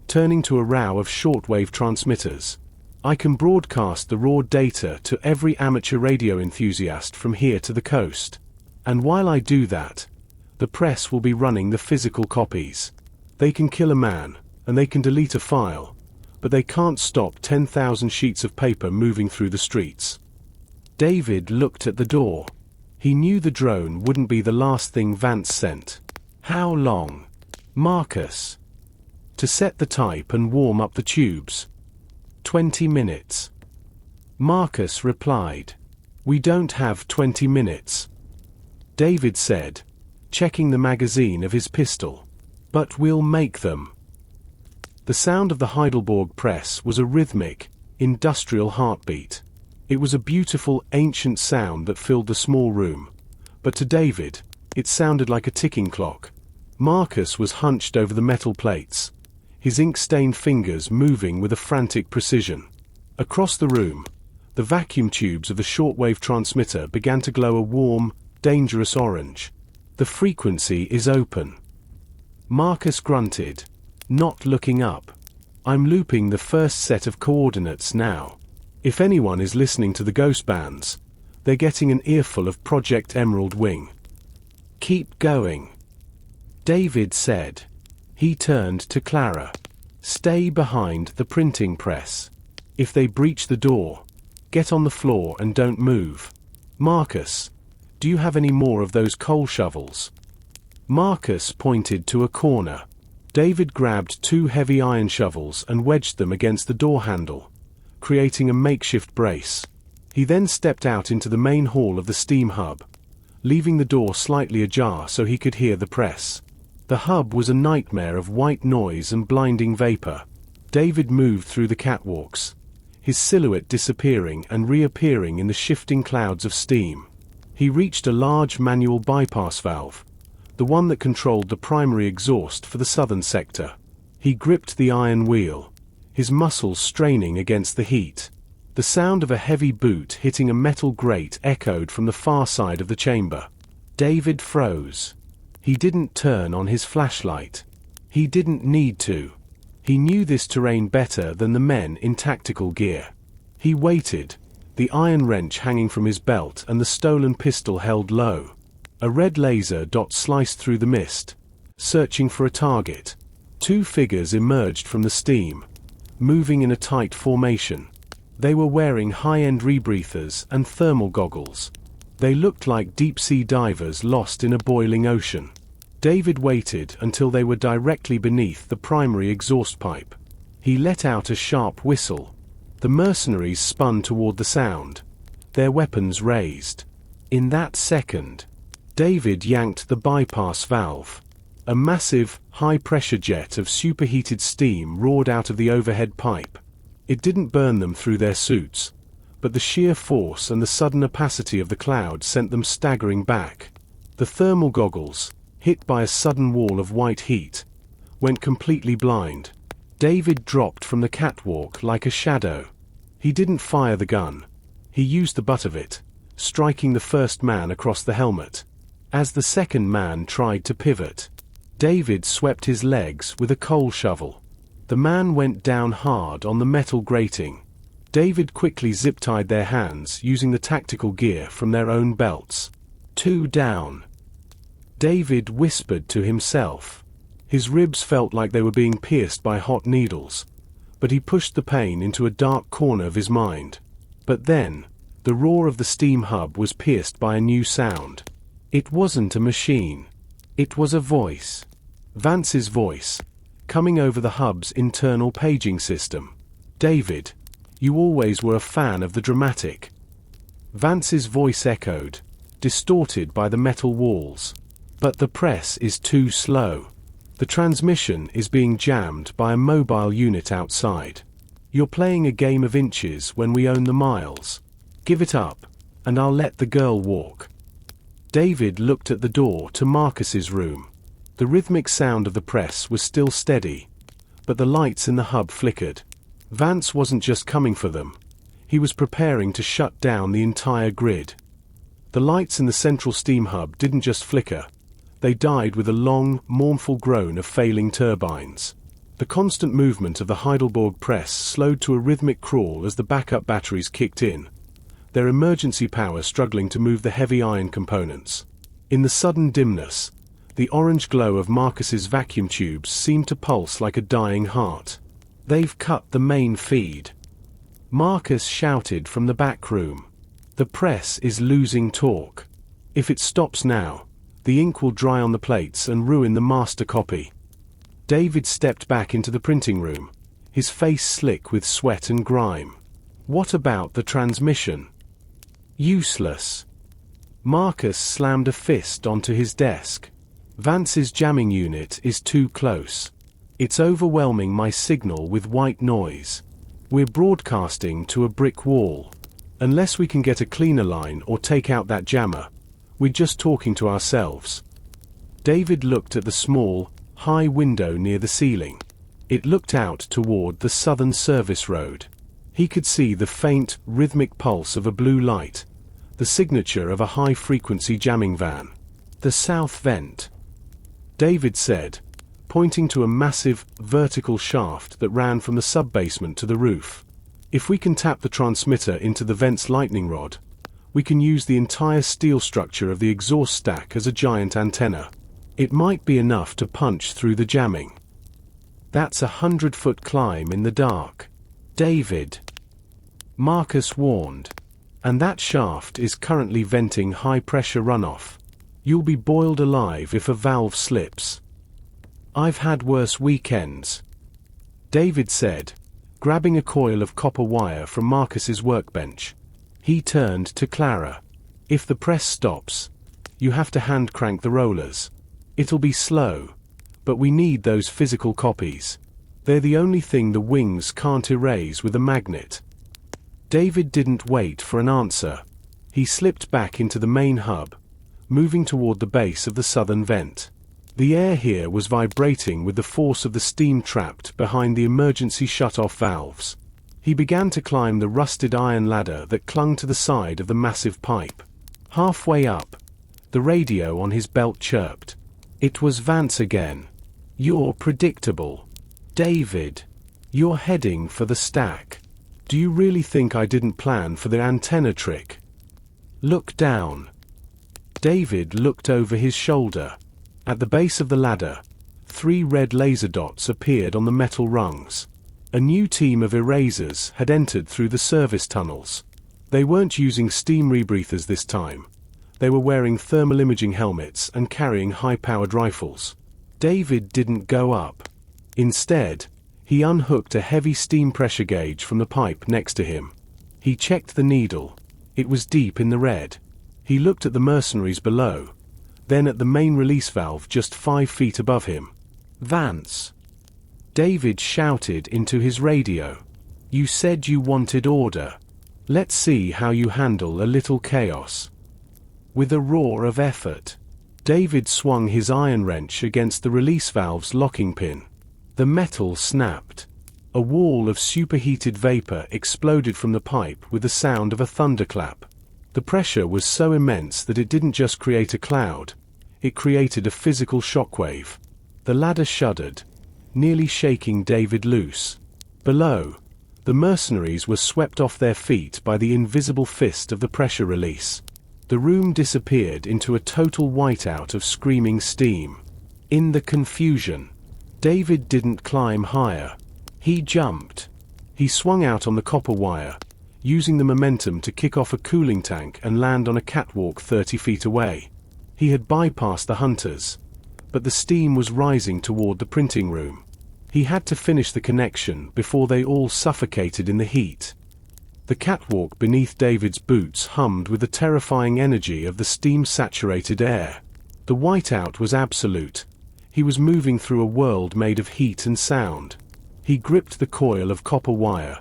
turning to a row of shortwave transmitters. "I can broadcast the raw data to every amateur radio enthusiast from here to the coast. And while I do that, the press will be running the physical copies. They can kill a man, and they can delete a file, but they can't stop 10,000 sheets of paper moving through the streets." David looked at the door. He knew the drone wouldn't be the last thing Vance sent. "How long, Marcus?" "To set the type and warm up the tubes." 20 minutes. Marcus replied. "We don't have 20 minutes," David said, checking the magazine of his pistol. "But we'll make them." The sound of the Heidelberg press was a rhythmic, industrial heartbeat. It was a beautiful, ancient sound that filled the small room, but to David, it sounded like a ticking clock. Marcus was hunched over the metal plates, his ink-stained fingers moving with a frantic precision. Across the room, the vacuum tubes of the shortwave transmitter began to glow a warm, dangerous orange. The frequency is open. Marcus grunted, not looking up. I'm looping the first set of coordinates now. If anyone is listening to the ghost bands, they're getting an earful of Project Emerald Wing. Keep going, David said. He turned to Clara. Stay behind the printing press. If they breach the door, get on the floor and don't move. Marcus, do you have any more of those coal shovels? Marcus pointed to a corner. David grabbed 2 heavy iron shovels and wedged them against the door handle, creating a makeshift brace. He then stepped out into the main hall of the steam hub, leaving the door slightly ajar so he could hear the press. The hub was a nightmare of white noise and blinding vapor. David moved through the catwalks, his silhouette disappearing and reappearing in the shifting clouds of steam. He reached a large manual bypass valve, the one that controlled the primary exhaust for the southern sector. He gripped the iron wheel, his muscles straining against the heat. The sound of a heavy boot hitting a metal grate echoed from the far side of the chamber. David froze. He didn't turn on his flashlight. He didn't need to. He knew this terrain better than the men in tactical gear. He waited, the iron wrench hanging from his belt and the stolen pistol held low. A red laser dot sliced through the mist, searching for a target. 2 figures emerged from the steam, moving in a tight formation. They were wearing high-end rebreathers and thermal goggles. They looked like deep-sea divers lost in a boiling ocean. David waited until they were directly beneath the primary exhaust pipe. He let out a sharp whistle. The mercenaries spun toward the sound, their weapons raised. In that second, David yanked the bypass valve. A massive, high-pressure jet of superheated steam roared out of the overhead pipe. It didn't burn them through their suits, but the sheer force and the sudden opacity of the cloud sent them staggering back. The thermal goggles, hit by a sudden wall of white heat, went completely blind. David dropped from the catwalk like a shadow. He didn't fire the gun. He used the butt of it, striking the first man across the helmet. As the second man tried to pivot, David swept his legs with a coal shovel. The man went down hard on the metal grating. David quickly zip-tied their hands using the tactical gear from their own belts. 2 down. David whispered to himself. His ribs felt like they were being pierced by hot needles, but he pushed the pain into a dark corner of his mind. But then, the roar of the steam hub was pierced by a new sound. It wasn't a machine. It was a voice. Vance's voice, coming over the hub's internal paging system. David, you always were a fan of the dramatic. Vance's voice echoed, distorted by the metal walls. But the press is too slow. The transmission is being jammed by a mobile unit outside. You're playing a game of inches when we own the miles. Give it up, and I'll let the girl walk. David looked at the door to Marcus's room. The rhythmic sound of the press was still steady, but the lights in the hub flickered. Vance wasn't just coming for them. He was preparing to shut down the entire grid. The lights in the central steam hub didn't just flicker. They died with a long, mournful groan of failing turbines. The constant movement of the Heidelberg press slowed to a rhythmic crawl as the backup batteries kicked in, their emergency power struggling to move the heavy iron components. In the sudden dimness, the orange glow of Marcus's vacuum tubes seemed to pulse like a dying heart. They've cut the main feed, Marcus shouted from the back room. The press is losing torque. If it stops now, the ink will dry on the plates and ruin the master copy. David stepped back into the printing room, his face slick with sweat and grime. What about the transmission? Useless. Marcus slammed a fist onto his desk. Vance's jamming unit is too close. It's overwhelming my signal with white noise. We're broadcasting to a brick wall. Unless we can get a cleaner line or take out that jammer, we're just talking to ourselves. David looked at the small, high window near the ceiling. It looked out toward the southern service road. He could see the faint, rhythmic pulse of a blue light, the signature of a high-frequency jamming van. The south vent, David said, pointing to a massive, vertical shaft that ran from the sub-basement to the roof. If we can tap the transmitter into the vent's lightning rod, we can use the entire steel structure of the exhaust stack as a giant antenna. It might be enough to punch through the jamming. That's a 100-foot climb in the dark, David, Marcus warned. And that shaft is currently venting high-pressure runoff. You'll be boiled alive if a valve slips. I've had worse weekends, David said, grabbing a coil of copper wire from Marcus's workbench. He turned to Clara. If the press stops, you have to hand crank the rollers. It'll be slow, but we need those physical copies. They're the only thing the wings can't erase with a magnet. David didn't wait for an answer. He slipped back into the main hub, moving toward the base of the southern vent. The air here was vibrating with the force of the steam trapped behind the emergency shut-off valves. He began to climb the rusted iron ladder that clung to the side of the massive pipe. Halfway up, the radio on his belt chirped. It was Vance again. You're predictable, David. You're heading for the stack. Do you really think I didn't plan for the antenna trick? Look down. David looked over his shoulder. At the base of the ladder, 3 red laser dots appeared on the metal rungs. A new team of erasers had entered through the service tunnels. They weren't using steam rebreathers this time. They were wearing thermal imaging helmets and carrying high-powered rifles. David didn't go up. Instead, he unhooked a heavy steam pressure gauge from the pipe next to him. He checked the needle. It was deep in the red. He looked at the mercenaries below, then at the main release valve just 5 feet above him. Vance. David shouted into his radio. You said you wanted order. Let's see how you handle a little chaos. With a roar of effort, David swung his iron wrench against the release valve's locking pin. The metal snapped. A wall of superheated vapor exploded from the pipe with the sound of a thunderclap. The pressure was so immense that it didn't just create a cloud, it created a physical shockwave. The ladder shuddered, nearly shaking David loose. Below, the mercenaries were swept off their feet by the invisible fist of the pressure release. The room disappeared into a total whiteout of screaming steam. In the confusion, David didn't climb higher. He jumped. He swung out on the copper wire, using the momentum to kick off a cooling tank and land on a catwalk 30 feet away. He had bypassed the hunters, but the steam was rising toward the printing room. He had to finish the connection before they all suffocated in the heat. The catwalk beneath David's boots hummed with the terrifying energy of the steam-saturated air. The whiteout was absolute. He was moving through a world made of heat and sound. He gripped the coil of copper wire,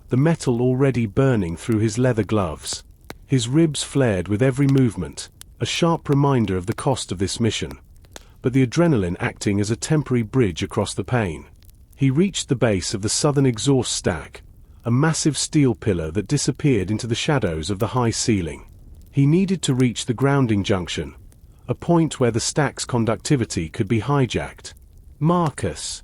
the metal already burning through his leather gloves. His ribs flared with every movement, a sharp reminder of the cost of this mission, but the adrenaline acting as a temporary bridge across the pain. He reached the base of the southern exhaust stack, a massive steel pillar that disappeared into the shadows of the high ceiling. He needed to reach the grounding junction, a point where the stack's conductivity could be hijacked. Marcus.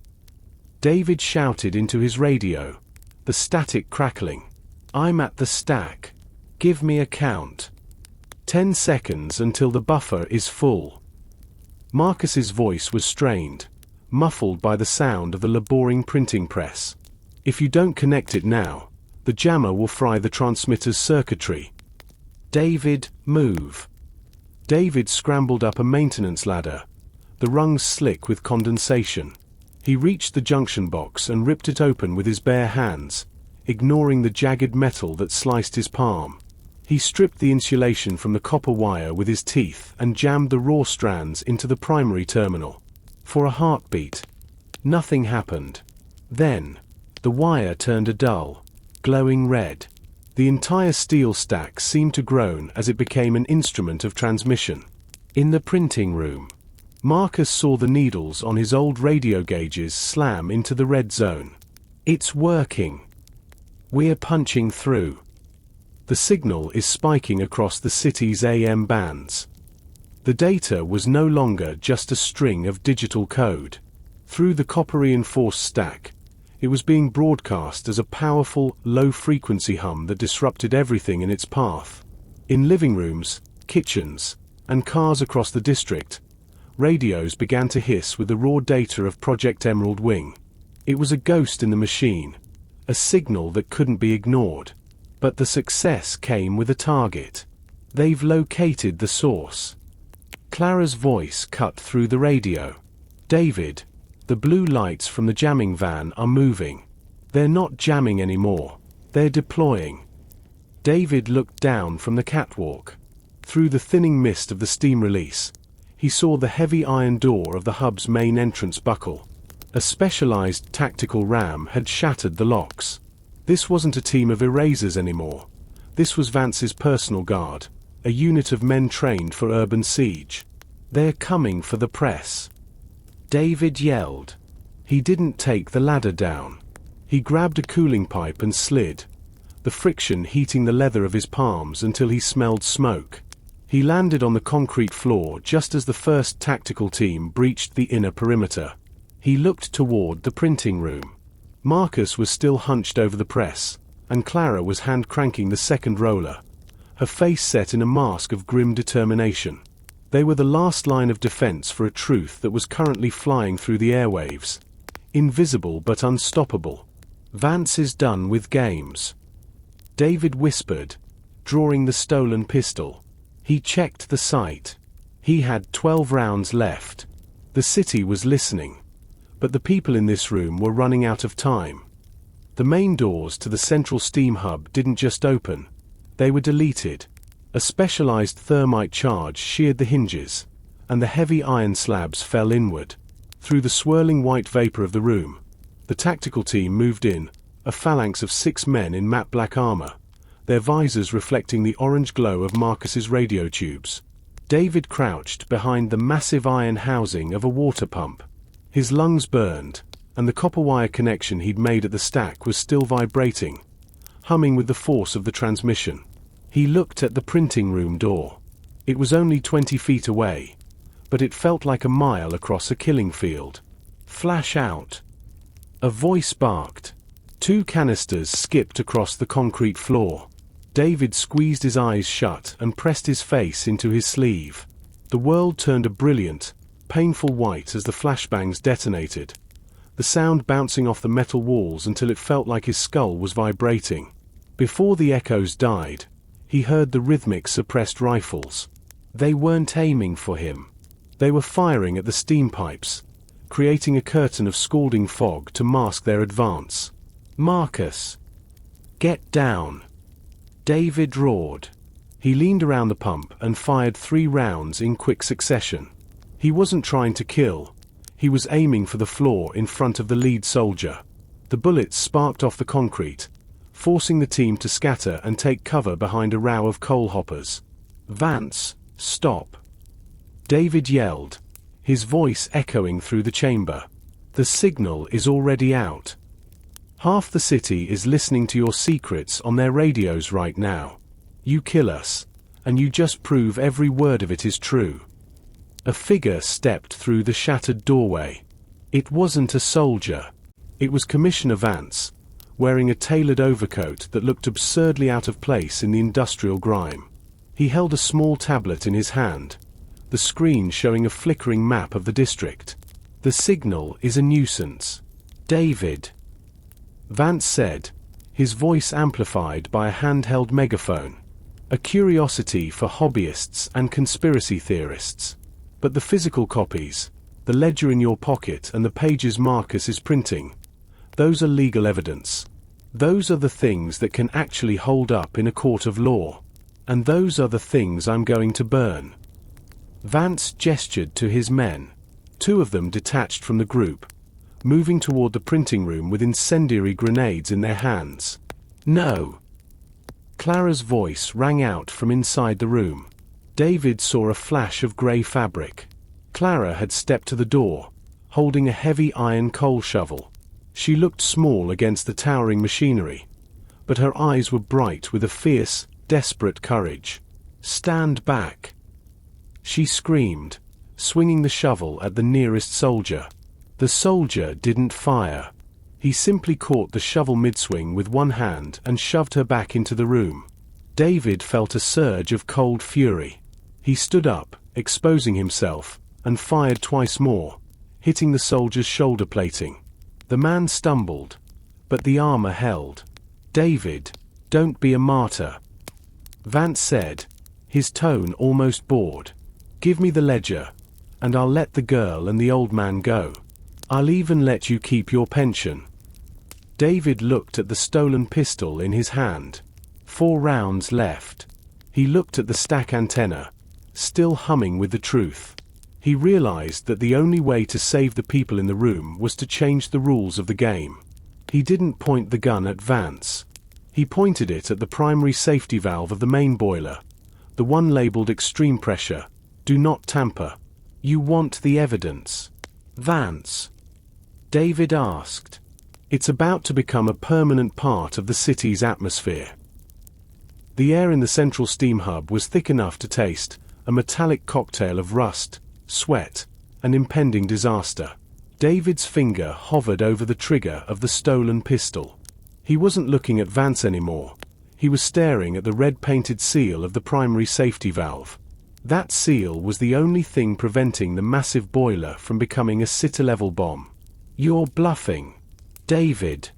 David shouted into his radio, the static crackling. I'm at the stack. Give me a count. 10 seconds until the buffer is full. Marcus's voice was strained, muffled by the sound of the laboring printing press. If you don't connect it now, the jammer will fry the transmitter's circuitry. David, move. David scrambled up a maintenance ladder, the rungs slick with condensation. He reached the junction box and ripped it open with his bare hands, ignoring the jagged metal that sliced his palm. He stripped the insulation from the copper wire with his teeth and jammed the raw strands into the primary terminal. For a heartbeat, nothing happened. Then, the wire turned a dull, glowing red. The entire steel stack seemed to groan as it became an instrument of transmission. In the printing room, Marcus saw the needles on his old radio gauges slam into the red zone. It's working. We're punching through. The signal is spiking across the city's AM bands. The data was no longer just a string of digital code. Through the copper-reinforced stack, it was being broadcast as a powerful, low-frequency hum that disrupted everything in its path. In living rooms, kitchens, and cars across the district, radios began to hiss with the raw data of Project Emerald Wing. It was a ghost in the machine, a signal that couldn't be ignored. But the success came with a target. They've located the source. Clara's voice cut through the radio. David, the blue lights from the jamming van are moving. They're not jamming anymore. They're deploying. David looked down from the catwalk. Through the thinning mist of the steam release, he saw the heavy iron door of the hub's main entrance buckle. A specialized tactical ram had shattered the locks. This wasn't a team of erasers anymore. This was Vance's personal guard, a unit of men trained for urban siege. They're coming for the press. David yelled. He didn't take the ladder down. He grabbed a cooling pipe and slid, the friction heating the leather of his palms until he smelled smoke. He landed on the concrete floor just as the first tactical team breached the inner perimeter. He looked toward the printing room. Marcus was still hunched over the press, and Clara was hand-cranking the second roller, her face set in a mask of grim determination. They were the last line of defense for a truth that was currently flying through the airwaves. Invisible but unstoppable. Vance is done with games. David whispered, drawing the stolen pistol. He checked the sight. He had 12 rounds left. The city was listening. But the people in this room were running out of time. The main doors to the central steam hub didn't just open. They were deleted. A specialized thermite charge sheared the hinges, and the heavy iron slabs fell inward. Through the swirling white vapor of the room, the tactical team moved in, a phalanx of 6 men in matte black armor, their visors reflecting the orange glow of Marcus's radio tubes. David crouched behind the massive iron housing of a water pump. His lungs burned, and the copper wire connection he'd made at the stack was still vibrating, humming with the force of the transmission. He looked at the printing room door. It was only 20 feet away, but it felt like a mile across a killing field. Flash out. A voice barked. 2 canisters skipped across the concrete floor. David squeezed his eyes shut and pressed his face into his sleeve. The world turned a brilliant, painful white as the flashbangs detonated, the sound bouncing off the metal walls until it felt like his skull was vibrating. Before the echoes died, he heard the rhythmic suppressed rifles. They weren't aiming for him. They were firing at the steam pipes, creating a curtain of scalding fog to mask their advance. Marcus! Get down! David roared. He leaned around the pump and fired 3 rounds in quick succession. He wasn't trying to kill. He was aiming for the floor in front of the lead soldier. The bullets sparked off the concrete, forcing the team to scatter and take cover behind a row of coal hoppers. Vance, stop! David yelled, his voice echoing through the chamber. The signal is already out. Half the city is listening to your secrets on their radios right now. You kill us, and you just prove every word of it is true. A figure stepped through the shattered doorway. It wasn't a soldier. It was Commissioner Vance, wearing a tailored overcoat that looked absurdly out of place in the industrial grime. He held a small tablet in his hand, the screen showing a flickering map of the district. The signal is a nuisance. David, Vance said, his voice amplified by a handheld megaphone. A curiosity for hobbyists and conspiracy theorists. But the physical copies, the ledger in your pocket and the pages Marcus is printing, those are legal evidence. Those are the things that can actually hold up in a court of law. And those are the things I'm going to burn. Vance gestured to his men. 2 of them detached from the group, moving toward the printing room with incendiary grenades in their hands. No! Clara's voice rang out from inside the room. David saw a flash of grey fabric. Clara had stepped to the door, holding a heavy iron coal shovel. She looked small against the towering machinery, but her eyes were bright with a fierce, desperate courage. "Stand back!" she screamed, swinging the shovel at the nearest soldier. The soldier didn't fire. He simply caught the shovel mid-swing with one hand and shoved her back into the room. David felt a surge of cold fury. He stood up, exposing himself, and fired twice more, hitting the soldier's shoulder plating. The man stumbled, but the armor held. "David, don't be a martyr," Vance said, his tone almost bored. "Give me the ledger, and I'll let the girl and the old man go. I'll even let you keep your pension." David looked at the stolen pistol in his hand. 4 rounds left. He looked at the stack antenna, still humming with the truth. He realized that the only way to save the people in the room was to change the rules of the game. He didn't point the gun at Vance. He pointed it at the primary safety valve of the main boiler, the one labeled extreme pressure. "Do not tamper." "You want the evidence, Vance?" David asked. "It's about to become a permanent part of the city's atmosphere." The air in the central steam hub was thick enough to taste a metallic cocktail of rust, sweat, and impending disaster. David's finger hovered over the trigger of the stolen pistol. He wasn't looking at Vance anymore. He was staring at the red-painted seal of the primary safety valve. That seal was the only thing preventing the massive boiler from becoming a city-level bomb. "You're bluffing, David,"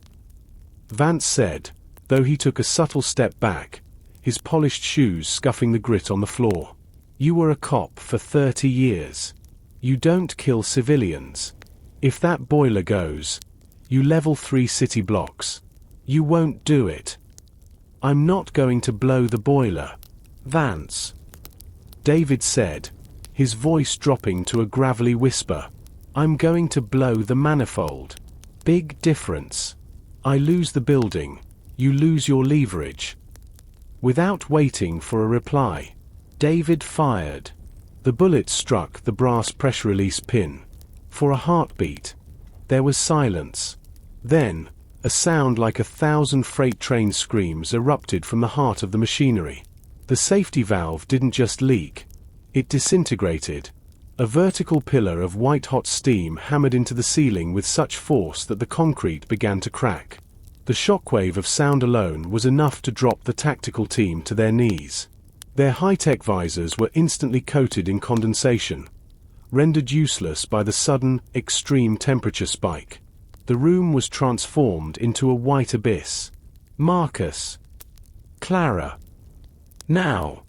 Vance said, though he took a subtle step back, his polished shoes scuffing the grit on the floor. "You were a cop for 30 years. You don't kill civilians. If that boiler goes, you level 3 city blocks. You won't do it." "I'm not going to blow the boiler, Vance," David said, his voice dropping to a gravelly whisper. "I'm going to blow the manifold. Big difference. I lose the building, you lose your leverage." Without waiting for a reply, David fired. The bullet struck the brass pressure release pin. For a heartbeat, there was silence. Then, a sound like 1,000 freight train screams erupted from the heart of the machinery. The safety valve didn't just leak, it disintegrated. A vertical pillar of white-hot steam hammered into the ceiling with such force that the concrete began to crack. The shockwave of sound alone was enough to drop the tactical team to their knees. Their high-tech visors were instantly coated in condensation, rendered useless by the sudden, extreme temperature spike. The room was transformed into a white abyss. "Marcus! Clara! Now!"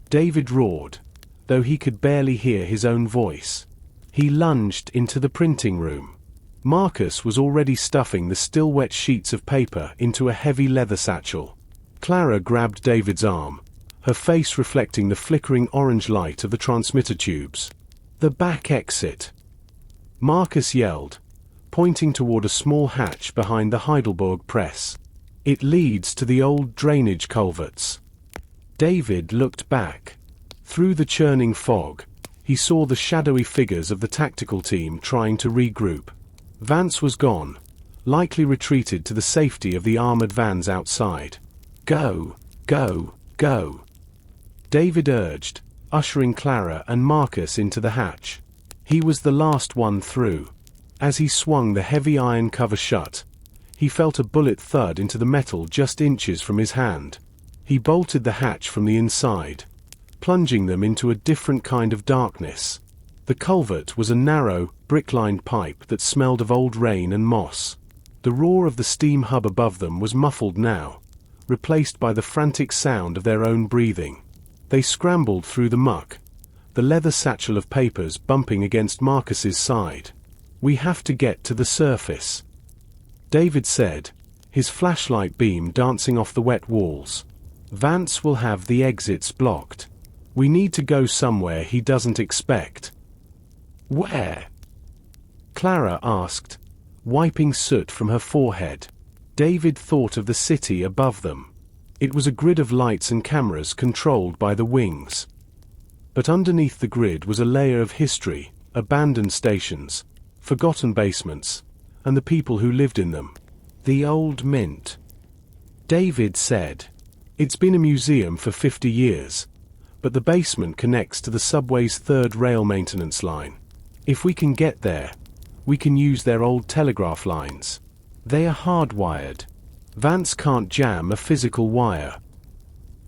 David roared, though he could barely hear his own voice. He lunged into the printing room. Marcus was already stuffing the still-wet sheets of paper into a heavy leather satchel. Clara grabbed David's arm, her face reflecting the flickering orange light of the transmitter tubes. "The back exit," Marcus yelled, pointing toward a small hatch behind the Heidelberg press. "It leads to the old drainage culverts." David looked back. Through the churning fog, he saw the shadowy figures of the tactical team trying to regroup. Vance was gone, likely retreated to the safety of the armored vans outside. "Go, go, go," David urged, ushering Clara and Marcus into the hatch. He was the last one through. As he swung the heavy iron cover shut, he felt a bullet thud into the metal just inches from his hand. He bolted the hatch from the inside, plunging them into a different kind of darkness. The culvert was a narrow, brick-lined pipe that smelled of old rain and moss. The roar of the steam hub above them was muffled now, replaced by the frantic sound of their own breathing. They scrambled through the muck, the leather satchel of papers bumping against Marcus's side. "We have to get to the surface," David said, his flashlight beam dancing off the wet walls. "Vance will have the exits blocked. We need to go somewhere he doesn't expect." "Where?" Clara asked, wiping soot from her forehead. David thought of the city above them. It was a grid of lights and cameras controlled by the wings. But underneath the grid was a layer of history, abandoned stations, forgotten basements, and the people who lived in them. The Old Mint. David said. It's been a museum for 50 years, but the basement connects to the subway's third rail maintenance line. If we can get there, we can use their old telegraph lines. They are hardwired. Vance can't jam a physical wire.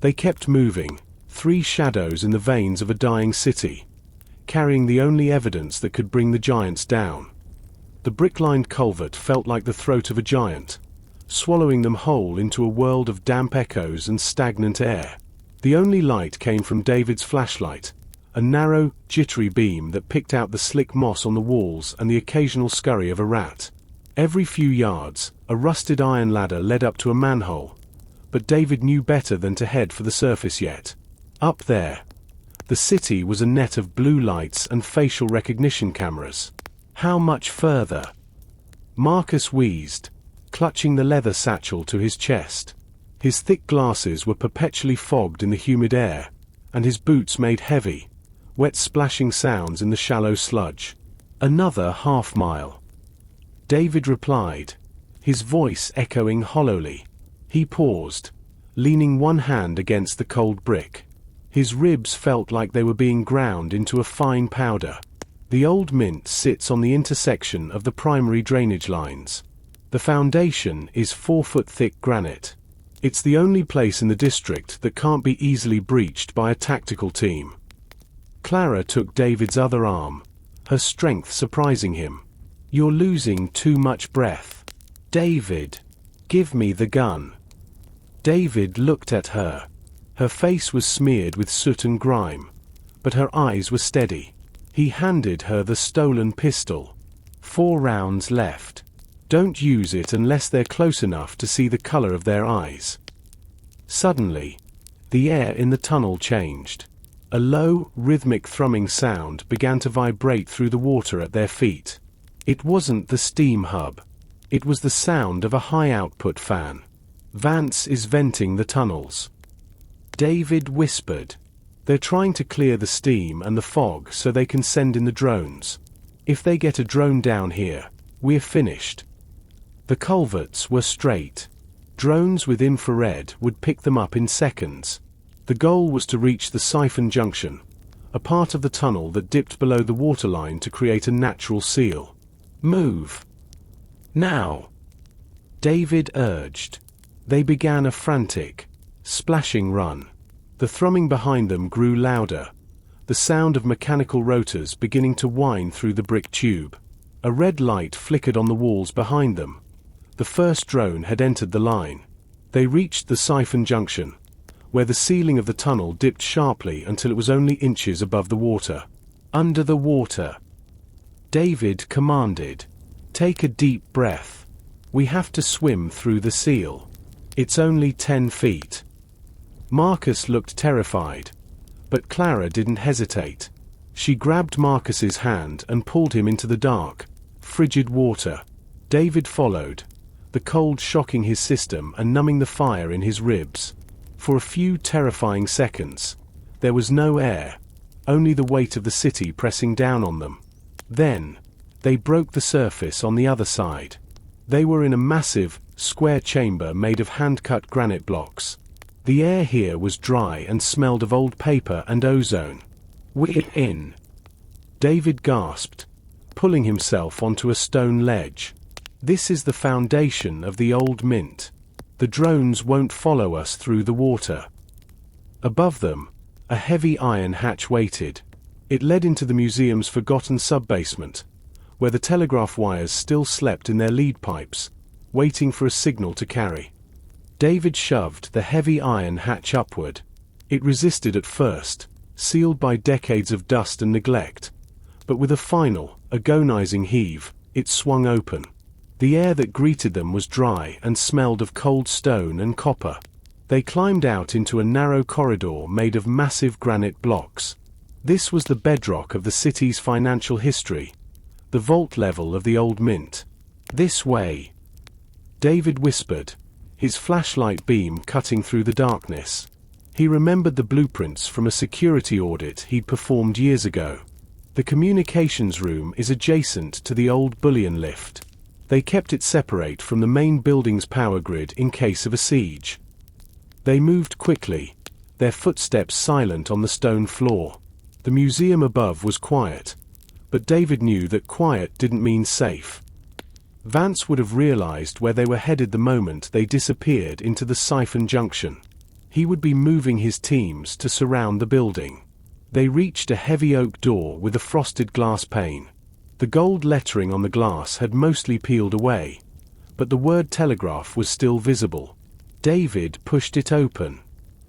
They kept moving, 3 shadows in the veins of a dying city, carrying the only evidence that could bring the giants down. The brick-lined culvert felt like the throat of a giant, swallowing them whole into a world of damp echoes and stagnant air. The only light came from David's flashlight, a narrow, jittery beam that picked out the slick moss on the walls and the occasional scurry of a rat. Every few yards, a rusted iron ladder led up to a manhole, but David knew better than to head for the surface yet. Up there, the city was a net of blue lights and facial recognition cameras. How much further? Marcus wheezed, clutching the leather satchel to his chest. His thick glasses were perpetually fogged in the humid air, and his boots made heavy, wet splashing sounds in the shallow sludge. Another half-mile. David replied, his voice echoing hollowly. He paused, leaning one hand against the cold brick. His ribs felt like they were being ground into a fine powder. The Old Mint sits on the intersection of the primary drainage lines. The foundation is 4-foot-thick granite. It's the only place in the district that can't be easily breached by a tactical team. Clara took David's other arm, her strength surprising him. You're losing too much breath. David, give me the gun. David looked at her. Her face was smeared with soot and grime, but her eyes were steady. He handed her the stolen pistol. 4 rounds left. Don't use it unless they're close enough to see the color of their eyes. Suddenly, the air in the tunnel changed. A low, rhythmic thrumming sound began to vibrate through the water at their feet. It wasn't the steam hub. It was the sound of a high-output fan. Vance is venting the tunnels. David whispered. They're trying to clear the steam and the fog so they can send in the drones. If they get a drone down here, we're finished. The culverts were straight. Drones with infrared would pick them up in seconds. The goal was to reach the siphon junction, a part of the tunnel that dipped below the waterline to create a natural seal. Move. Now. David urged. They began a frantic, splashing run. The thrumming behind them grew louder, the sound of mechanical rotors beginning to whine through the brick tube. A red light flickered on the walls behind them. The first drone had entered the line. They reached the siphon junction, where the ceiling of the tunnel dipped sharply until it was only inches above the water. Under the water. David commanded, "Take a deep breath. We have to swim through the seal. It's only 10 feet. Marcus looked terrified, but Clara didn't hesitate. She grabbed Marcus's hand and pulled him into the dark, frigid water. David followed, the cold shocking his system and numbing the fire in his ribs. For a few terrifying seconds, there was no air, only the weight of the city pressing down on them. Then, they broke the surface on the other side. They were in a massive, square chamber made of hand-cut granite blocks. The air here was dry and smelled of old paper and ozone. "We're in," David gasped, pulling himself onto a stone ledge. "This is the foundation of the Old Mint. The drones won't follow us through the water." Above them, a heavy iron hatch waited. It led into the museum's forgotten sub-basement, where the telegraph wires still slept in their lead pipes, waiting for a signal to carry. David shoved the heavy iron hatch upward. It resisted at first, sealed by decades of dust and neglect, but with a final, agonizing heave, it swung open. The air that greeted them was dry and smelled of cold stone and copper. They climbed out into a narrow corridor made of massive granite blocks. This was the bedrock of the city's financial history, the vault level of the Old Mint. "This way," David whispered, his flashlight beam cutting through the darkness. He remembered the blueprints from a security audit he'd performed years ago. The communications room is adjacent to the old bullion lift. They kept it separate from the main building's power grid in case of a siege. They moved quickly, their footsteps silent on the stone floor. The museum above was quiet, but David knew that quiet didn't mean safe. Vance would have realized where they were headed the moment they disappeared into the Siphon Junction. He would be moving his teams to surround the building. They reached a heavy oak door with a frosted glass pane. The gold lettering on the glass had mostly peeled away, but the word telegraph was still visible. David pushed it open.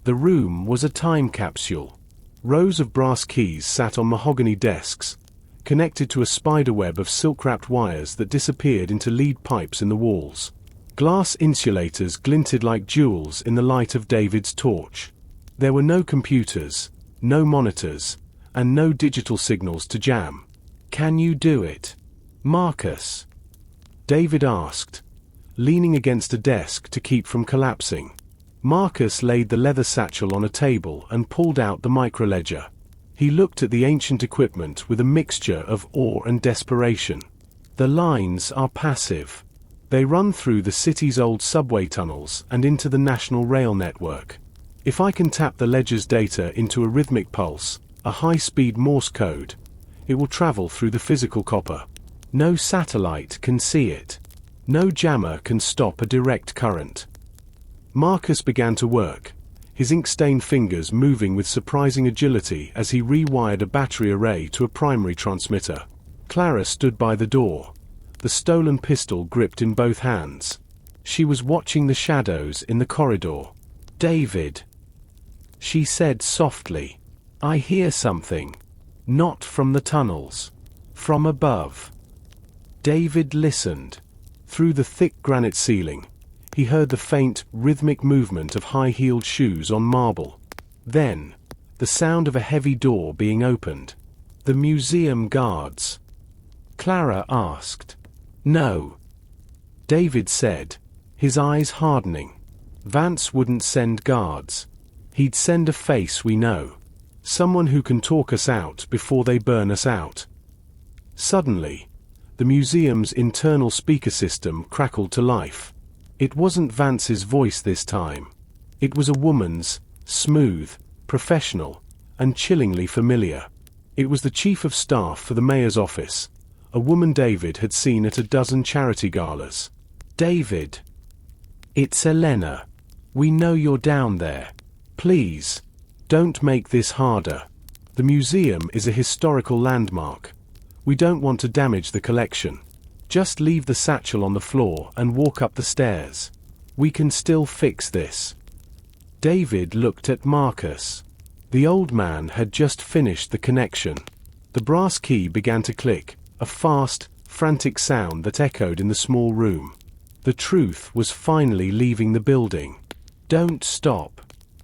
The room was a time capsule. Rows of brass keys sat on mahogany desks, connected to a spiderweb of silk-wrapped wires that disappeared into lead pipes in the walls. Glass insulators glinted like jewels in the light of David's torch. There were no computers, no monitors, and no digital signals to jam. "Can you do it, Marcus?" David asked, leaning against a desk to keep from collapsing. Marcus laid the leather satchel on a table and pulled out the microledger. He looked at the ancient equipment with a mixture of awe and desperation. "The lines are passive. They run through the city's old subway tunnels and into the national rail network. If I can tap the ledger's data into a rhythmic pulse, a high-speed Morse code, it will travel through the physical copper. No satellite can see it. No jammer can stop a direct current." Marcus began to work, his ink-stained fingers moving with surprising agility as he rewired a battery array to a primary transmitter. Clara stood by the door, the stolen pistol gripped in both hands. She was watching the shadows in the corridor. "David," she said softly, "I hear something. Not from the tunnels. From above." David listened. Through the thick granite ceiling, he heard the faint, rhythmic movement of high-heeled shoes on marble. Then, the sound of a heavy door being opened. "The museum guards?" Clara asked. "No," David said, his eyes hardening. "Vance wouldn't send guards. He'd send a face we know. Someone who can talk us out before they burn us out." Suddenly, the museum's internal speaker system crackled to life. It wasn't Vance's voice this time. It was a woman's, smooth, professional, and chillingly familiar. It was the chief of staff for the mayor's office, a woman David had seen at a dozen charity galas. "David, it's Elena. We know you're down there. Please, don't make this harder. The museum is a historical landmark. We don't want to damage the collection. Just leave the satchel on the floor and walk up the stairs. We can still fix this." David looked at Marcus. The old man had just finished the connection. The brass key began to click, a fast, frantic sound that echoed in the small room. The truth was finally leaving the building. "Don't stop,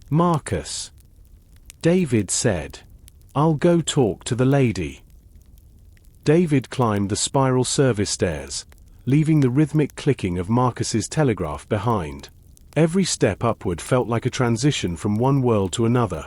Marcus," David said. "I'll go talk to the lady." David climbed the spiral service stairs, leaving the rhythmic clicking of Marcus's telegraph behind. Every step upward felt like a transition from one world to another,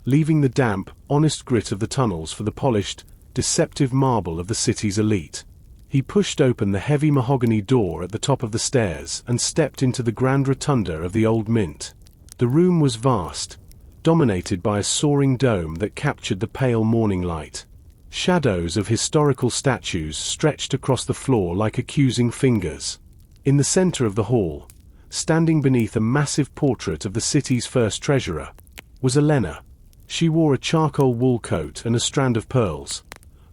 leaving the damp, honest grit of the tunnels for the polished, deceptive marble of the city's elite. He pushed open the heavy mahogany door at the top of the stairs and stepped into the grand rotunda of the Old Mint. The room was vast, dominated by a soaring dome that captured the pale morning light. Shadows of historical statues stretched across the floor like accusing fingers. In the center of the hall, standing beneath a massive portrait of the city's first treasurer, was Elena. She wore a charcoal wool coat and a strand of pearls,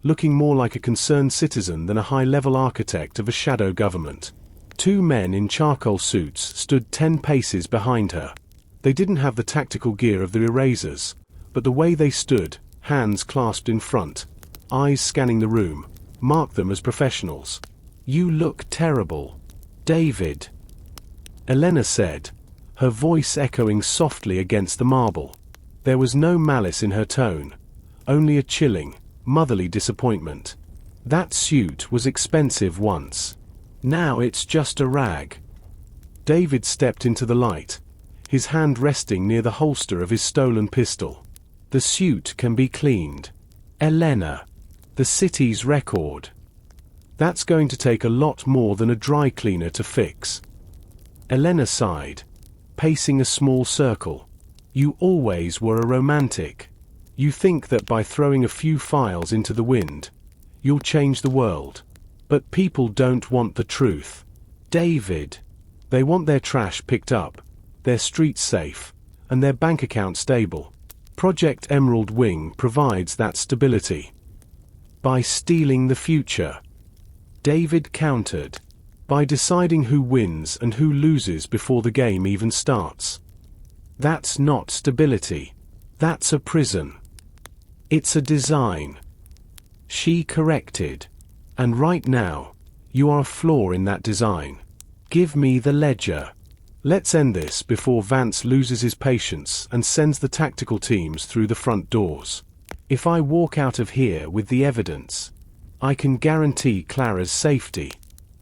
looking more like a concerned citizen than a high-level architect of a shadow government. Two men in charcoal suits stood 10 paces behind her. They didn't have the tactical gear of the erasers, but the way they stood, hands clasped in front, eyes scanning the room, marked them as professionals. "You look terrible, David," Elena said, her voice echoing softly against the marble. There was no malice in her tone, only a chilling, motherly disappointment. That suit was expensive once. Now it's just a rag. David stepped into the light, his hand resting near the holster of his stolen pistol. The suit can be cleaned. Elena. The city's record. That's going to take a lot more than a dry cleaner to fix. Elena sighed, pacing a small circle. You always were a romantic. You think that by throwing a few files into the wind, you'll change the world. But people don't want the truth. David. They want their trash picked up, their streets safe, and their bank account stable. Project Emerald Wing provides that stability. By stealing the future. David countered. By deciding who wins and who loses before the game even starts. That's not stability. That's a prison. It's a design. She corrected. And right now, you are a flaw in that design. Give me the ledger. Let's end this before Vance loses his patience and sends the tactical teams through the front doors. If I walk out of here with the evidence, I can guarantee Clara's safety.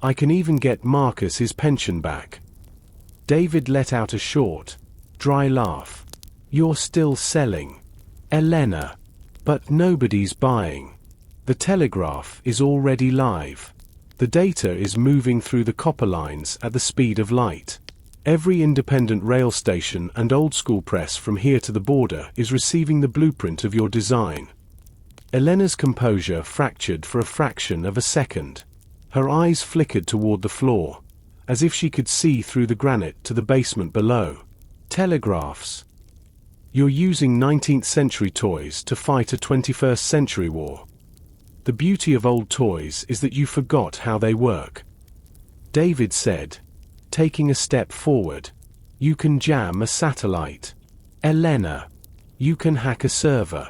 I can even get Marcus his pension back. David let out a short, dry laugh. You're still selling. Elena. But nobody's buying. The telegraph is already live. The data is moving through the copper lines at the speed of light. Every independent rail station and old-school press from here to the border is receiving the blueprint of your design. Elena's composure fractured for a fraction of a second. Her eyes flickered toward the floor, as if she could see through the granite to the basement below. Telegraphs. You're using 19th century toys to fight a 21st century war. The beauty of old toys is that you forgot how they work. David said, taking a step forward. You can jam a satellite. Elena. You can hack a server.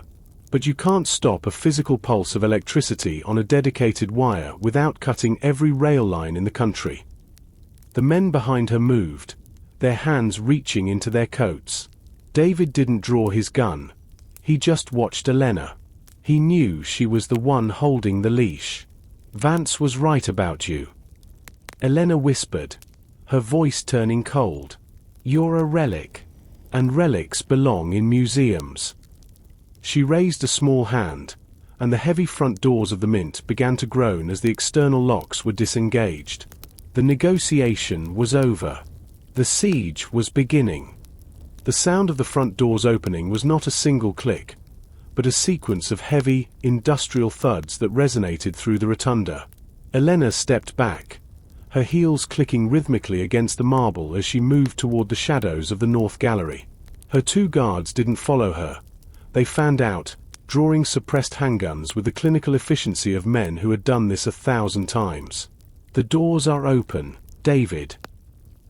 But you can't stop a physical pulse of electricity on a dedicated wire without cutting every rail line in the country. The men behind her moved, their hands reaching into their coats. David didn't draw his gun. He just watched Elena. He knew she was the one holding the leash. Vance was right about you. Elena whispered, her voice turning cold. You're a relic. And relics belong in museums. She raised a small hand, and the heavy front doors of the Mint began to groan as the external locks were disengaged. The negotiation was over. The siege was beginning. The sound of the front doors opening was not a single click, but a sequence of heavy, industrial thuds that resonated through the rotunda. Elena stepped back, her heels clicking rhythmically against the marble as she moved toward the shadows of the north gallery. Her two guards didn't follow her. They fanned out, drawing suppressed handguns with the clinical efficiency of men who had done this 1,000 times. The doors are open, David.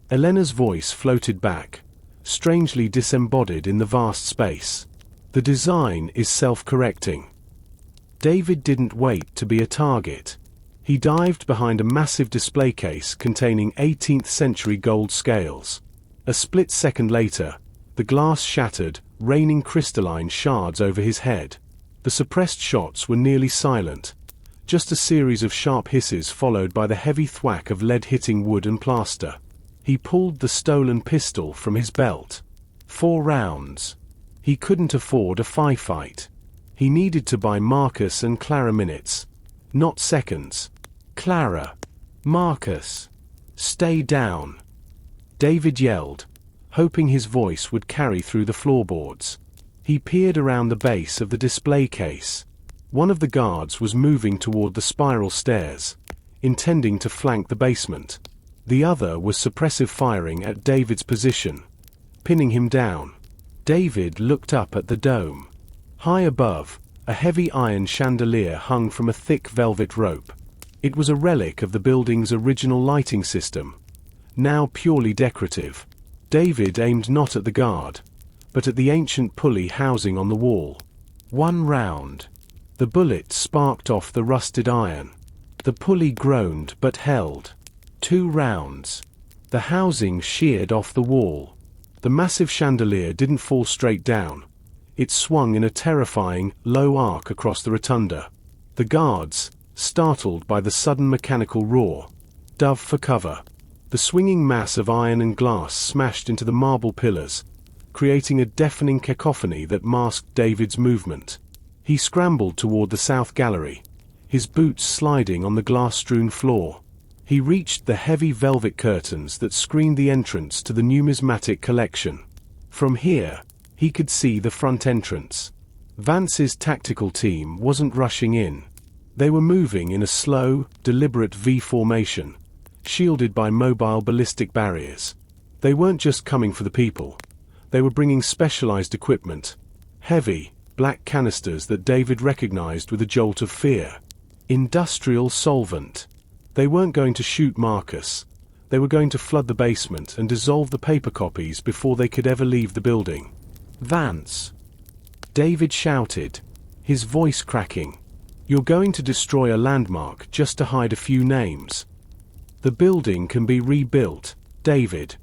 Elena's voice floated back, strangely disembodied in the vast space. The design is self-correcting. David didn't wait to be a target. He dived behind a massive display case containing 18th century gold scales. A split second later, the glass shattered, raining crystalline shards over his head. The suppressed shots were nearly silent, just a series of sharp hisses followed by the heavy thwack of lead hitting wood and plaster. He pulled the stolen pistol from his belt. 4 rounds. He couldn't afford a firefight. He needed to buy Marcus and Clara minutes, not seconds. Clara. Marcus. Stay down. David yelled, hoping his voice would carry through the floorboards. He peered around the base of the display case. One of the guards was moving toward the spiral stairs, intending to flank the basement. The other was suppressive firing at David's position, pinning him down. David looked up at the dome. High above, a heavy iron chandelier hung from a thick velvet rope. It was a relic of the building's original lighting system, now purely decorative. David aimed not at the guard, but at the ancient pulley housing on the wall. 1 round. The bullet sparked off the rusted iron. The pulley groaned but held. 2 rounds. The housing sheared off the wall. The massive chandelier didn't fall straight down. It swung in a terrifying, low arc across the rotunda. The guards, startled by the sudden mechanical roar, dove for cover. The swinging mass of iron and glass smashed into the marble pillars, creating a deafening cacophony that masked David's movement. He scrambled toward the south gallery, his boots sliding on the glass-strewn floor. He reached the heavy velvet curtains that screened the entrance to the numismatic collection. From here, he could see the front entrance. Vance's tactical team wasn't rushing in. They were moving in a slow, deliberate V formation, shielded by mobile ballistic barriers. They weren't just coming for the people. They were bringing specialized equipment. Heavy, black canisters that David recognized with a jolt of fear. Industrial solvent. They weren't going to shoot Marcus. They were going to flood the basement and dissolve the paper copies before they could ever leave the building. "Vance!" David shouted, his voice cracking. "You're going to destroy a landmark just to hide a few names. The building can be rebuilt, David."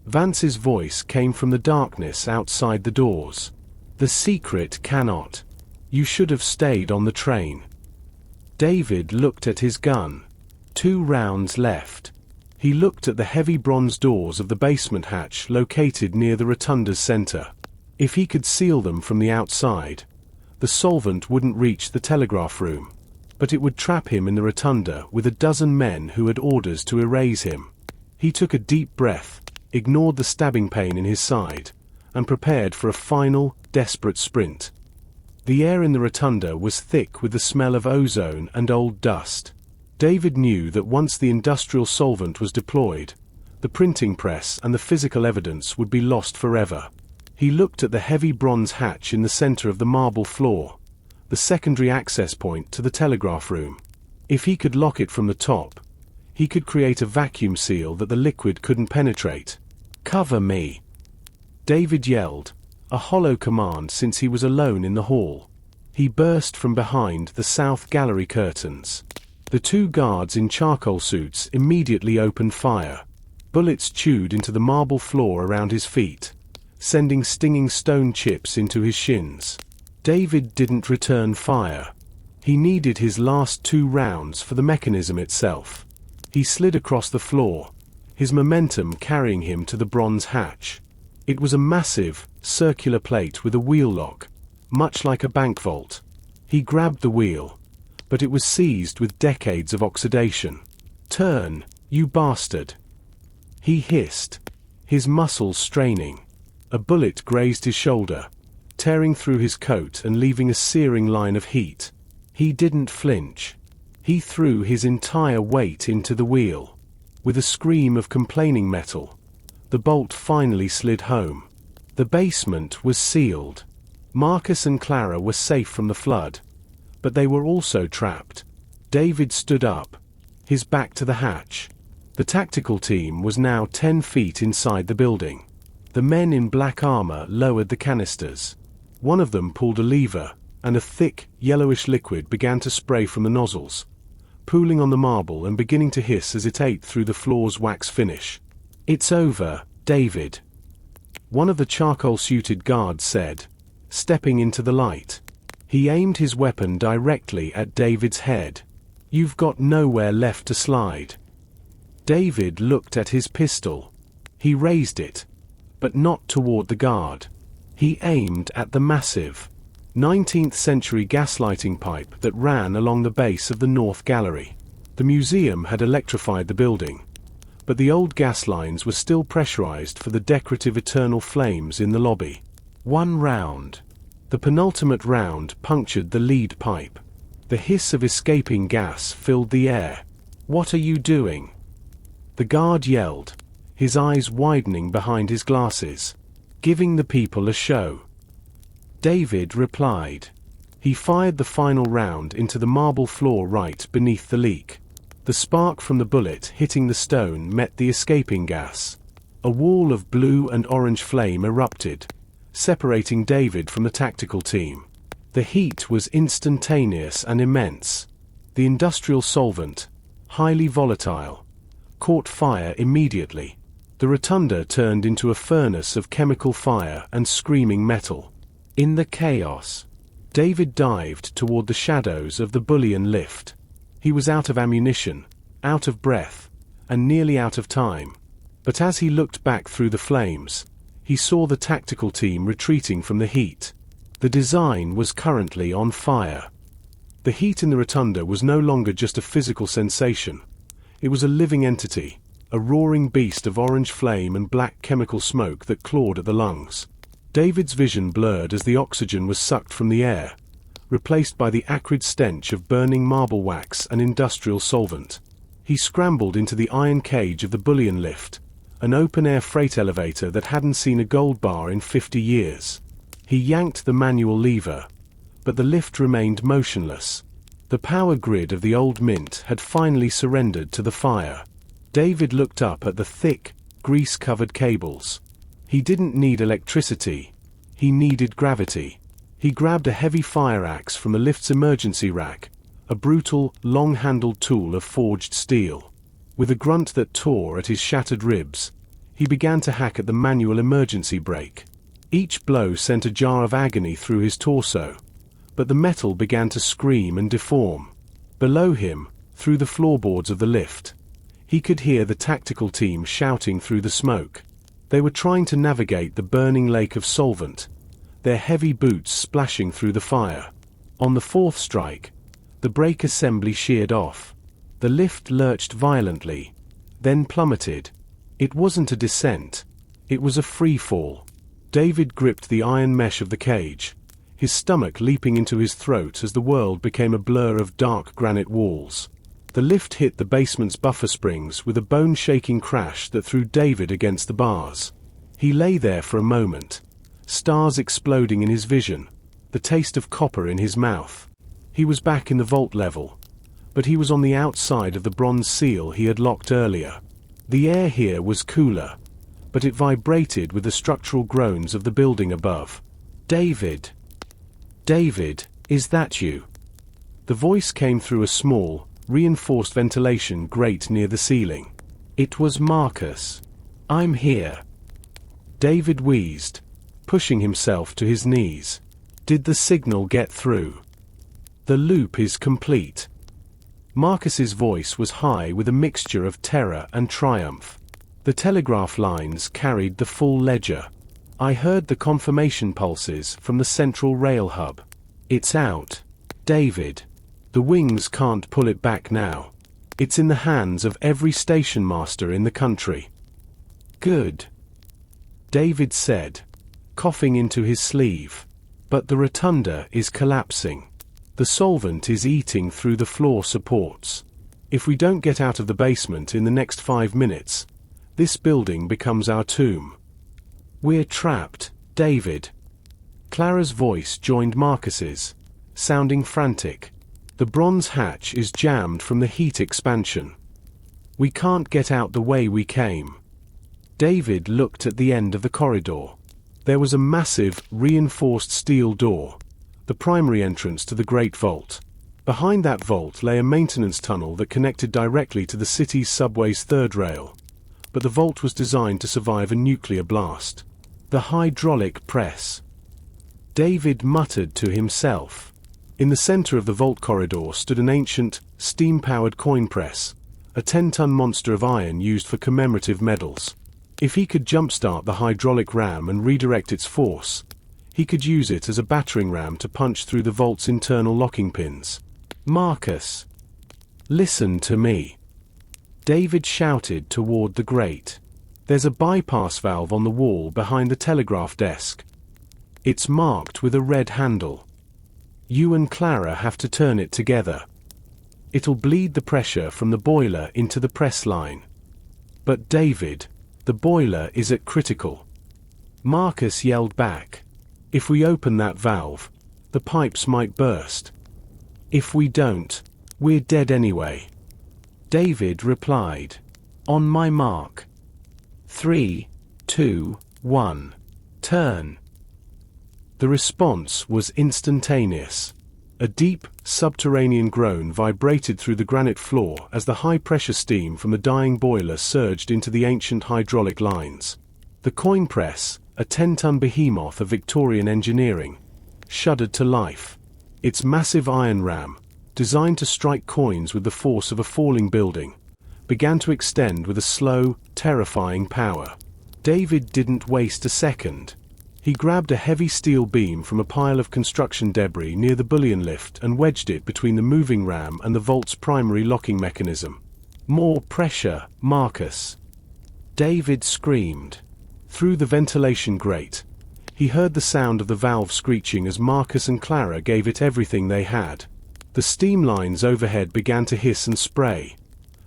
Vance's voice came from the darkness outside the doors. "The secret cannot. You should have stayed on the train." David looked at his gun. 2 rounds left. He looked at the heavy bronze doors of the basement hatch located near the rotunda's center. If he could seal them from the outside, the solvent wouldn't reach the telegraph room, but it would trap him in the rotunda with a dozen men who had orders to erase him. He took a deep breath, ignored the stabbing pain in his side, and prepared for a final, desperate sprint. The air in the rotunda was thick with the smell of ozone and old dust. David knew that once the industrial solvent was deployed, the printing press and the physical evidence would be lost forever. He looked at the heavy bronze hatch in the center of the marble floor, the secondary access point to the telegraph room. If he could lock it from the top, he could create a vacuum seal that the liquid couldn't penetrate. "Cover me!" David yelled, a hollow command since he was alone in the hall. He burst from behind the south gallery curtains. The 2 guards in charcoal suits immediately opened fire. Bullets chewed into the marble floor around his feet, sending stinging stone chips into his shins. David didn't return fire. He needed his last 2 rounds for the mechanism itself. He slid across the floor, his momentum carrying him to the bronze hatch. It was a massive, circular plate with a wheel lock, much like a bank vault. He grabbed the wheel, but it was seized with decades of oxidation. "Turn, you bastard!" he hissed, his muscles straining. A bullet grazed his shoulder, tearing through his coat and leaving a searing line of heat. He didn't flinch. He threw his entire weight into the wheel. With a scream of complaining metal, the bolt finally slid home. The basement was sealed. Marcus and Clara were safe from the flood, but they were also trapped. David stood up, his back to the hatch. The tactical team was now 10 feet inside the building. The men in black armor lowered the canisters. One of them pulled a lever, and a thick, yellowish liquid began to spray from the nozzles, pooling on the marble and beginning to hiss as it ate through the floor's wax finish. "It's over, David," one of the charcoal-suited guards said, stepping into the light. He aimed his weapon directly at David's head. "You've got nowhere left to slide." David looked at his pistol. He raised it, but not toward the guard. He aimed at the massive, 19th-century gaslighting pipe that ran along the base of the North Gallery. The museum had electrified the building, but the old gas lines were still pressurized for the decorative eternal flames in the lobby. 1 round. The penultimate round punctured the lead pipe. The hiss of escaping gas filled the air. "What are you doing?" the guard yelled, his eyes widening behind his glasses. "Giving the people a show." David replied. He fired the final round into the marble floor right beneath the leak. The spark from the bullet hitting the stone met the escaping gas. A wall of blue and orange flame erupted, separating David from the tactical team. The heat was instantaneous and immense. The industrial solvent, highly volatile, caught fire immediately. The rotunda turned into a furnace of chemical fire and screaming metal. In the chaos, David dived toward the shadows of the bullion lift. He was out of ammunition, out of breath, and nearly out of time. But as he looked back through the flames, he saw the tactical team retreating from the heat. The design was currently on fire. The heat in the rotunda was no longer just a physical sensation. It was a living entity, a roaring beast of orange flame and black chemical smoke that clawed at the lungs. David's vision blurred as the oxygen was sucked from the air, replaced by the acrid stench of burning marble wax and industrial solvent. He scrambled into the iron cage of the bullion lift, an open-air freight elevator that hadn't seen a gold bar in 50 years. He yanked the manual lever, but the lift remained motionless. The power grid of the old mint had finally surrendered to the fire. David looked up at the thick, grease-covered cables. He didn't need electricity. He needed gravity. He grabbed a heavy fire axe from the lift's emergency rack, a brutal, long-handled tool of forged steel. With a grunt that tore at his shattered ribs, he began to hack at the manual emergency brake. Each blow sent a jar of agony through his torso, but the metal began to scream and deform. Below him, through the floorboards of the lift, he could hear the tactical team shouting through the smoke. They were trying to navigate the burning lake of solvent, their heavy boots splashing through the fire. On the fourth strike, the brake assembly sheared off. The lift lurched violently, then plummeted. It wasn't a descent. It was a free fall. David gripped the iron mesh of the cage, his stomach leaping into his throat as the world became a blur of dark granite walls. The lift hit the basement's buffer springs with a bone-shaking crash that threw David against the bars. He lay there for a moment, stars exploding in his vision, the taste of copper in his mouth. He was back in the vault level, but he was on the outside of the bronze seal he had locked earlier. The air here was cooler, but it vibrated with the structural groans of the building above. "David! David, is that you?" The voice came through a small, reinforced ventilation grate near the ceiling. It was Marcus. "I'm here." David wheezed, pushing himself to his knees. "Did the signal get through?" "The loop is complete." Marcus's voice was high with a mixture of terror and triumph. The telegraph lines carried the full ledger. "I heard the confirmation pulses from the central rail hub. It's out, David. The wings can't pull it back now. It's in the hands of every station master in the country." "Good," David said, coughing into his sleeve. "But the rotunda is collapsing. The solvent is eating through the floor supports. If we don't get out of the basement in the next 5 minutes, this building becomes our tomb." "We're trapped, David." Clara's voice joined Marcus's, sounding frantic. "The bronze hatch is jammed from the heat expansion. We can't get out the way we came." David looked at the end of the corridor. There was a massive, reinforced steel door, the primary entrance to the Great Vault. Behind that vault lay a maintenance tunnel that connected directly to the city's subway's third rail, but the vault was designed to survive a nuclear blast. The hydraulic press. David muttered to himself. In the center of the vault corridor stood an ancient, steam-powered coin press, a 10-ton monster of iron used for commemorative medals. If he could jumpstart the hydraulic ram and redirect its force, he could use it as a battering ram to punch through the vault's internal locking pins. "Marcus, listen to me," David shouted toward the grate. "There's a bypass valve on the wall behind the telegraph desk. It's marked with a red handle. You and Clara have to turn it together. It'll bleed the pressure from the boiler into the press line." "But David, the boiler is at critical." Marcus yelled back. "If we open that valve, the pipes might burst. If we don't, we're dead anyway." David replied. "On my mark. 3, 2, 1. Turn." The response was instantaneous. A deep, subterranean groan vibrated through the granite floor as the high-pressure steam from the dying boiler surged into the ancient hydraulic lines. The coin press, a 10-ton behemoth of Victorian engineering, shuddered to life. Its massive iron ram, designed to strike coins with the force of a falling building, began to extend with a slow, terrifying power. David didn't waste a second. He grabbed a heavy steel beam from a pile of construction debris near the bullion lift and wedged it between the moving ram and the vault's primary locking mechanism. "More pressure, Marcus!" David screamed. Through the ventilation grate, he heard the sound of the valve screeching as Marcus and Clara gave it everything they had. The steam lines overhead began to hiss and spray,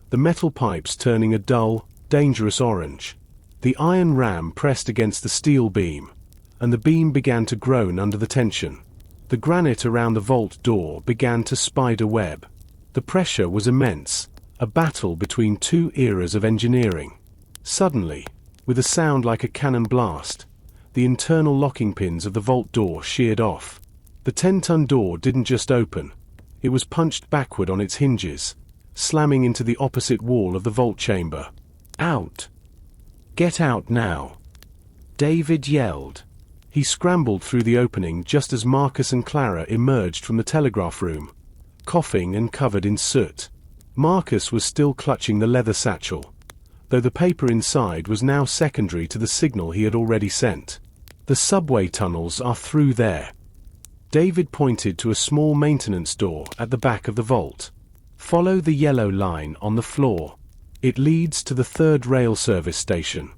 the metal pipes turning a dull, dangerous orange. The iron ram pressed against the steel beam, and the beam began to groan under the tension. The granite around the vault door began to spider web. The pressure was immense, a battle between two eras of engineering. Suddenly, with a sound like a cannon blast, the internal locking pins of the vault door sheared off. The 10-ton door didn't just open, it was punched backward on its hinges, slamming into the opposite wall of the vault chamber. "Out! Get out now!" David yelled. He scrambled through the opening just as Marcus and Clara emerged from the telegraph room, coughing and covered in soot. Marcus was still clutching the leather satchel, though the paper inside was now secondary to the signal he had already sent. "The subway tunnels are through there." David pointed to a small maintenance door at the back of the vault. "Follow the yellow line on the floor. It leads to the third rail service station."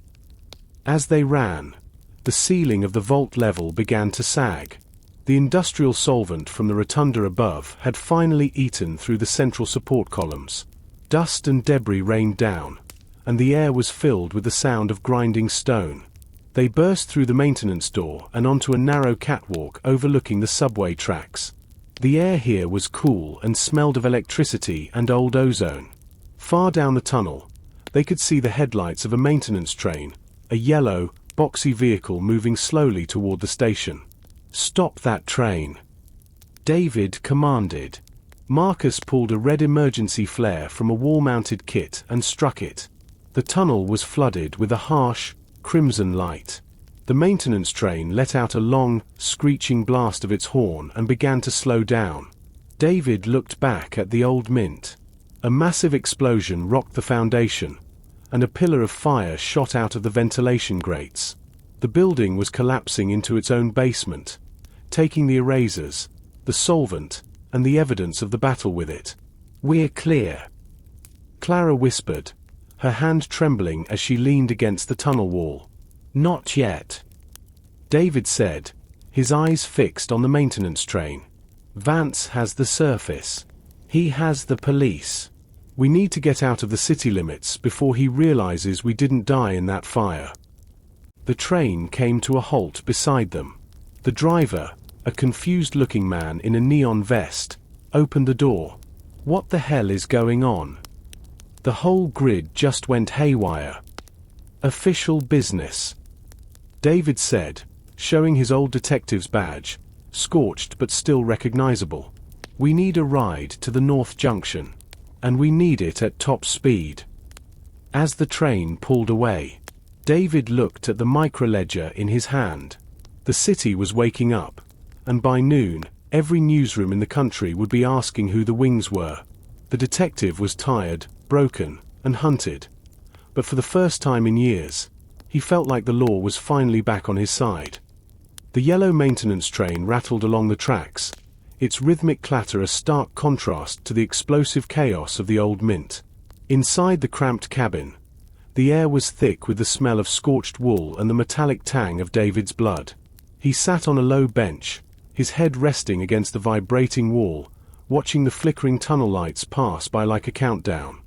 As they ran, the ceiling of the vault level began to sag. The industrial solvent from the rotunda above had finally eaten through the central support columns. Dust and debris rained down, and the air was filled with the sound of grinding stone. They burst through the maintenance door and onto a narrow catwalk overlooking the subway tracks. The air here was cool and smelled of electricity and old ozone. Far down the tunnel, they could see the headlights of a maintenance train, a yellow, boxy vehicle moving slowly toward the station. "Stop that train!" David commanded. Marcus pulled a red emergency flare from a wall-mounted kit and struck it. The tunnel was flooded with a harsh, crimson light. The maintenance train let out a long, screeching blast of its horn and began to slow down. David looked back at the old Mint. A massive explosion rocked the foundation, and a pillar of fire shot out of the ventilation grates. The building was collapsing into its own basement, taking the erasers, the solvent, and the evidence of the battle with it. "We're clear," Clara whispered, her hand trembling as she leaned against the tunnel wall. "Not yet," David said, his eyes fixed on the maintenance train. "Vance has the surface. He has the police. We need to get out of the city limits before he realizes we didn't die in that fire." The train came to a halt beside them. The driver, a confused-looking man in a neon vest, opened the door. "What the hell is going on?" The whole grid just went haywire. "Official business," David said, showing his old detective's badge, scorched but still recognizable. "We need a ride to the North Junction, and we need it at top speed." As the train pulled away, David looked at the microledger in his hand. The city was waking up, and by noon, every newsroom in the country would be asking who the Wings were. The detective was tired, broken, and hunted, but for the first time in years, he felt like the law was finally back on his side. The yellow maintenance train rattled along the tracks, its rhythmic clatter a stark contrast to the explosive chaos of the old Mint. Inside the cramped cabin, the air was thick with the smell of scorched wool and the metallic tang of David's blood. He sat on a low bench, his head resting against the vibrating wall, watching the flickering tunnel lights pass by like a countdown.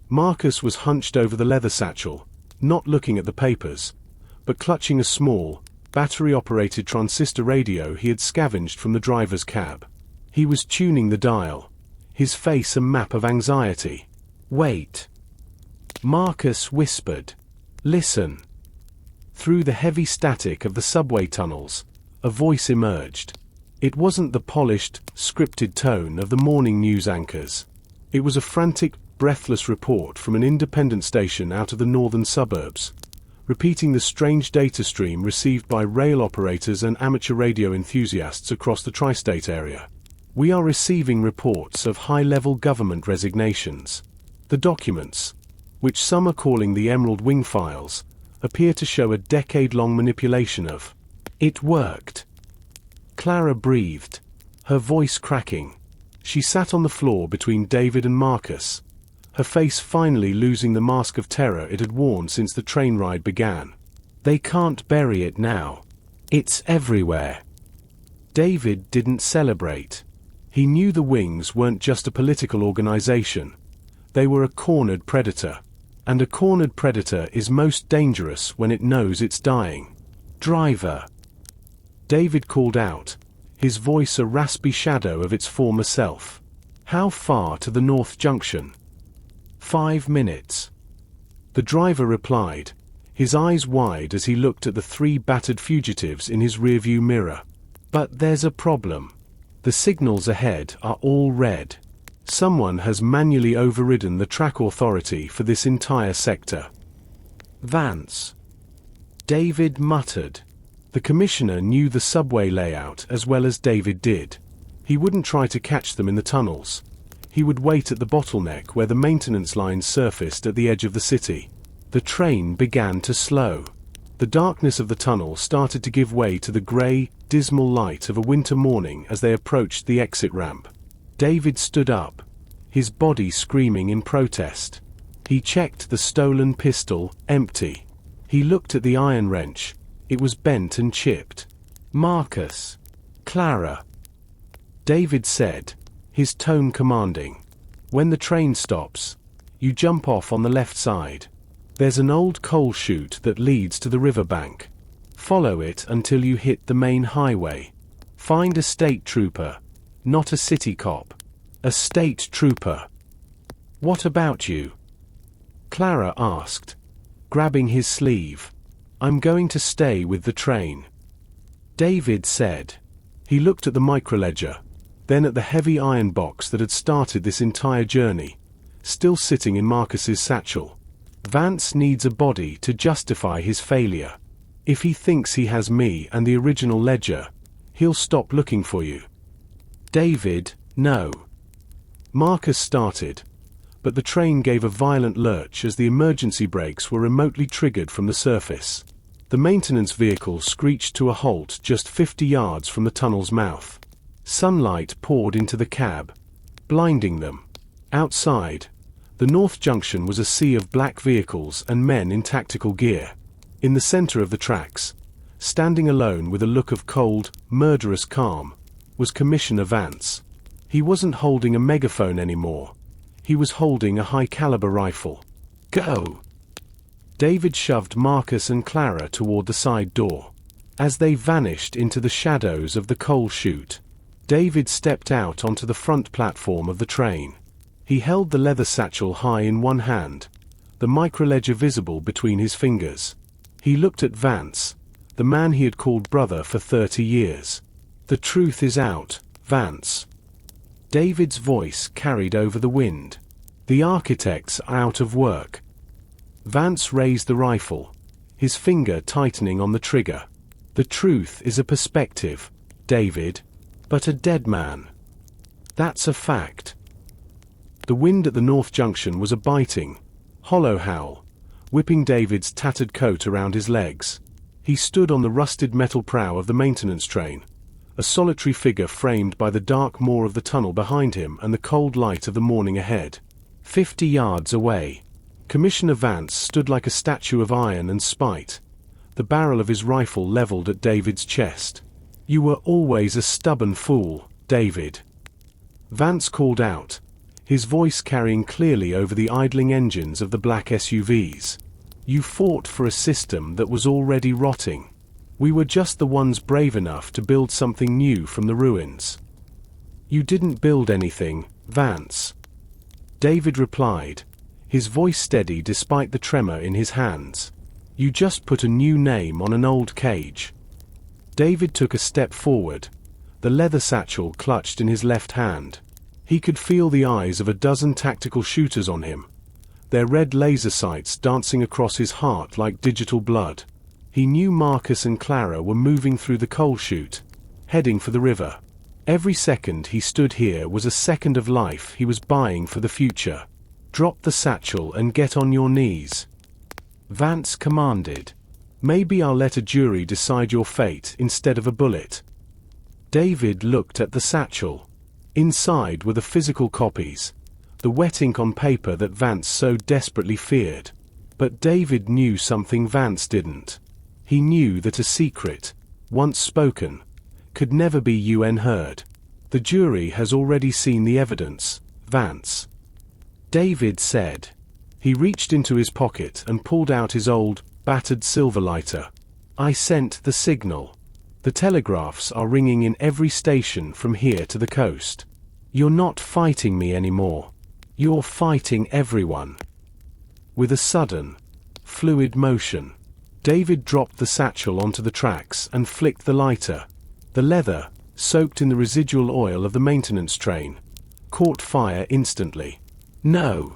Marcus was hunched over the leather satchel, not looking at the papers, but clutching a small, battery-operated transistor radio he had scavenged from the driver's cab. He was tuning the dial, his face a map of anxiety. "Wait," Marcus whispered. "Listen." Through the heavy static of the subway tunnels, a voice emerged. It wasn't the polished, scripted tone of the morning news anchors. It was a frantic, breathless report from an independent station out of the northern suburbs, repeating the strange data stream received by rail operators and amateur radio enthusiasts across the tri-state area. "We are receiving reports of high-level government resignations. The documents, which some are calling the Emerald Wing Files, appear to show a decade-long manipulation of. It worked. Clara breathed, her voice cracking. She sat on the floor between David and Marcus, her face finally losing the mask of terror it had worn since the train ride began. They can't bury it now. It's everywhere. David didn't celebrate. He knew the Wings weren't just a political organization. They were a cornered predator. And a cornered predator is most dangerous when it knows it's dying. Driver. David called out, his voice a raspy shadow of its former self. How far to the North Junction? 5 minutes. The driver replied, his eyes wide as he looked at the 3 battered fugitives in his rearview mirror. But there's a problem. The signals ahead are all red. Someone has manually overridden the track authority for this entire sector. Vance. David muttered. The commissioner knew the subway layout as well as David did. He wouldn't try to catch them in the tunnels. He would wait at the bottleneck where the maintenance lines surfaced at the edge of the city. The train began to slow. The darkness of the tunnel started to give way to the grey, dismal light of a winter morning as they approached the exit ramp. David stood up, his body screaming in protest. He checked the stolen pistol, empty. He looked at the iron wrench. It was bent and chipped. Marcus. Clara. David said, his tone commanding. When the train stops, you jump off on the left side. There's an old coal chute that leads to the riverbank. Follow it until you hit the main highway. Find a state trooper. Not a city cop. A state trooper. What about you? Clara asked, grabbing his sleeve. I'm going to stay with the train. David said. He looked at the microledger, then at the heavy iron box that had started this entire journey, still sitting in Marcus's satchel. Vance needs a body to justify his failure. If he thinks he has me and the original ledger, he'll stop looking for you. David, no. Marcus started, but the train gave a violent lurch as the emergency brakes were remotely triggered from the surface. The maintenance vehicle screeched to a halt just 50 yards from the tunnel's mouth. Sunlight poured into the cab, blinding them. Outside, the North Junction was a sea of black vehicles and men in tactical gear. In the center of the tracks, standing alone with a look of cold, murderous calm, was Commissioner Vance. He wasn't holding a megaphone anymore. He was holding a high-caliber rifle. Go! David shoved Marcus and Clara toward the side door. As they vanished into the shadows of the coal chute, David stepped out onto the front platform of the train. He held the leather satchel high in one hand, the microledger visible between his fingers. He looked at Vance, the man he had called brother for 30 years. The truth is out, Vance. David's voice carried over the wind. The architects are out of work. Vance raised the rifle, his finger tightening on the trigger. The truth is a perspective, David, but a dead man. That's a fact. The wind at the North Junction was a biting, hollow howl, whipping David's tattered coat around his legs. He stood on the rusted metal prow of the maintenance train, a solitary figure framed by the dark moor of the tunnel behind him and the cold light of the morning ahead. 50 yards away, Commissioner Vance stood like a statue of iron and spite, the barrel of his rifle leveled at David's chest. You were always a stubborn fool, David. Vance called out, his voice carrying clearly over the idling engines of the black SUVs. You fought for a system that was already rotting. We were just the ones brave enough to build something new from the ruins. You didn't build anything, Vance. David replied, his voice steady despite the tremor in his hands. You just put a new name on an old cage. David took a step forward, the leather satchel clutched in his left hand. He could feel the eyes of a dozen tactical shooters on him, their red laser sights dancing across his heart like digital blood. He knew Marcus and Clara were moving through the coal chute, heading for the river. Every second he stood here was a second of life he was buying for the future. Drop the satchel and get on your knees," Vance commanded. "Maybe I'll let a jury decide your fate instead of a bullet." David looked at the satchel. Inside were the physical copies, the wet ink on paper that Vance so desperately feared. But David knew something Vance didn't. He knew that a secret, once spoken, could never be heard. "The jury has already seen the evidence, Vance," David said. He reached into his pocket and pulled out his old, battered silver lighter. "I sent the signal. The telegraphs are ringing in every station from here to the coast. You're not fighting me anymore. You're fighting everyone." With a sudden, fluid motion, David dropped the satchel onto the tracks and flicked the lighter. The leather, soaked in the residual oil of the maintenance train, caught fire instantly. "No!"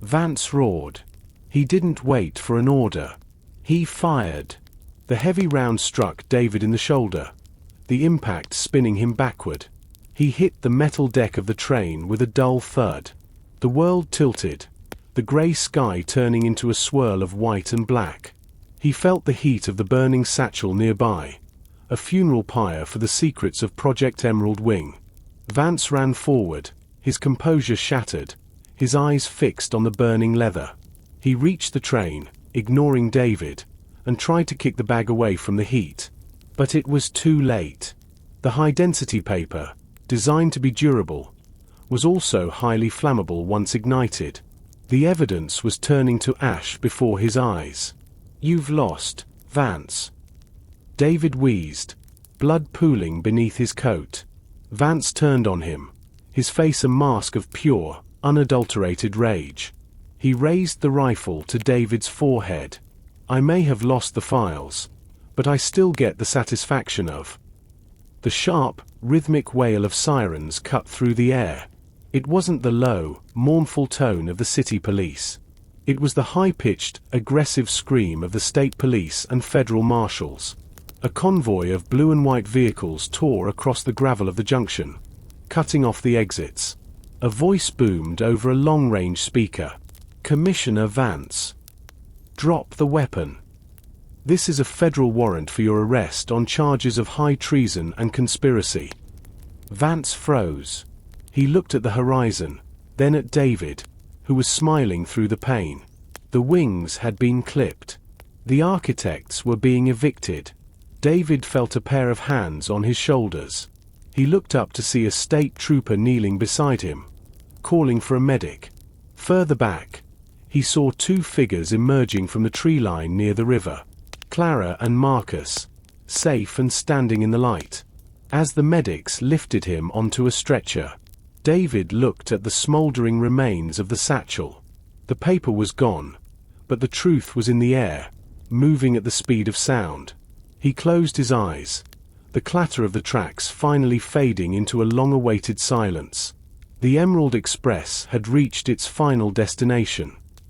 Vance roared. He didn't wait for an order. He fired. The heavy round struck David in the shoulder, the impact spinning him backward. He hit the metal deck of the train with a dull thud. The world tilted, the grey sky turning into a swirl of white and black. He felt the heat of the burning satchel nearby, a funeral pyre for the secrets of Project Emerald Wing. Vance ran forward, his composure shattered, his eyes fixed on the burning leather. He reached the train, ignoring David, and tried to kick the bag away from the heat. But it was too late. The high-density paper, designed to be durable, was also highly flammable once ignited. The evidence was turning to ash before his eyes. "You've lost, Vance," David wheezed, blood pooling beneath his coat. Vance turned on him, his face a mask of pure, unadulterated rage. He raised the rifle to David's forehead. "I may have lost the files, but I still get the satisfaction of..." The sharp, rhythmic wail of sirens cut through the air. It wasn't the low, mournful tone of the city police. It was the high-pitched, aggressive scream of the state police and federal marshals. A convoy of blue and white vehicles tore across the gravel of the junction, cutting off the exits. A voice boomed over a long-range speaker. "Commissioner Vance, drop the weapon. This is a federal warrant for your arrest on charges of high treason and conspiracy." Vance froze. He looked at the horizon, then at David, who was smiling through the pain. The wings had been clipped. The architects were being evicted. David felt a pair of hands on his shoulders. He looked up to see a state trooper kneeling beside him, calling for a medic. Further back, he saw two figures emerging from the tree line near the river. Clara and Marcus, safe and standing in the light. As the medics lifted him onto a stretcher, David looked at the smoldering remains of the satchel. The paper was gone, but the truth was in the air, moving at the speed of sound. He closed his eyes, the clatter of the tracks finally fading into a long-awaited silence. The Emerald Express had reached its final destination.